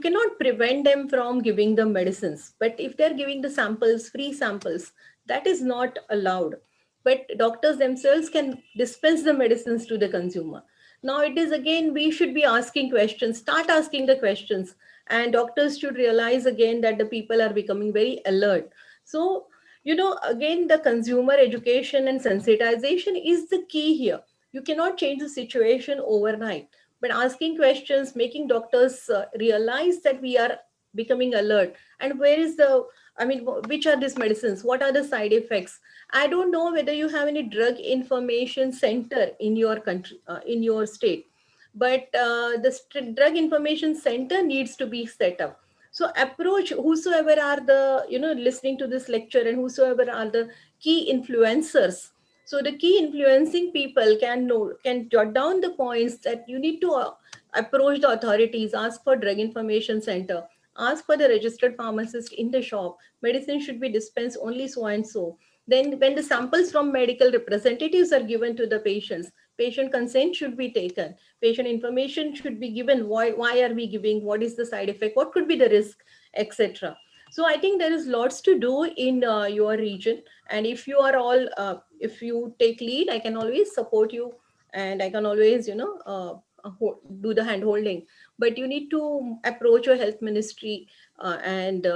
cannot prevent them from giving the medicines. But if they're giving the samples, free samples, that is not allowed. But doctors themselves can dispense the medicines to the consumer. Now it is again, we should be asking questions, start asking the questions, and doctors should realize again that the people are becoming very alert. So again, the consumer education and sensitization is the key here. You cannot change the situation overnight, but asking questions, making doctors realize that we are becoming alert, and where is the, I mean, which are these medicines, what are the side effects. I don't know whether you have any drug information center in your country, in your state, but the drug information center needs to be set up. So approach whosoever are the, listening to this lecture, and whosoever are the key influencers. So the key influencing people can jot down the points that you need to approach the authorities, ask for drug information center, ask for the registered pharmacist in the shop. Medicine should be dispensed only so and so. Then when the samples from medical representatives are given to the patients, patient consent should be taken. Patient information should be given. Why are we giving? What is the side effect? What could be the risk, etc. So I think there is lots to do in your region, and if you are all if you take lead, I can always support you, and I can always do the hand holding. But you need to approach your health ministry, and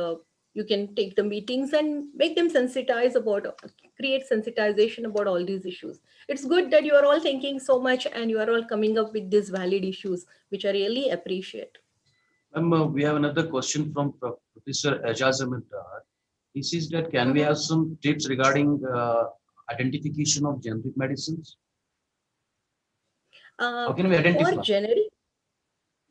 you can take the meetings and make them sensitize about, create sensitization about all these issues. It's good that you are all thinking so much and you are all coming up with these valid issues, which I really appreciate. We have another question from Professor Ejaz Ahmed Dar. He says that can we Mhm. have some tips regarding identification of generic medicines? How can we For identify? generic,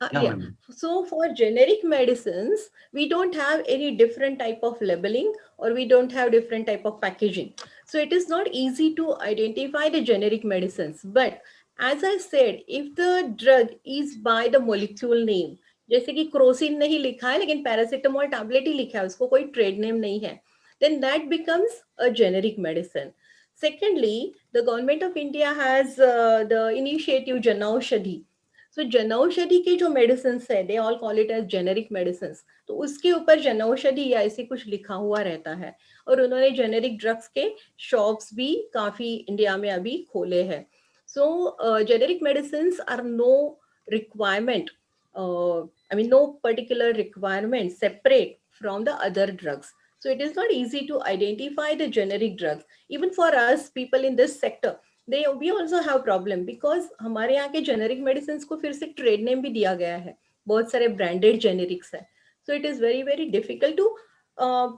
Yeah, yeah. ma'am. So for generic medicines, we don't have any different type of labeling, or we don't have different type of packaging. So it is not easy to identify the generic medicines. But as I said, if the drug is by the molecule name, जैसे कि Crocin नहीं लिखा है लेकिन paracetamol tablet ही लिखा है, उसको कोई ट्रेड नेम नहीं है, then that becomes a generic medicine. Secondly, the government of India has the initiative Janaushadhi. सो जनौषधि के जो मेडिसिन है, they all call it as generic medicine, तो उसके ऊपर जनौषधि या ऐसे कुछ लिखा हुआ रहता है। और उन्होंने जेनेरिक ड्रग्स के शॉप्स भी काफी इंडिया में अभी खोले हैं। So generic medicine are no requirement, I mean, no particular requirement separate from the other drugs. So it is not easy to identify the generic drugs. Even for us, people in this sector, we also have problem, because हमारे यहाँ के generic medicines को फिर से trade name भी दिया गया है, बहुत सारे branded generics है. So it is very very difficult to uh,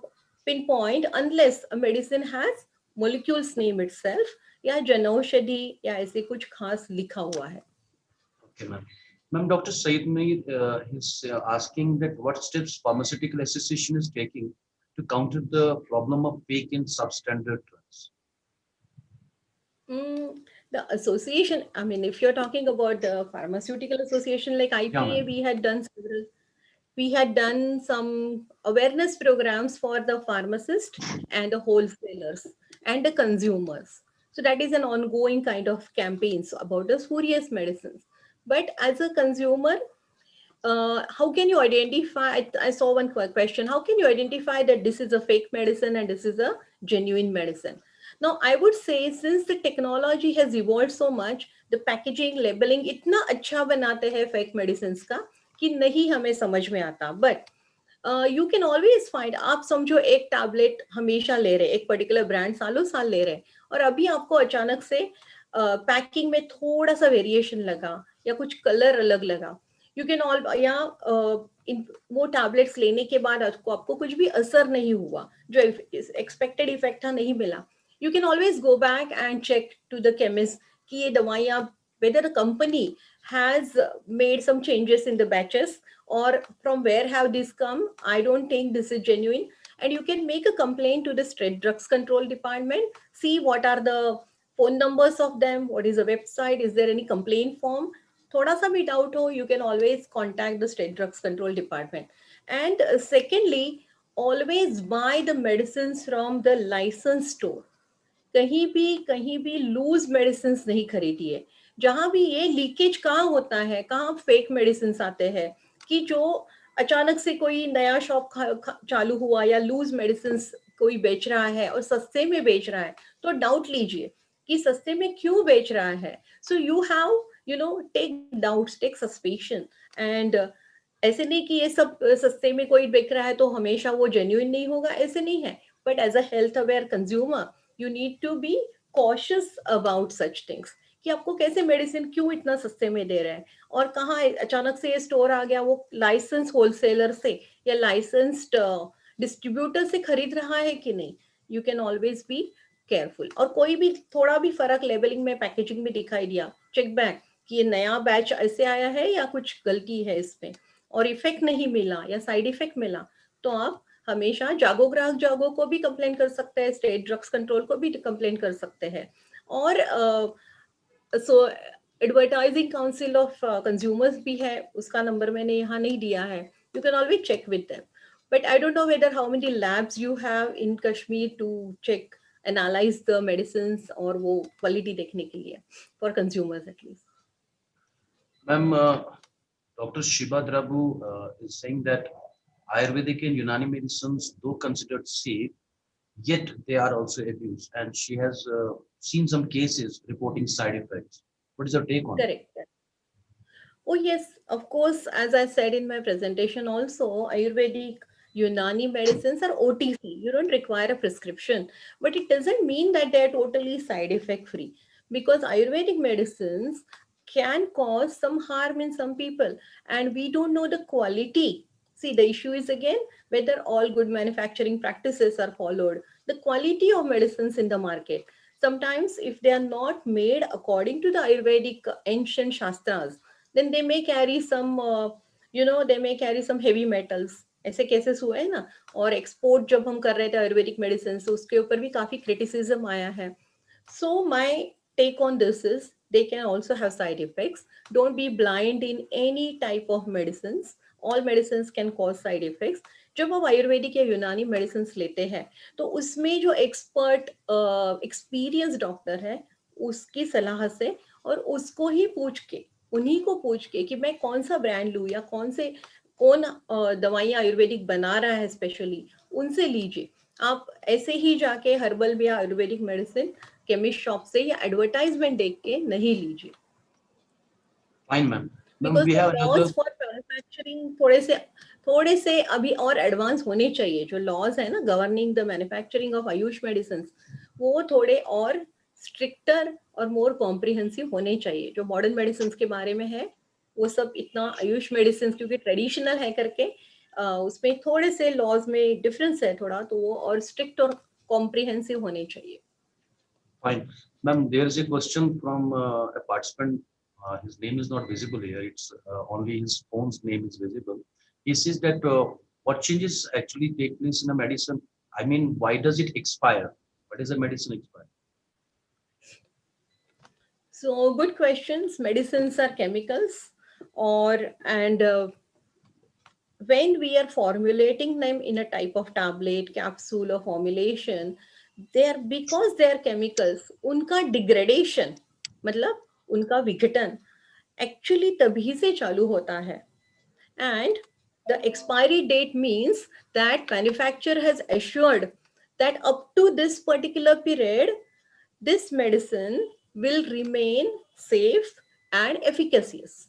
pinpoint unless a medicine has molecules name itself या जनौषधि या ऐसे कुछ खास लिखा हुआ है. Okay, ma'am. Ma'am, Dr. Said Meir is asking that what steps Pharmaceutical Association is taking to counter the problem of fake and substandard drugs. The association, I mean, if you're talking about the pharmaceutical association like Yeah, IPA, ma'am. we had done some awareness programs for the pharmacist and the wholesalers and the consumers. So that is an ongoing kind of campaigns about the spurious medicines. But as a consumer, how can you identify? I saw one question. How can you identify that this is a fake medicine and this is a genuine medicine? Now, I would say since the technology has evolved so much, the packaging, labeling इतना अच्छा बनाते हैं fake medicines का कि नहीं हमें समझ में आता. But you can always find, आप समझो एक टैबलेट हमेशा ले रहे, एक पर्टिकुलर ब्रांड सालों साल ले रहे, और अभी आपको अचानक से पैकिंग में थोड़ा सा वेरिएशन लगा या कुछ कलर अलग लगा, यू कैन ऑल या इन वो टैबलेट्स लेने के बाद आपको कुछ भी असर नहीं हुआ, जो एक्सपेक्टेड इफेक्ट था नहीं मिला, you can always go back and check to the chemist कि ये दवाइयाँ whether the company has made some changes in the batches or from where have these come. I don't think this is genuine. And you can make a complaint to the state drugs control department, see what are the phone numbers of them, what is the website, is there any complaint form. Thoda sa bhi doubt ho, you can always contact the state drugs control department. And secondly, always buy the medicines from the licensed store. कहीं भी loose medicine नहीं खरीदिए. जहां भी ये leakage कहाँ होता है, कहाँ फेक मेडिसिन आते हैं कि जो अचानक से कोई नया शॉप चालू हुआ या लूज मेडिसिन कोई बेच रहा है और सस्ते में बेच रहा है, तो डाउट लीजिए कि सस्ते में क्यों बेच रहा है. So you have take doubts, take suspicion. And ऐसे नहीं कि ये सब सस्ते में कोई बिक रहा है तो हमेशा वो जेन्युइन नहीं होगा, ऐसे नहीं है. But as a health aware consumer you need to be cautious about such things कि आपको कैसे मेडिसिन क्यों इतना सस्ते में दे रहे हैं और कहाँ अचानक से ये स्टोर आ गया, वो लाइसेंस होलसेलर से या लाइसेंस्ड डिस्ट्रीब्यूटर से खरीद रहा है कि नहीं. You can always be careful. और कोई भी थोड़ा भी फर्क लेबलिंग में, पैकेजिंग में दिखाई दिया, चेक बैक कि ये नया बैच ऐसे आया है या कुछ गलती है इसमें और इफेक्ट नहीं मिला या साइड इफेक्ट मिला, तो आप हमेशा जागो ग्राहक जागो को भी कंप्लेन कर सकते हैं, स्टेट ड्रग्स कंट्रोल को भी कंप्लेन कर सकते हैं. और so advertising council of consumers भी है, उसका नंबर मैंने यहाँ नहीं दिया है. You can always check with them. But I don't know whether how many labs you have in Kashmir to check analyse the medicine और वो क्वालिटी देखने के लिए for consumers at least. Ma'am, Dr. Shiba Drabu is saying that Ayurvedic and Unani medicines, though considered safe, yet they are also abused. And she has seen some cases reporting side effects. What is your take on it? Correct. Oh, yes, of course. As I said in my presentation, also, Ayurvedic Unani medicines are OTC. You don't require a prescription, but it doesn't mean that they're totally side effect free because Ayurvedic medicines can cause some harm in some people, and we don't know the quality. See, the issue is again whether all good manufacturing practices are followed, the quality of medicines in the market. Sometimes, if they are not made according to the Ayurvedic ancient Shastras, then they may carry some they may carry some heavy metals. ऐसे cases हुए हैं ना. और export जब हम कर रहे थे आयुर्वेदिक मेडिसिन, तो उसके ऊपर भी काफी क्रिटिसिज्म आया है. So my take on this is they can also have side effects. Don't be blind in any type of medicines. All medicines can cause side effects. जब आप आयुर्वेदिक या यूनानी मेडिसिन लेते हैं तो उसमें जो एक्सपर्ट एक्सपीरियंस डॉक्टर है उसकी सलाह से और उसको ही पूछ के, उन्हीं को पूछ के कि मैं कौन सा ब्रांड लूँ या कौन दवाइयाँ आयुर्वेदिक बना रहा है स्पेशली, उनसे लीजिए. आप ऐसे ही जाके हर्बल या आयुर्वेदिक मेडिसिन केमिस्ट शॉप से या एडवर्टाइजमेंट देख के नहीं लीजिए. Fine, ma'am. Because We have another. Laws for manufacturing थोड़े से अभी और एडवांस होने चाहिए. जो लॉज है ना governing the manufacturing of Ayush medicine, वो थोड़े और स्ट्रिक्टर और मोर कॉम्प्रिहेंसिव होने चाहिए. जो मॉडर्न मेडिसिन के बारे में है वो सब इतना आयुष मेडिसिन क्योंकि ट्रेडिशनल है करके उसमें थोड़े से लॉज में डिफरेंस है थोड़ा, तो वो और स्ट्रिक्ट और कॉम्प्रिहेंसिव होने चाहिए. Fine. Ma'am, there is a question from a participant. His name is not visible here. It's only his phone's name is visible. He says that what changes actually take place in a medicine? I mean, why does it expire? Why does a medicine expire? So good questions. Medicines are chemicals, and when we are formulating them in a type of tablet, capsule, or formulation, because they are chemicals, उनका degradation, मतलब उनका विघटन actually तभी से चालू होता है. And the expiry date means that manufacturer has assured that up to this particular period, this medicine will remain safe and efficacious.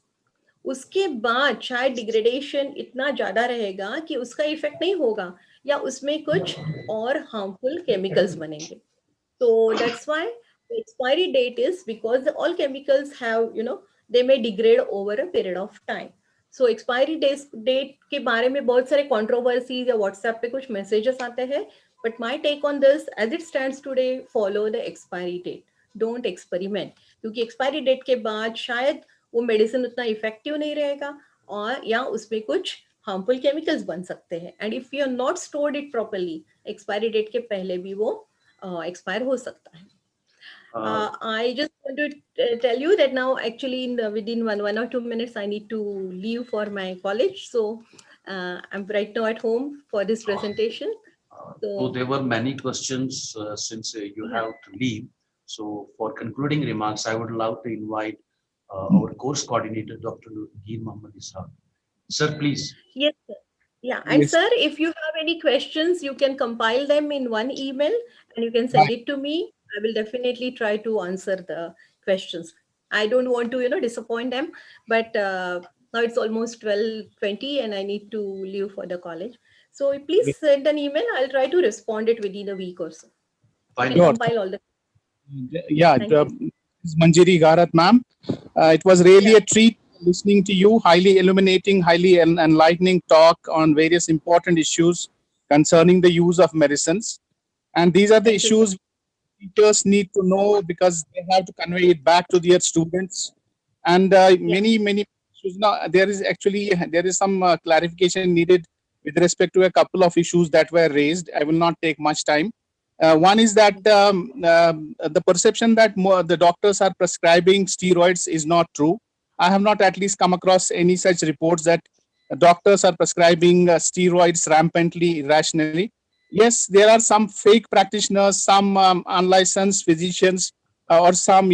उसके बाद शायद डिग्रेडेशन इतना ज्यादा रहेगा कि उसका इफेक्ट नहीं होगा या उसमें कुछ और हार्मफुल केमिकल्स बनेंगे. So that's why the expiry date is because all chemicals have, they may degrade over a period of time. So expiry date के बारे में बहुत सारे कंट्रोवर्सीज या व्हाट्सएप पे कुछ मैसेजेस आते हैं, but my take on this as it stands today, follow the expiry date, don't experiment, क्योंकि एक्सपायरी डेट के बाद शायद वो मेडिसिन उतना इफेक्टिव नहीं रहेगा, और या उसमें कुछ हार्मफुल केमिकल्स बन सकते हैं, and if you are not stored it properly, expiry date के पहले भी वो एक्सपायर हो सकता है. I just want to tell you that now actually within one or 2 minutes I need to leave for my college. So I'm right now at home for this presentation. So there were many questions since you have to leave. So for concluding remarks, I would love to invite our course coordinator, Dr. Gir Muhammad Ishaq. Sir, please. Yes, sir. Yeah, and Yes. sir, if you have any questions, you can compile them in one email and you can send it to me. I will definitely try to answer the questions. I don't want to, disappoint them, but now it's almost 12:20 and I need to leave for the college. So please send an email. I'll try to respond it within a week or so. You can Sure. compile all the. Yeah, Thank you. Ms. Manjiri Garat, ma'am. It was really a treat listening to you, highly illuminating, highly enlightening talk on various important issues concerning the use of medicines. And these are the Thank you, sir. issues teachers need to know because they have to convey it back to their students. And many issues. Now, there is some clarification needed with respect to a couple of issues that were raised. I will not take much time. One is that the perception that the doctors are prescribing steroids is not true. I have not at least come across any such reports that doctors are prescribing steroids rampantly, irrationally. Yes, there are some fake practitioners, some unlicensed physicians, or some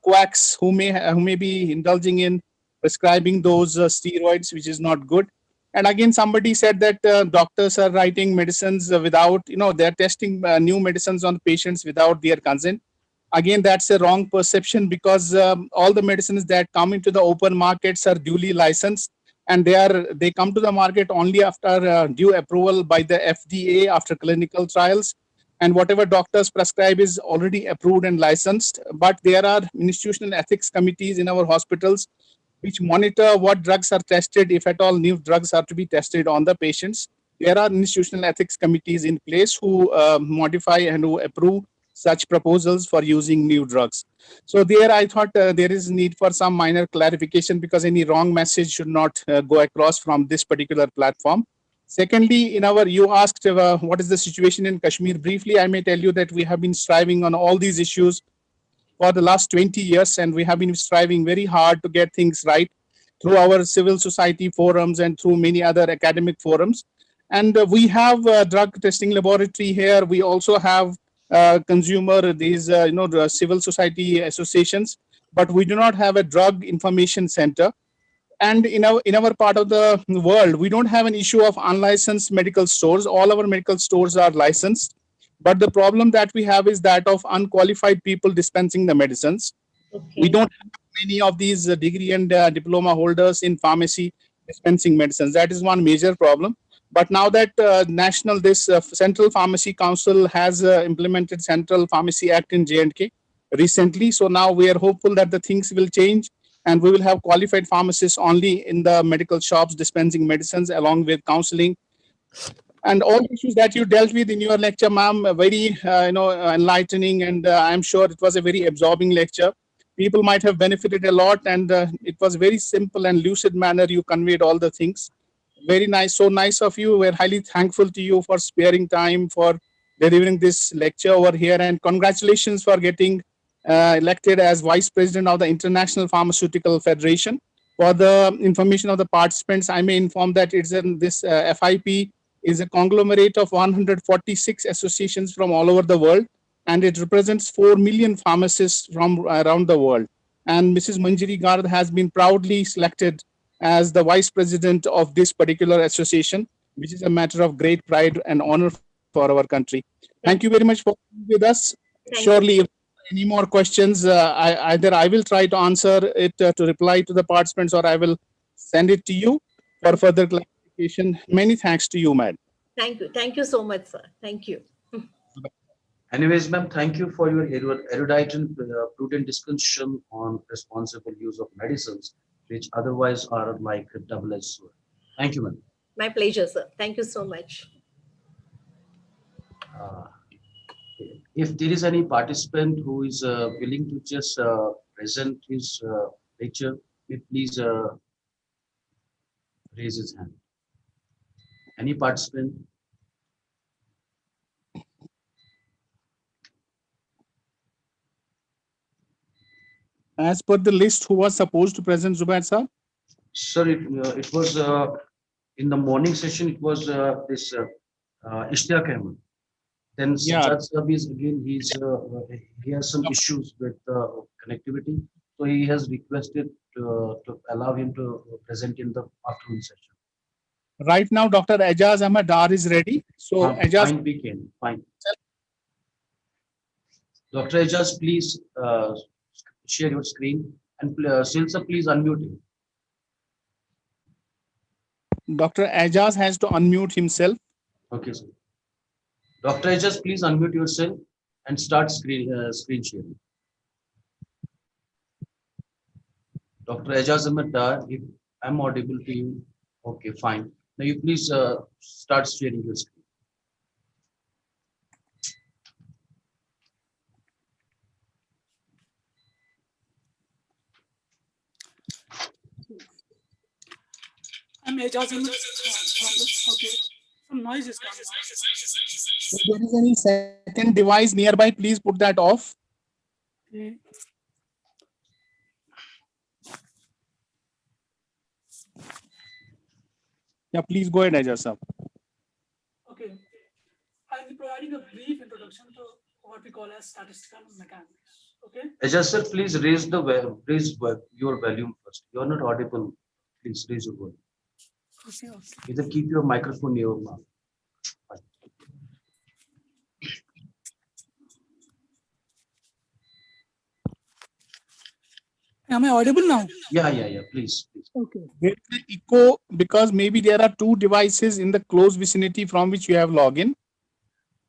quacks who may be indulging in prescribing those steroids, which is not good. And again, somebody said that doctors are writing medicines without, they're testing new medicines on patients without their consent. Again, that's a wrong perception because all the medicines that come into the open markets are duly licensed, and they come to the market only after due approval by the FDA after clinical trials. And whatever doctors prescribe is already approved and licensed. But there are institutional ethics committees in our hospitals which monitor what drugs are tested, if at all new drugs are to be tested on the patients. There are institutional ethics committees in place who modify and who approve such proposals for using new drugs. So there, I thought there is need for some minor clarification because any wrong message should not go across from this particular platform. Secondly, you asked what is the situation in Kashmir. Briefly, I may tell you that we have been striving on all these issues for the last 20 years, and we have been striving very hard to get things right through our civil society forums and through many other academic forums. And we have a drug testing laboratory here. We also have the civil society associations, but we do not have a drug information center. And in our part of the world, we don't have an issue of unlicensed medical stores. All our medical stores are licensed, but the problem that we have is that of unqualified people dispensing the medicines. We Okay. don't have many of these degree and diploma holders in pharmacy dispensing medicines. That is one major problem. But now that this Central Pharmacy Council has implemented Central Pharmacy Act in J&K recently, so now we are hopeful that the things will change and we will have qualified pharmacists only in the medical shops dispensing medicines along with counseling. And all the issues that you dealt with in your lecture, ma'am, very enlightening, and I'm sure it was a very absorbing lecture. People might have benefited a lot, and it was very simple and lucid manner you conveyed all the things. Very nice, so nice of you. We're highly thankful to you for sparing time for delivering this lecture over here, and congratulations for getting elected as vice president of the International Pharmaceutical Federation. For the information of the participants, I may inform that it's in this FIP is a conglomerate of 146 associations from all over the world, and it represents 4 million pharmacists from around the world. And Mrs. Manjiri Garg has been proudly selected as the vice president of this particular association, which is a matter of great pride and honor for our country. Thank you very much for being with us. Thank you. Surely, if any more questions, either I will try to answer it to reply to the participants, or I will send it to you for further clarification. Many thanks to you, madam. Thank you. Thank you so much, sir. Thank you. Anyways, ma'am, thank you for your erudite and prudent discussion on responsible use of medicines. which otherwise are like a double-edged sword. Thank you, ma'am. My pleasure, sir. Thank you so much. Uh, if there is any participant who is willing to just present his lecture, please raise his hand. Any participant? As per the list, who was supposed to present, Zubair sir? Sir, it was in the morning session. It was this Ishtiaq Ahmed. Then Yeah. Sajjad Sahab is again. He has some issues with connectivity, so he has requested to allow him to present in the afternoon session. Right now, Dr. Ajaz Ahmed Dar is ready. So Ajaz, Fine, we can. Fine. Dr. Ajaz, please share your screen, and Silsa, please unmute him. Dr. Ajaz has to unmute himself. Okay, sir. Dr. Ajaz, please unmute yourself and start screen sharing. Dr. Ajaz Ahmed Dar, if I'm audible to you, okay, fine. Now you please start sharing your screen. I'm Ajaz Ahmed okay. Some noise is coming. If there is any second device nearby, please put that off. Okay. Yeah, please go ahead, Ajaz sir. Okay. I'll be providing a brief introduction to what we call as statistical mechanics. Okay. Ajaz sir, please raise your volume first. You are not audible. Please raise your volume. Okay. Either keep your microphone near your mouth. Am I audible now? Yeah. Please. Okay. There is an echo because maybe there are two devices in the close vicinity from which you have login.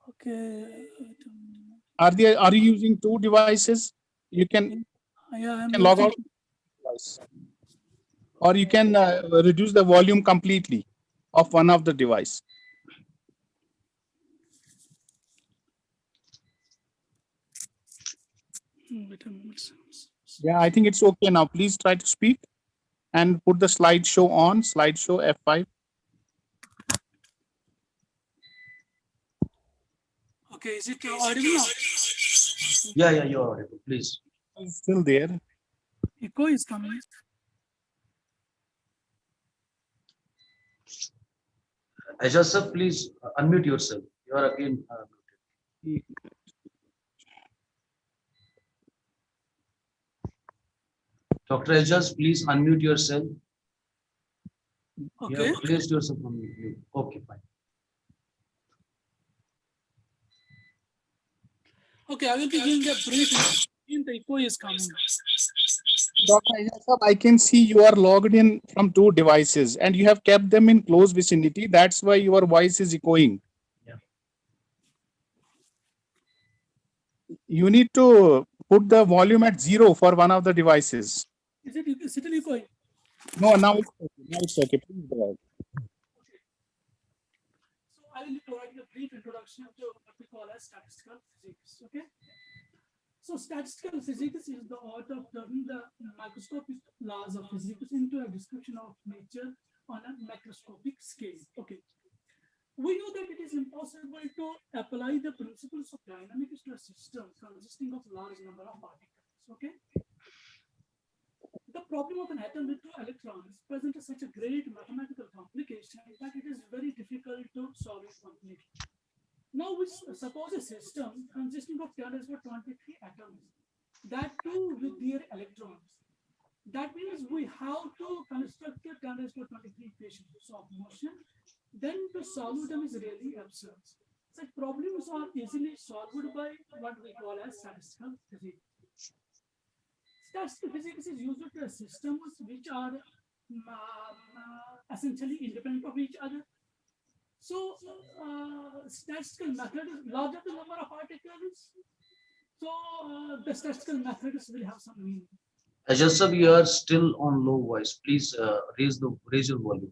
Okay. Are you using two devices? You can, I'm log out, or you can reduce the volume completely of one of the device. Wait a minute. Yeah, I think it's okay now. Please try to speak and put the slideshow on. Slideshow F5. Okay, is it audible now? Yeah, you're audible. Please. It's still there. Echo is coming. Ajaz sir, please unmute yourself. You are again muted. Dr. Ajaz, please unmute yourself. Okay. You have placed yourself on mute. Okay, fine. Okay, I will be giving a brief introduction. The echo is coming. Dr. Ajaz, I can see you are logged in from two devices and you have kept them in close vicinity. That's why your voice is echoing. Yeah. You need to put the volume at 0 for one of the devices. Is it still echoing? No, now it's okay. Now it's okay. Please go ahead. So I will be providing a brief introduction to what we call as statistical physics. Okay. So statistical physics is the art of turning the microscopic laws of physics into a description of nature on a macroscopic scale. Okay. We know that it is impossible to apply the principles of dynamics to a system consisting of large number of particles. Okay. The problem of an atom with two electrons presents such a great mathematical complication that it is very difficult to solve it completely. Now, we suppose a system consisting of 10 to the 23 atoms, that too with their electrons. That means we have to construct a 10 to the 23 equations of motion. Then to solve them is really absurd. Such problems are easily solved by what we call as statistical physics. Statistical physics is used to systems which are essentially independent of each other. So, statistical method is larger the number of particles. So, the statistical methods will have some meaning. Ajaz sir, you are still on low voice. Please raise your volume.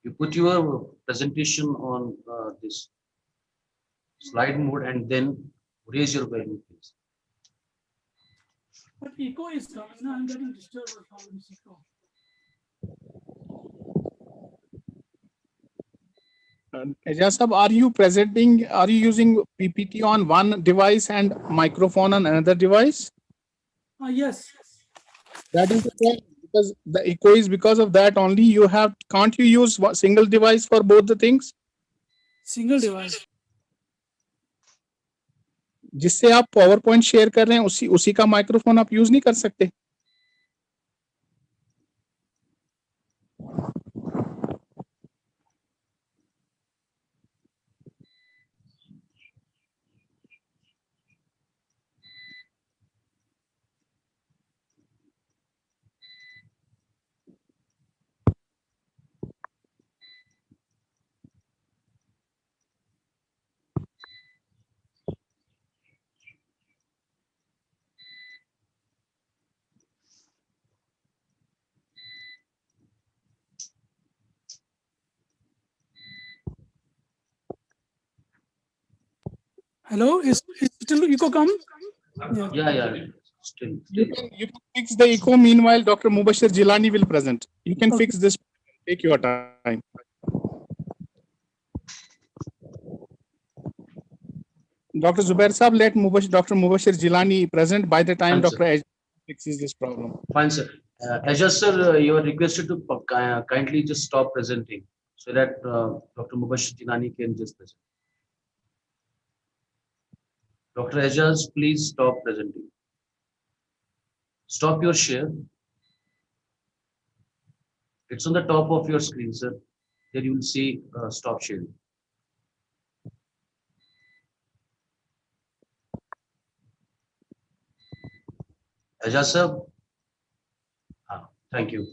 You put your presentation on this slide mode and then raise your volume, please. But echo is coming. Now I'm getting disturbed from this echo. Ejaz sir, are you using PPT on one device and microphone on another device? Yes. That is the problem, because the echo is because of that only. Can't you use single device for both the things? Single device. जिससे आप power point share कर रहे हैं उसी का microphone आप use नहीं कर सकते? Hello, is still echo come? Yeah. Still. You can fix the echo. Meanwhile, Dr. Mubashir Jilani will present. You can fix this. Take your time. Dr. Zubair Saab, let Dr. Mubashir Jilani present by the time Fine, sir. Dr. Ajaz fixes this problem. Fine, sir. Ajaz sir, you are requested to kindly just stop presenting so that Dr. Mubashir Jinani can just present. Dr. Ajaz, please stop presenting. Stop your share. It's on the top of your screen, sir. There you will see stop sharing. Ajaz sir, thank you.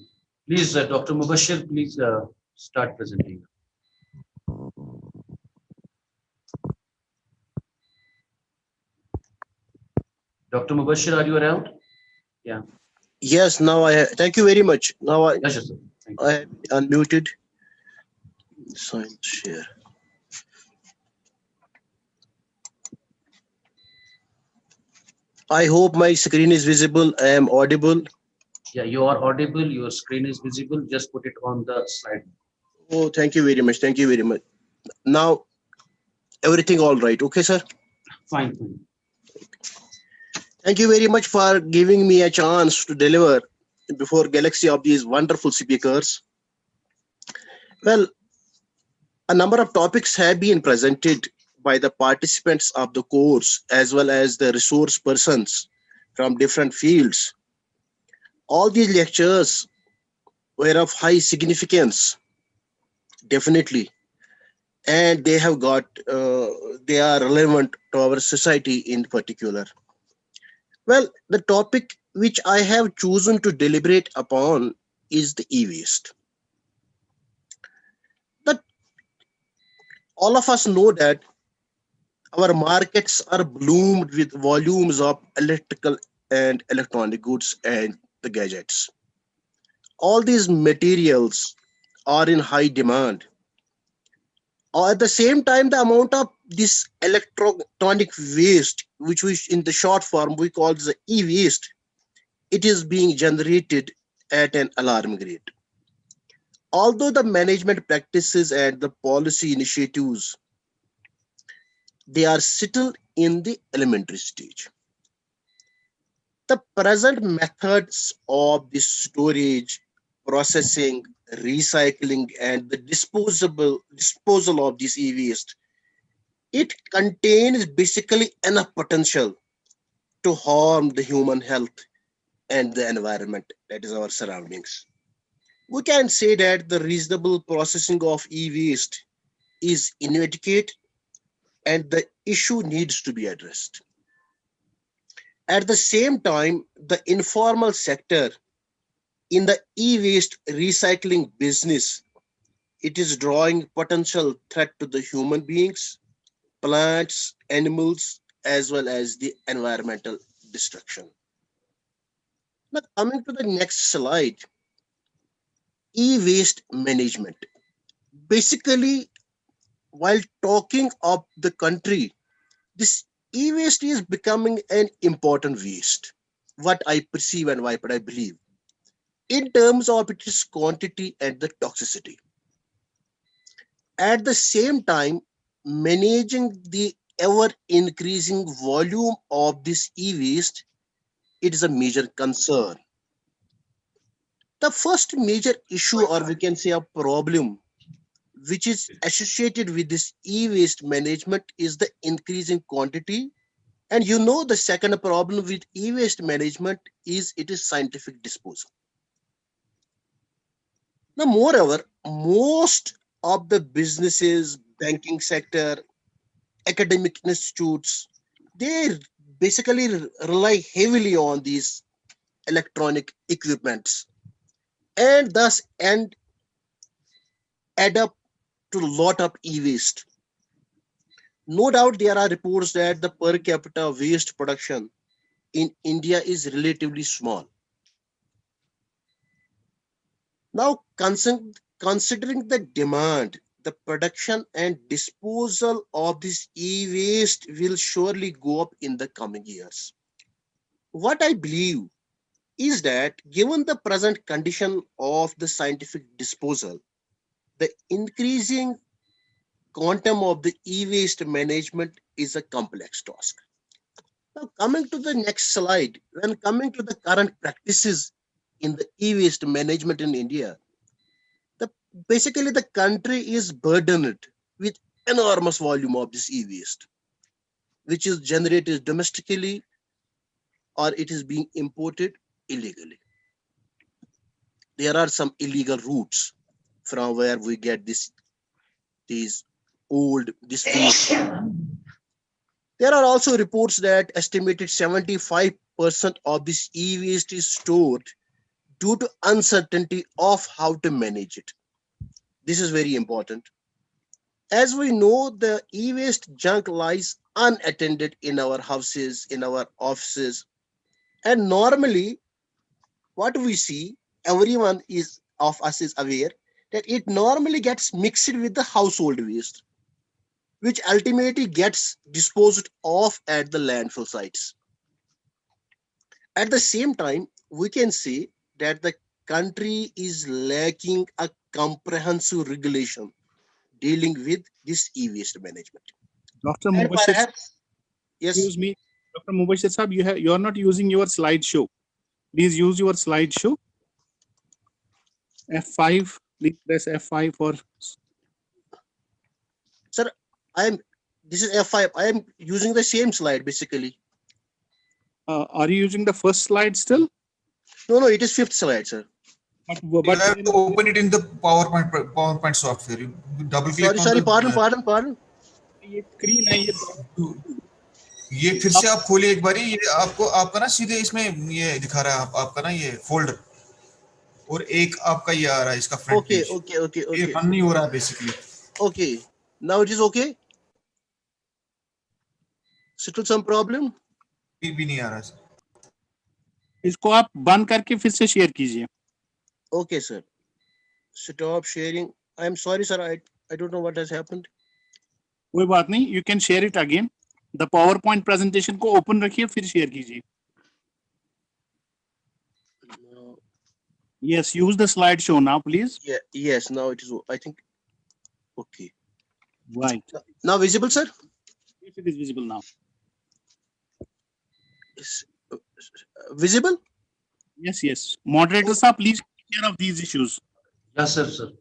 Please, Dr. Mubashir, please start presenting. Dr. Mubashir, are you around? Yeah. Yes, now thank you very much. Now Yes, sir. Thank you. I have unmuted. Sign share. I hope my screen is visible. I am audible. Yeah, you are audible. Your screen is visible. Just put it on the slide. Oh, thank you very much. Thank you very much. Now, everything all right. Okay, sir? Fine. Thank you very much for giving me a chance to deliver before galaxy of these wonderful speakers. Well, a number of topics have been presented by the participants of the course as well as the resource persons from different fields. All these lectures were of high significance, definitely, and they are relevant to our society in particular. Well, the topic which I have chosen to deliberate upon is the e-waste. But all of us know that our markets are bloomed with volumes of electrical and electronic goods and the gadgets. All these materials are in high demand. At the same time, the amount of this electronic waste, which in the short form we call the e-waste, it is being generated at an alarming rate. Although the management practices and the policy initiatives, they are still in the elementary stage. The present methods of the storage, processing, recycling, and the disposal of this e-waste, it contains basically enough potential to harm the human health and the environment, that is our surroundings. We can say that the reasonable processing of e-waste is inadequate and the issue needs to be addressed. At the same time, the informal sector in the e-waste recycling business, it is drawing potential threat to the human beings plants, animals, as well as the environmental destruction. Now, coming to the next slide, e-waste management. Basically, while talking of the country, this e-waste is becoming an important waste. What I perceive and what I believe in terms of its quantity and the toxicity. At the same time, managing the ever increasing volume of this e-waste, it is a major concern. The first major issue, or we can say a problem, which is associated with this e-waste management is the increasing quantity. And you know, the second problem with e-waste management is it is scientific disposal. Now, moreover, most of the businesses, banking sector, academic institutes, they basically rely heavily on these electronic equipments and thus add up to a lot of e-waste. No doubt there are reports that the per capita waste production in India is relatively small. Now, considering the demand, the production and disposal of this e-waste will surely go up in the coming years. What I believe is that given the present condition of the scientific disposal, the increasing quantum of the e-waste management is a complex task. Now, coming to the next slide, when coming to the current practices in the e-waste management in India, the basically the country is burdened with enormous volume of this e-waste, which is generated domestically or it is being imported illegally. There are some illegal routes from where we get these this waste. There are also reports that estimated 75% of this e-waste is stored due to uncertainty of how to manage it. This is very important. As we know, the e-waste junk lies unattended in our houses, in our offices, and normally what we see, everyone is of us is aware that it normally gets mixed with the household waste, which ultimately gets disposed of at the landfill sites. At the same time, we can say that the country is lacking a comprehensive regulation dealing with this e-waste management. Dr. And Mubashir, perhaps, yes, excuse me, Dr. Mubashir Sahab, you are not using your slideshow. Please use your slideshow. F5, please press F5 for. sir, this is F5. I am using the same slide basically. Are you using the first slide still? No, it is fifth slide, sir. But You have to open it in the PowerPoint software. You double click Sorry, on pardon. ये screen है, ये फिर से आप खोलिए एक बारी, ये आपको आपका ना सीधे इसमें ये दिखा रहा है आपका ना ये फोल्डर, और एक आपका ये आ रहा है इसका फ्रंट पेज. Okay. ये रन नहीं हो रहा है basically. Okay, now it is okay. Still some problem? भी नहीं आ रहा सर. इसको आप बंद करके फिर से शेयर कीजिए. Okay, sir. Stop sharing. I am sorry, sir. I don't know what has happened. कोई बात नहीं, you can share it again. The PowerPoint presentation को open रखिए, फिर share कीजिए. No. Yes, use the slideshow now, please. Yeah, yes, now it is, I think, okay. Right. Now visible, sir? Yes, it is visible now. Is, visible? Yes. Moderator sir, please take care of these issues. Yes, sir.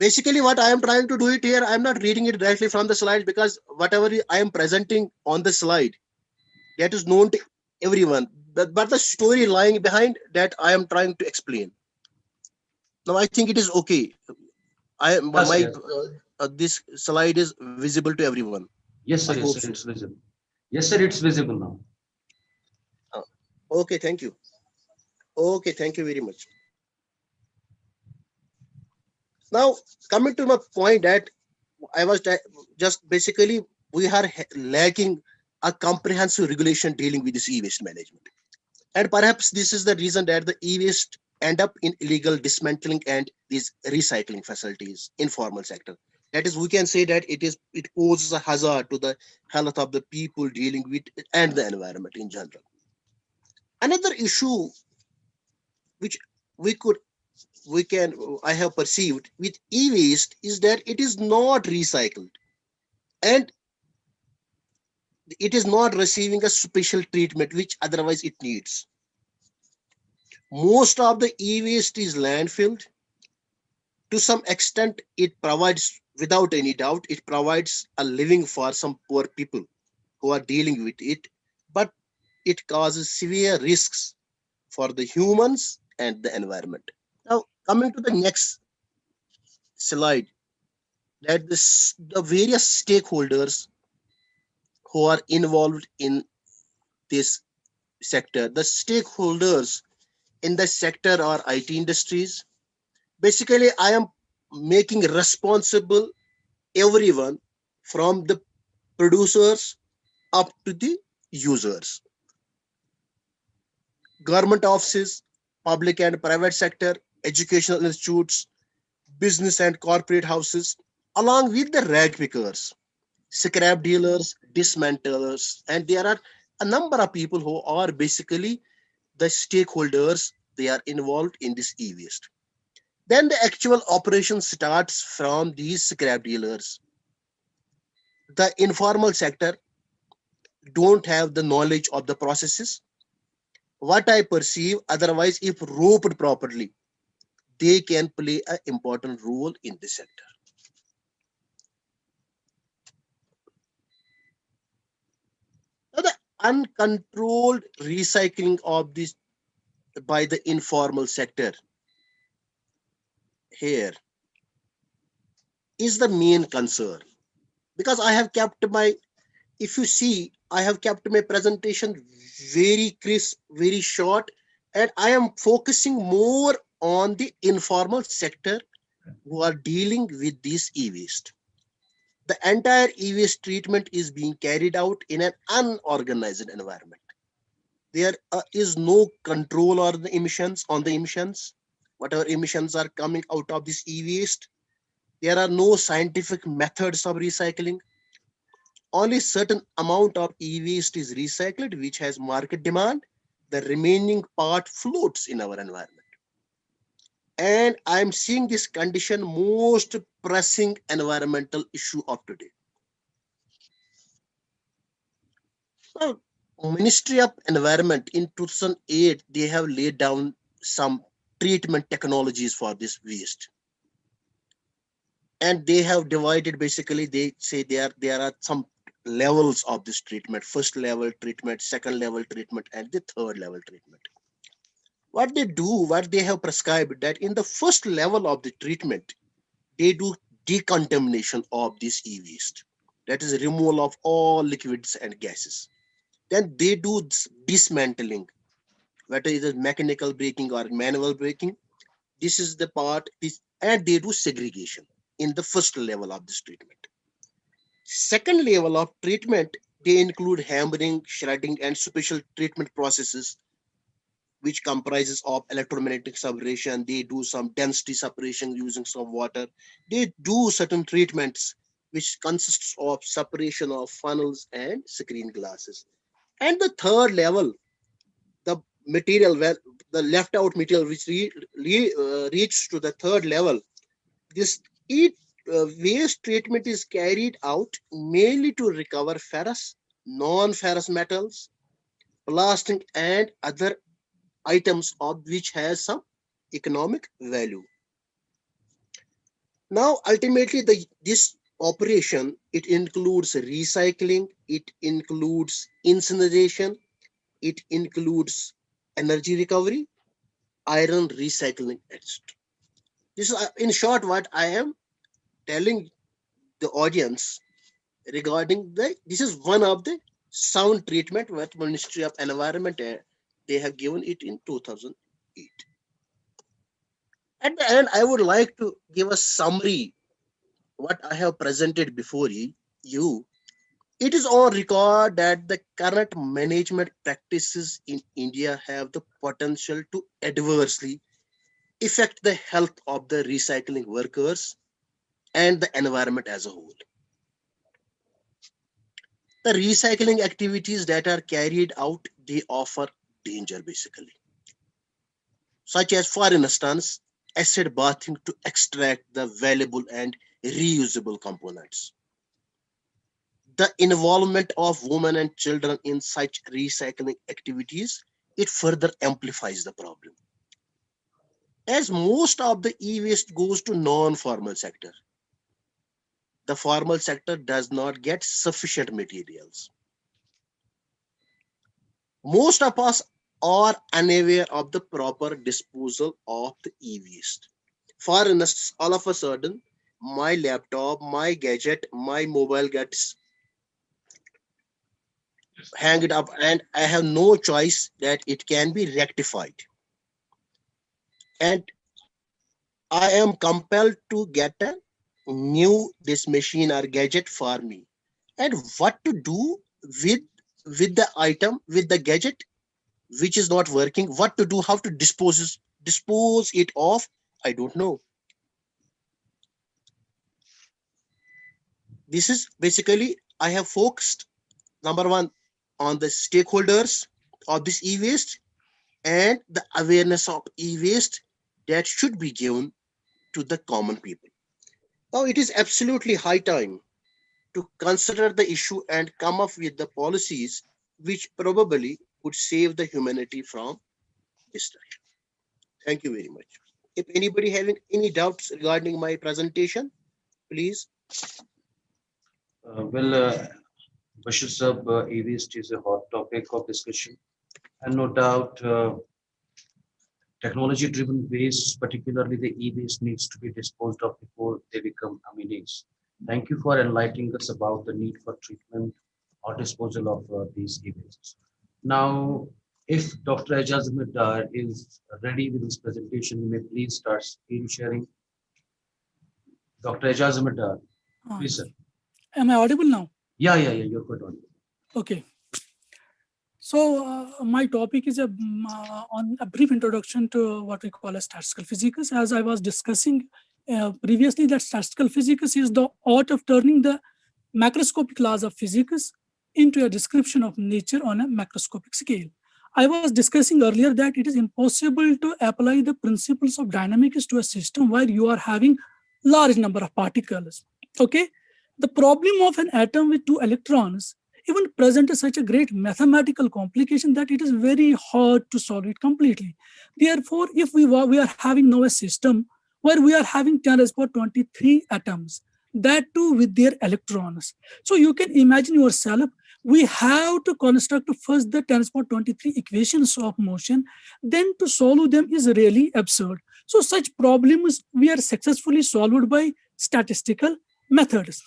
Basically, what I am trying to do it here, I am not reading it directly from the slides because whatever I am presenting on the slide, that is known to everyone. But the story lying behind that I am trying to explain. Now, I think it is okay. This slide is visible to everyone. Yes, sir. Yes, sir. It's visible. Yes, sir. It's visible now. Okay, thank you. Okay, thank you very much. Now, coming to my point that I was just basically we are lacking a comprehensive regulation dealing with this e-waste management. And perhaps this is the reason that the e-waste end up in illegal dismantling and these recycling facilities, informal sector. That is, we can say that it poses a hazard to the health of the people dealing with it and the environment in general. Another issue which we could we can I have perceived with e-waste is that it is not recycled and it is not receiving a special treatment which otherwise it needs. Most of the e-waste is landfilled. To some extent, it provides, without any doubt, it provides a living for some poor people who are dealing with it, but it causes severe risks for the humans and the environment. Now, coming to the next slide, that the various stakeholders who are involved in this sector, the stakeholders in the sector are IT industries. Basically, I am making responsible everyone from the producers up to the users. Government offices, public and private sector, educational institutes, business and corporate houses, along with the rag pickers, scrap dealers, dismantlers, and there are a number of people who are basically the stakeholders. They are involved in this e-waste. Then the actual operation starts from these scrap dealers. The informal sector don't have the knowledge of the processes. What I perceive, otherwise, if roped properly, they can play an important role in this sector. Now, the uncontrolled recycling of this by the informal sector here is the main concern, because I have kept my, if you see, I have kept my presentation very crisp, very short, and I am focusing more on the informal sector who are dealing with this e-waste. The entire e-waste treatment is being carried out in an unorganized environment. There is no control on the emissions. Whatever emissions are coming out of this e-waste, there are no scientific methods of recycling. Only certain amount of e-waste is recycled, which has market demand. The remaining part floats in our environment. And I'm seeing this condition most pressing environmental issue of today. Now, Ministry of Environment in 2008, they have laid down some treatment technologies for this waste. And they have divided, basically, they say there are some levels of this treatment: first level treatment, second level treatment, and the third level treatment. What they do, what they have prescribed, that in the first level of the treatment, they do decontamination of this e-waste. That is removal of all liquids and gases. Then they do dismantling, whether it is mechanical braking or manual braking. This is the part, and they do segregation in the first level of this treatment. Second level of treatment, they include hammering, shredding, and special treatment processes, which comprises of electromagnetic separation. They do some density separation using some water. They do certain treatments, which consists of separation of funnels and screen glasses. And the third level, the material, where the left out material, which reaches to the third level, this waste treatment is carried out mainly to recover ferrous, non-ferrous metals, plastic, and other items of which has some economic value. Now, ultimately, this operation, it includes recycling, it includes incineration, it includes energy recovery, iron recycling, etc. This is, in short, what I am telling the audience regarding this is one of the sound treatment what Ministry of Environment they have given it in 2008. At the end, I would like to give a summary what I have presented before you, it is on record that the current management practices in India have the potential to adversely affect the health of the recycling workers and the environment as a whole. The recycling activities that are carried out, they offer danger basically, such as, for instance, acid bathing to extract the valuable and reusable components. The involvement of women and children in such recycling activities, it further amplifies the problem. As most of the e-waste goes to non-formal sector, the formal sector does not get sufficient materials. Most of us are unaware of the proper disposal of the e-waste. For instance, all of a sudden, my laptop, my gadget, my mobile gets hanged up and I have no choice that it can be rectified. And I am compelled to get a new this machine or gadget for me. And what to do with the item, with the gadget which is not working, what to do, how to dispose it off, I don't know. This is basically, I have focused, number one, on the stakeholders of this e-waste and the awareness of e-waste that should be given to the common people. Now it is absolutely high time to consider the issue and come up with the policies which probably would save the humanity from destruction. Thank you very much. If anybody having any doubts regarding my presentation, please. Bashir Sab, e-waste is a hot topic of discussion, and no doubt, technology-driven waste, particularly the e-waste, needs to be disposed of before they become a menace. Thank you for enlightening us about the need for treatment or disposal of these e-wastes. Now, if Dr. Ejaz Dar is ready with his presentation, you may please start screen sharing. Dr. Ejaz Dar, please, sir. Am I audible now? Yeah, you're good on it. Okay. So my topic is on a brief introduction to what we call as statistical physics. As I was discussing previously, that statistical physics is the art of turning the macroscopic laws of physics into a description of nature on a macroscopic scale. I was discussing earlier that it is impossible to apply the principles of dynamics to a system where you are having large number of particles. Okay, the problem of an atom with 2 electrons even presents such a great mathematical complication that it is very hard to solve it completely. Therefore, if we are having now a system where we are having 10 raised to 23 atoms, that too with their electrons. So you can imagine yourself, we have to construct first the 10 raised to 23 equations of motion, then to solve them is really absurd. So such problems we are successfully solved by statistical methods.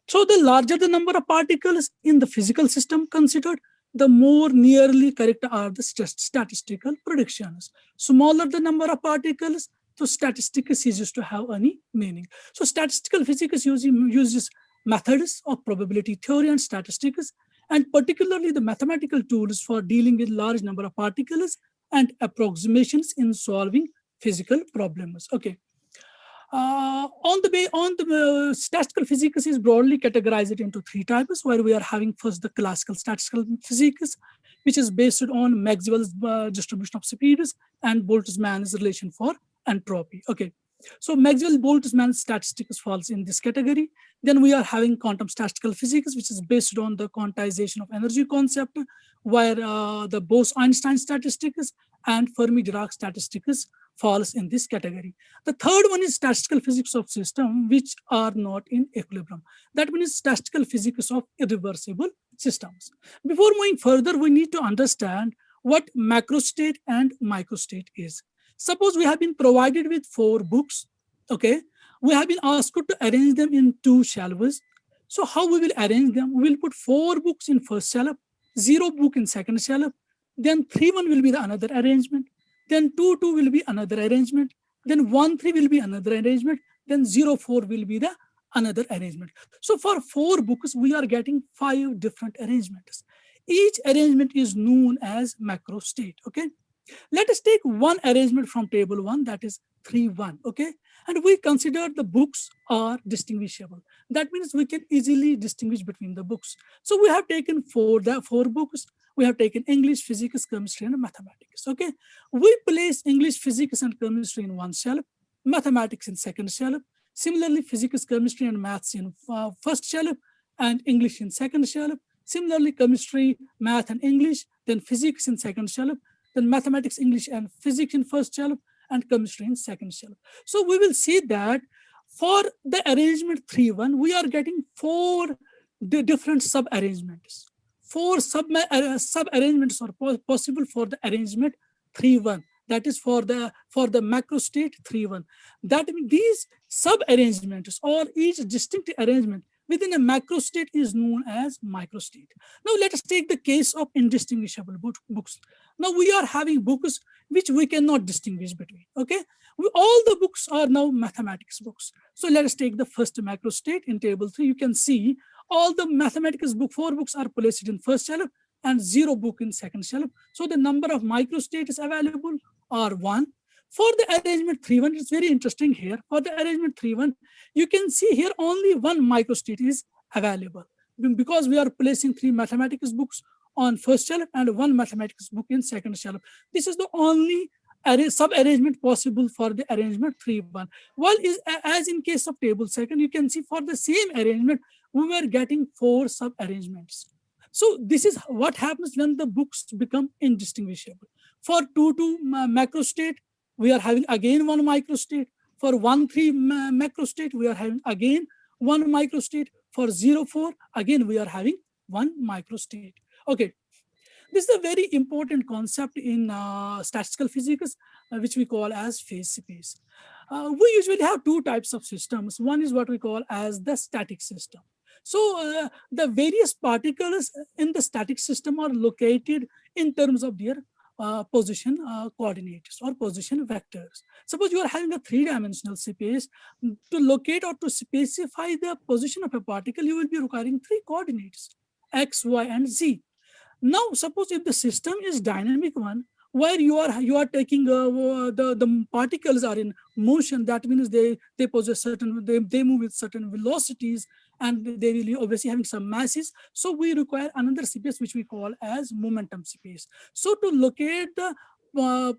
So the larger the number of particles in the physical system considered, the more nearly correct are the statistical predictions. Smaller the number of particles, so statistics ceases to have any meaning. So statistical physics uses methods of probability theory and statistics, and particularly the mathematical tools for dealing with large number of particles and approximations in solving physical problems. Okay. On the statistical physics is broadly categorized into 3 types, where we are having first the classical statistical physics, which is based on Maxwell's distribution of speeds and Boltzmann's relation for entropy. Okay, so Maxwell-Boltzmann statistics falls in this category. Then we are having quantum statistical physics, which is based on the quantization of energy concept, where the Bose-Einstein statistics and Fermi-Dirac statistics falls in this category. The third one is statistical physics of systems which are not in equilibrium. That means statistical physics of irreversible systems. Before moving further, we need to understand what macrostate and microstate is. Suppose we have been provided with 4 books, okay? We have been asked to arrange them in 2 shelves. So how we will arrange them? We will put 4 books in first shelf, 0 book in second shelf, then 3-1 will be the another arrangement, then 2-2 will be another arrangement, then 1-3 will be another arrangement, then 0-4 will be the another arrangement. So for 4 books, we are getting 5 different arrangements. Each arrangement is known as macro state. Okay. Let us take one arrangement from table 1, that is 3-1. Okay. And we consider the books are distinguishable. That means we can easily distinguish between the books. So we have taken four books. We have taken English, physics, chemistry, and mathematics. Okay. We place English, physics, and chemistry in one shelf, mathematics in second shelf. Similarly, physics, chemistry, and maths in first shelf, and English in second shelf. Similarly, chemistry, math, and English, then physics in second shelf, then mathematics, English, and physics in first shelf, and chemistry in second shelf. So we will see that for the arrangement 3-1, we are getting 4 different sub-arrangements. 4 sub-arrangements are possible for the arrangement 3-1. That is for the macro state 3-1. That means these sub-arrangements or each distinct arrangement within a macro state is known as microstate. Now let us take the case of indistinguishable books. Now we are having books which we cannot distinguish between. Okay, all the books are now mathematics books. So let us take the first macro state in table 3. You can see all the mathematics book, 4 books are placed in first shelf and 0 book in second shelf. So the number of microstates available are 1. For the arrangement 3-1, it's very interesting here. For the arrangement 3-1, you can see here only 1 microstate is available because we are placing 3 mathematics books on first shelf and 1 mathematics book in second shelf. This is the only sub-arrangement possible for the arrangement 3-1. While as in case of table 2, you can see for the same arrangement, we were getting 4 sub-arrangements. So this is what happens when the books become indistinguishable. For 2-2 macro state, we are having again 1 microstate. For 1-3 macro state, we are having again 1 microstate. For 0-4, again we are having 1 microstate. Okay, this is a very important concept in statistical physics, which we call as phase space. We usually have 2 types of systems. One is what we call as the static system. So the various particles in the static system are located in terms of their position coordinates or position vectors. Suppose you are having a 3-dimensional space. To locate or to specify the position of a particle, you will be requiring 3 coordinates, x, y, and z. Now, suppose if the system is dynamic one, where you are taking the particles are in motion, that means they possess certain, they move with certain velocities, and they will obviously having some masses. So we require another space which we call as momentum space. So to locate the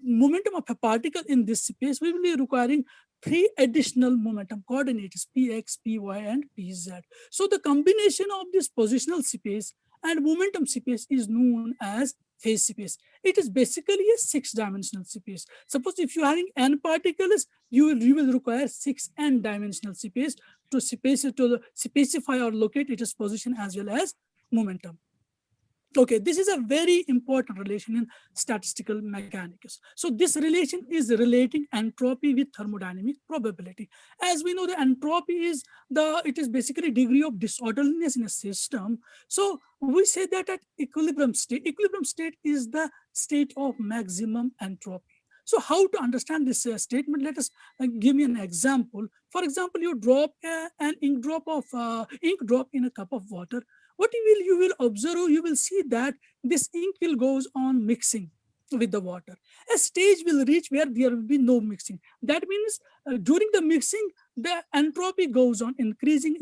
momentum of a particle in this space, we will be requiring 3 additional momentum coordinates, px, py, and pz. So the combination of this positional space and momentum space is known as phase space. It is basically a 6-dimensional space. Suppose if you are having n particles, you will require 6 n-dimensional space to specify or locate its position as well as momentum. Okay, this is a very important relation in statistical mechanics. So this relation is relating entropy with thermodynamic probability. As we know, the entropy is it is basically degree of disorderliness in a system. So we say that at equilibrium state is the state of maximum entropy. So how to understand this statement? Let us give me an example. For example, you drop an ink drop in a cup of water. What you will observe, you will see that this ink will goes on mixing with the water. A stage will reach where there will be no mixing. That means during the mixing, the entropy goes on increasing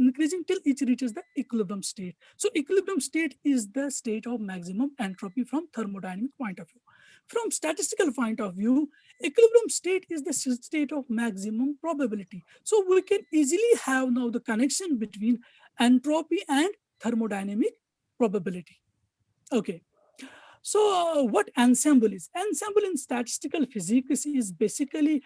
till it reaches the equilibrium state. So equilibrium state is the state of maximum entropy from thermodynamic point of view. From statistical point of view, equilibrium state is the state of maximum probability. So we can easily have now the connection between entropy and thermodynamic probability. Okay. So what ensemble is? Ensemble in statistical physics is basically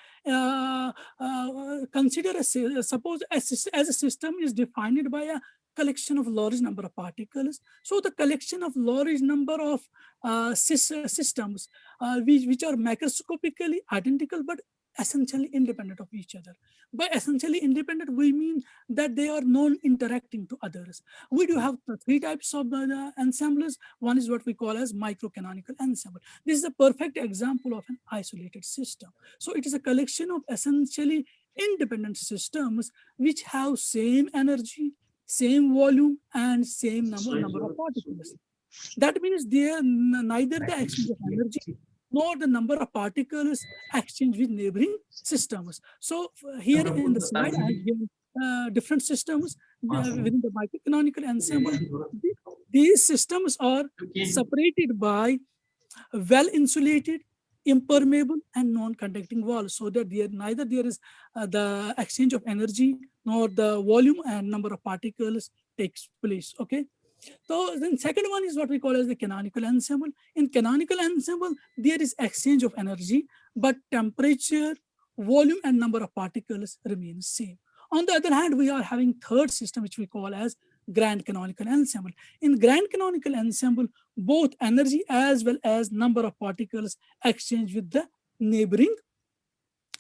suppose as a system is defined by a collection of large number of particles. So the collection of large number of systems which are macroscopically identical but essentially independent of each other. By essentially independent, we mean that they are non-interacting to others. We do have 3 types of ensembles. One is what we call as microcanonical ensemble. This is a perfect example of an isolated system. So it is a collection of essentially independent systems which have same energy, same volume, and same number of particles. That means neither the exchange of energy nor the number of particles exchange with neighboring systems. So here in the slide, I have given different systems within the microcanonical ensemble. These systems are separated by well insulated, impermeable, and non-conducting walls, so that neither there is the exchange of energy nor the volume and number of particles takes place. Okay. So then second one is what we call as the canonical ensemble. In canonical ensemble, there is exchange of energy, but temperature, volume, and number of particles remain same. On the other hand, we are having third system, which we call as grand canonical ensemble. In grand canonical ensemble, both energy as well as number of particles exchange with the neighboring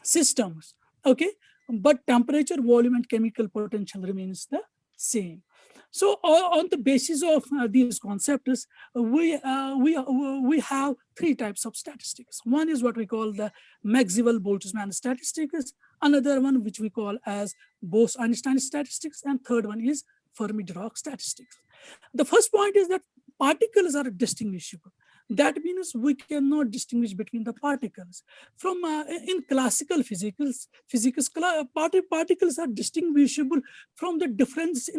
systems. Okay, but temperature, volume, and chemical potential remains the same. So on the basis of these concepts, we have three types of statistics. One is what we call the Maxwell-Boltzmann statistics. Another one which we call as Bose-Einstein statistics, and third one is Fermi-Dirac statistics. The first point is that particles are distinguishable. That means we cannot distinguish between the particles. From in classical physics, particles are distinguishable from the differences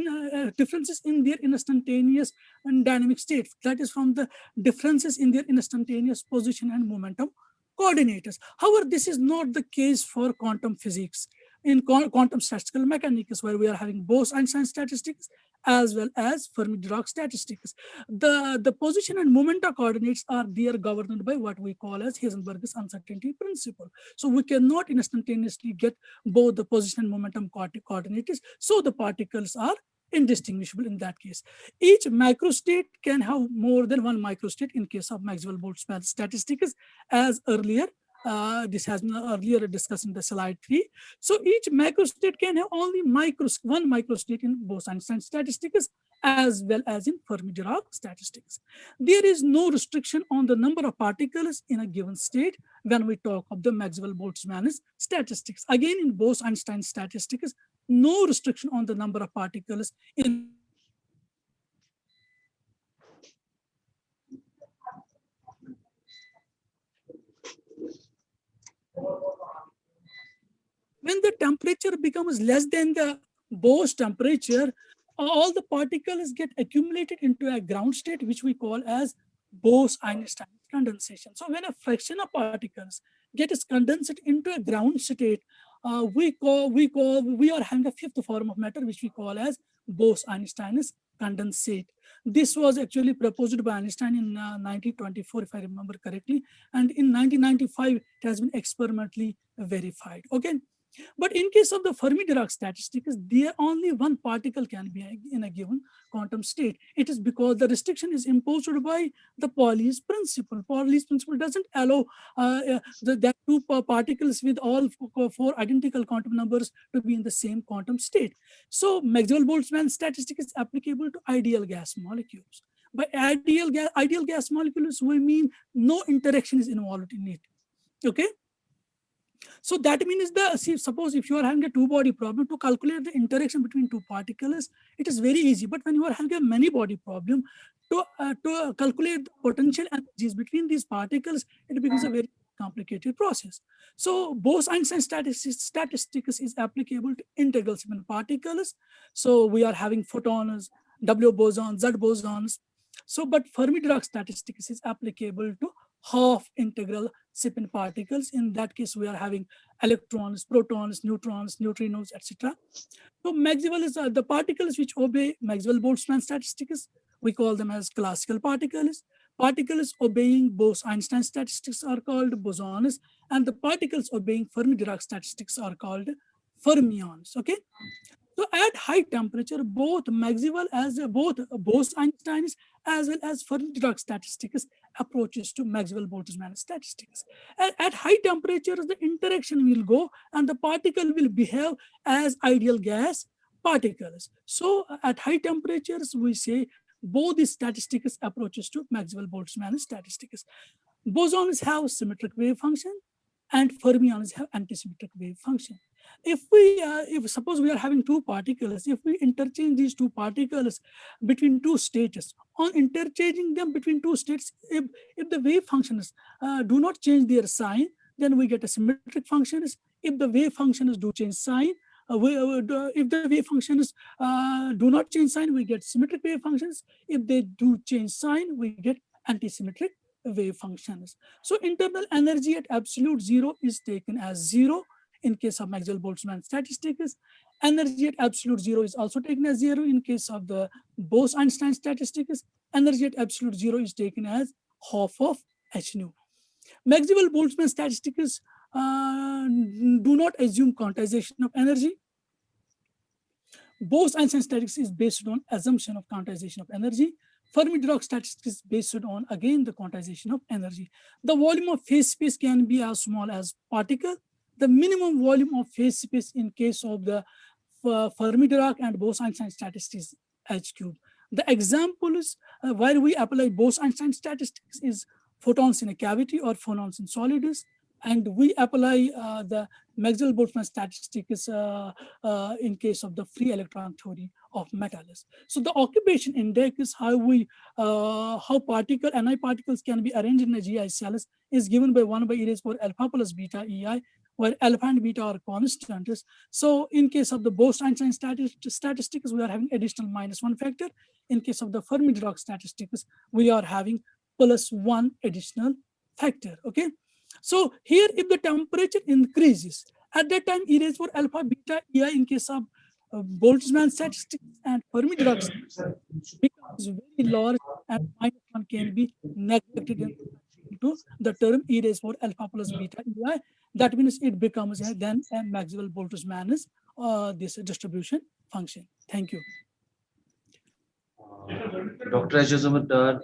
in their instantaneous and dynamic states. That is, from the differences in their instantaneous position and momentum coordinators. However, this is not the case for quantum physics. In quantum statistical mechanics, where we are having Bose-Einstein statistics as well as Fermi-Dirac statistics, the position and momentum coordinates are there governed by what we call as Heisenberg's uncertainty principle. So we cannot instantaneously get both the position and momentum coordinates. So the particles are indistinguishable in that case. Each microstate can have more than one microstate in case of Maxwell-Boltzmann statistics, as earlier this has been earlier discussed in the slide 3. So each microstate can have only one microstate in Bose-Einstein statistics as well as in Fermi-Dirac statistics. There is no restriction on the number of particles in a given state when we talk of the Maxwell-Boltzmann statistics. Again, in Bose-Einstein statistics, no restriction on the number of particles in when the temperature becomes less than the Bose temperature, all the particles get accumulated into a ground state, which we call as Bose-Einstein condensation. So when a fraction of particles gets condensed into a ground state, we are having a fifth form of matter, which we call as Bose-Einstein condensate. This was actually proposed by Einstein in 1924, if I remember correctly, and in 1995 it has been experimentally verified. Okay. But in case of the Fermi-Dirac statistics, there only one particle can be in a given quantum state. It is because the restriction is imposed by the Pauli's principle. Pauli's principle doesn't allow that two particles with all four identical quantum numbers to be in the same quantum state. So Maxwell-Boltzmann statistics is applicable to ideal gas molecules. By ideal gas molecules, we mean no interaction is involved in it. Okay. So that means suppose if you are having a two-body problem, to calculate the interaction between two particles, it is very easy. But when you are having a many-body problem, to calculate the potential energies between these particles, it becomes a very complicated process. So Bose-Einstein statistics is applicable to integral spin particles. So we are having photons, W bosons, Z bosons. So, but Fermi-Dirac statistics is applicable to half integral spin particles. In that case, we are having electrons, protons, neutrons, neutrinos, etc. So Maxwell is the particles which obey Maxwell-Boltzmann statistics. We call them as classical particles. Particles obeying Bose-Einstein statistics are called bosons, and the particles obeying Fermi-Dirac statistics are called fermions. Okay. So at high temperature, both Bose-Einstein as well as Fermi-Dirac statistics approaches to Maxwell-Boltzmann statistics. At high temperatures, the interaction will go and the particle will behave as ideal gas particles. So at high temperatures, we say both the statistics approaches to Maxwell-Boltzmann statistics. Bosons have symmetric wave function and fermions have antisymmetric wave function. If suppose we are having two particles, if we interchange these two particles between two states, on interchanging them between two states, if the wave functions do not change their sign, then we get a symmetric functions. If the wave functions do change sign, if the wave functions do not change sign, we get symmetric wave functions. If they do change sign, we get antisymmetric wave functions. So internal energy at absolute zero is taken as zero in case of Maxwell-Boltzmann statistics. Energy at absolute zero is also taken as zero in case of the Bose-Einstein statistics. Energy at absolute zero is taken as half of h nu. Maxwell-Boltzmann statistics do not assume quantization of energy. Bose-Einstein statistics is based on assumption of quantization of energy. Fermi-Dirac statistics is based on, again, the quantization of energy. The volume of phase space can be as small as particle. The minimum volume of phase space in case of the Fermi-Dirac and Bose-Einstein statistics h cube. The example is where we apply Bose-Einstein statistics is photons in a cavity or phonons in solids, and we apply the Maxwell-Boltzmann statistics in case of the free electron theory of metals. So the occupation index is how particle Ni particles can be arranged in a GI cells is given by 1 by e raised for alpha plus beta EI, where alpha and beta are constants. So in case of the Bose-Einstein statistics, we are having additional -1 factor. In case of the Fermi-Dirac statistics, we are having +1 additional factor. Okay. So here, if the temperature increases, at that time, e raised for alpha beta EI in case of Boltzmann statistics and Fermi-Dirac becomes very large, and -1 can be neglected into the term e raised for alpha plus beta EI. That means it becomes then a Maxwell-Boltzmann this distribution function. Thank you. Dr. Ajazuddin,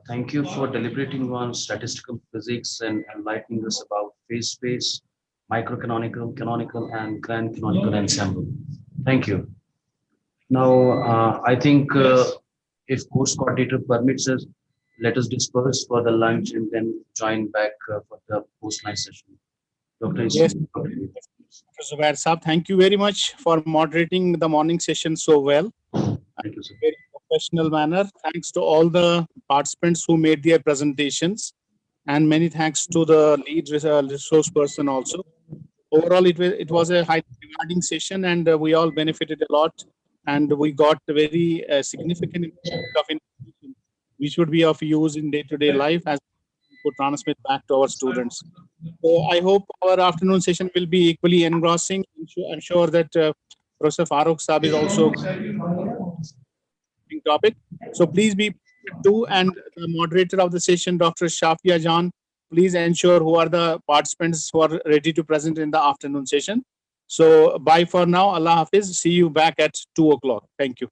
thank you for deliberating on statistical physics and enlightening us about phase space, microcanonical, canonical, and grand canonical ensemble. Thank you. Now, I think if course coordinator permits us, let us disperse for the lunch and then join back for the post-lunch session. Dr. Yes, Dr. Zubair Saab, thank you very much for moderating the morning session so well. Thank you, sir. Very professional manner. Thanks to all the participants who made their presentations, and many thanks to the lead resource person also. Overall, it was a highly rewarding session, and we all benefited a lot, and we got very significant information which would be of use in day-to-day life as we could transmit back to our students. So I hope our afternoon session will be equally engrossing. I'm sure that Professor Farooq Saab is also topic. So please be too, and the moderator of the session, Dr. Shafia Jan, please ensure who are the participants who are ready to present in the afternoon session. So bye for now. Allah Hafiz. See you back at 2 o'clock. Thank you.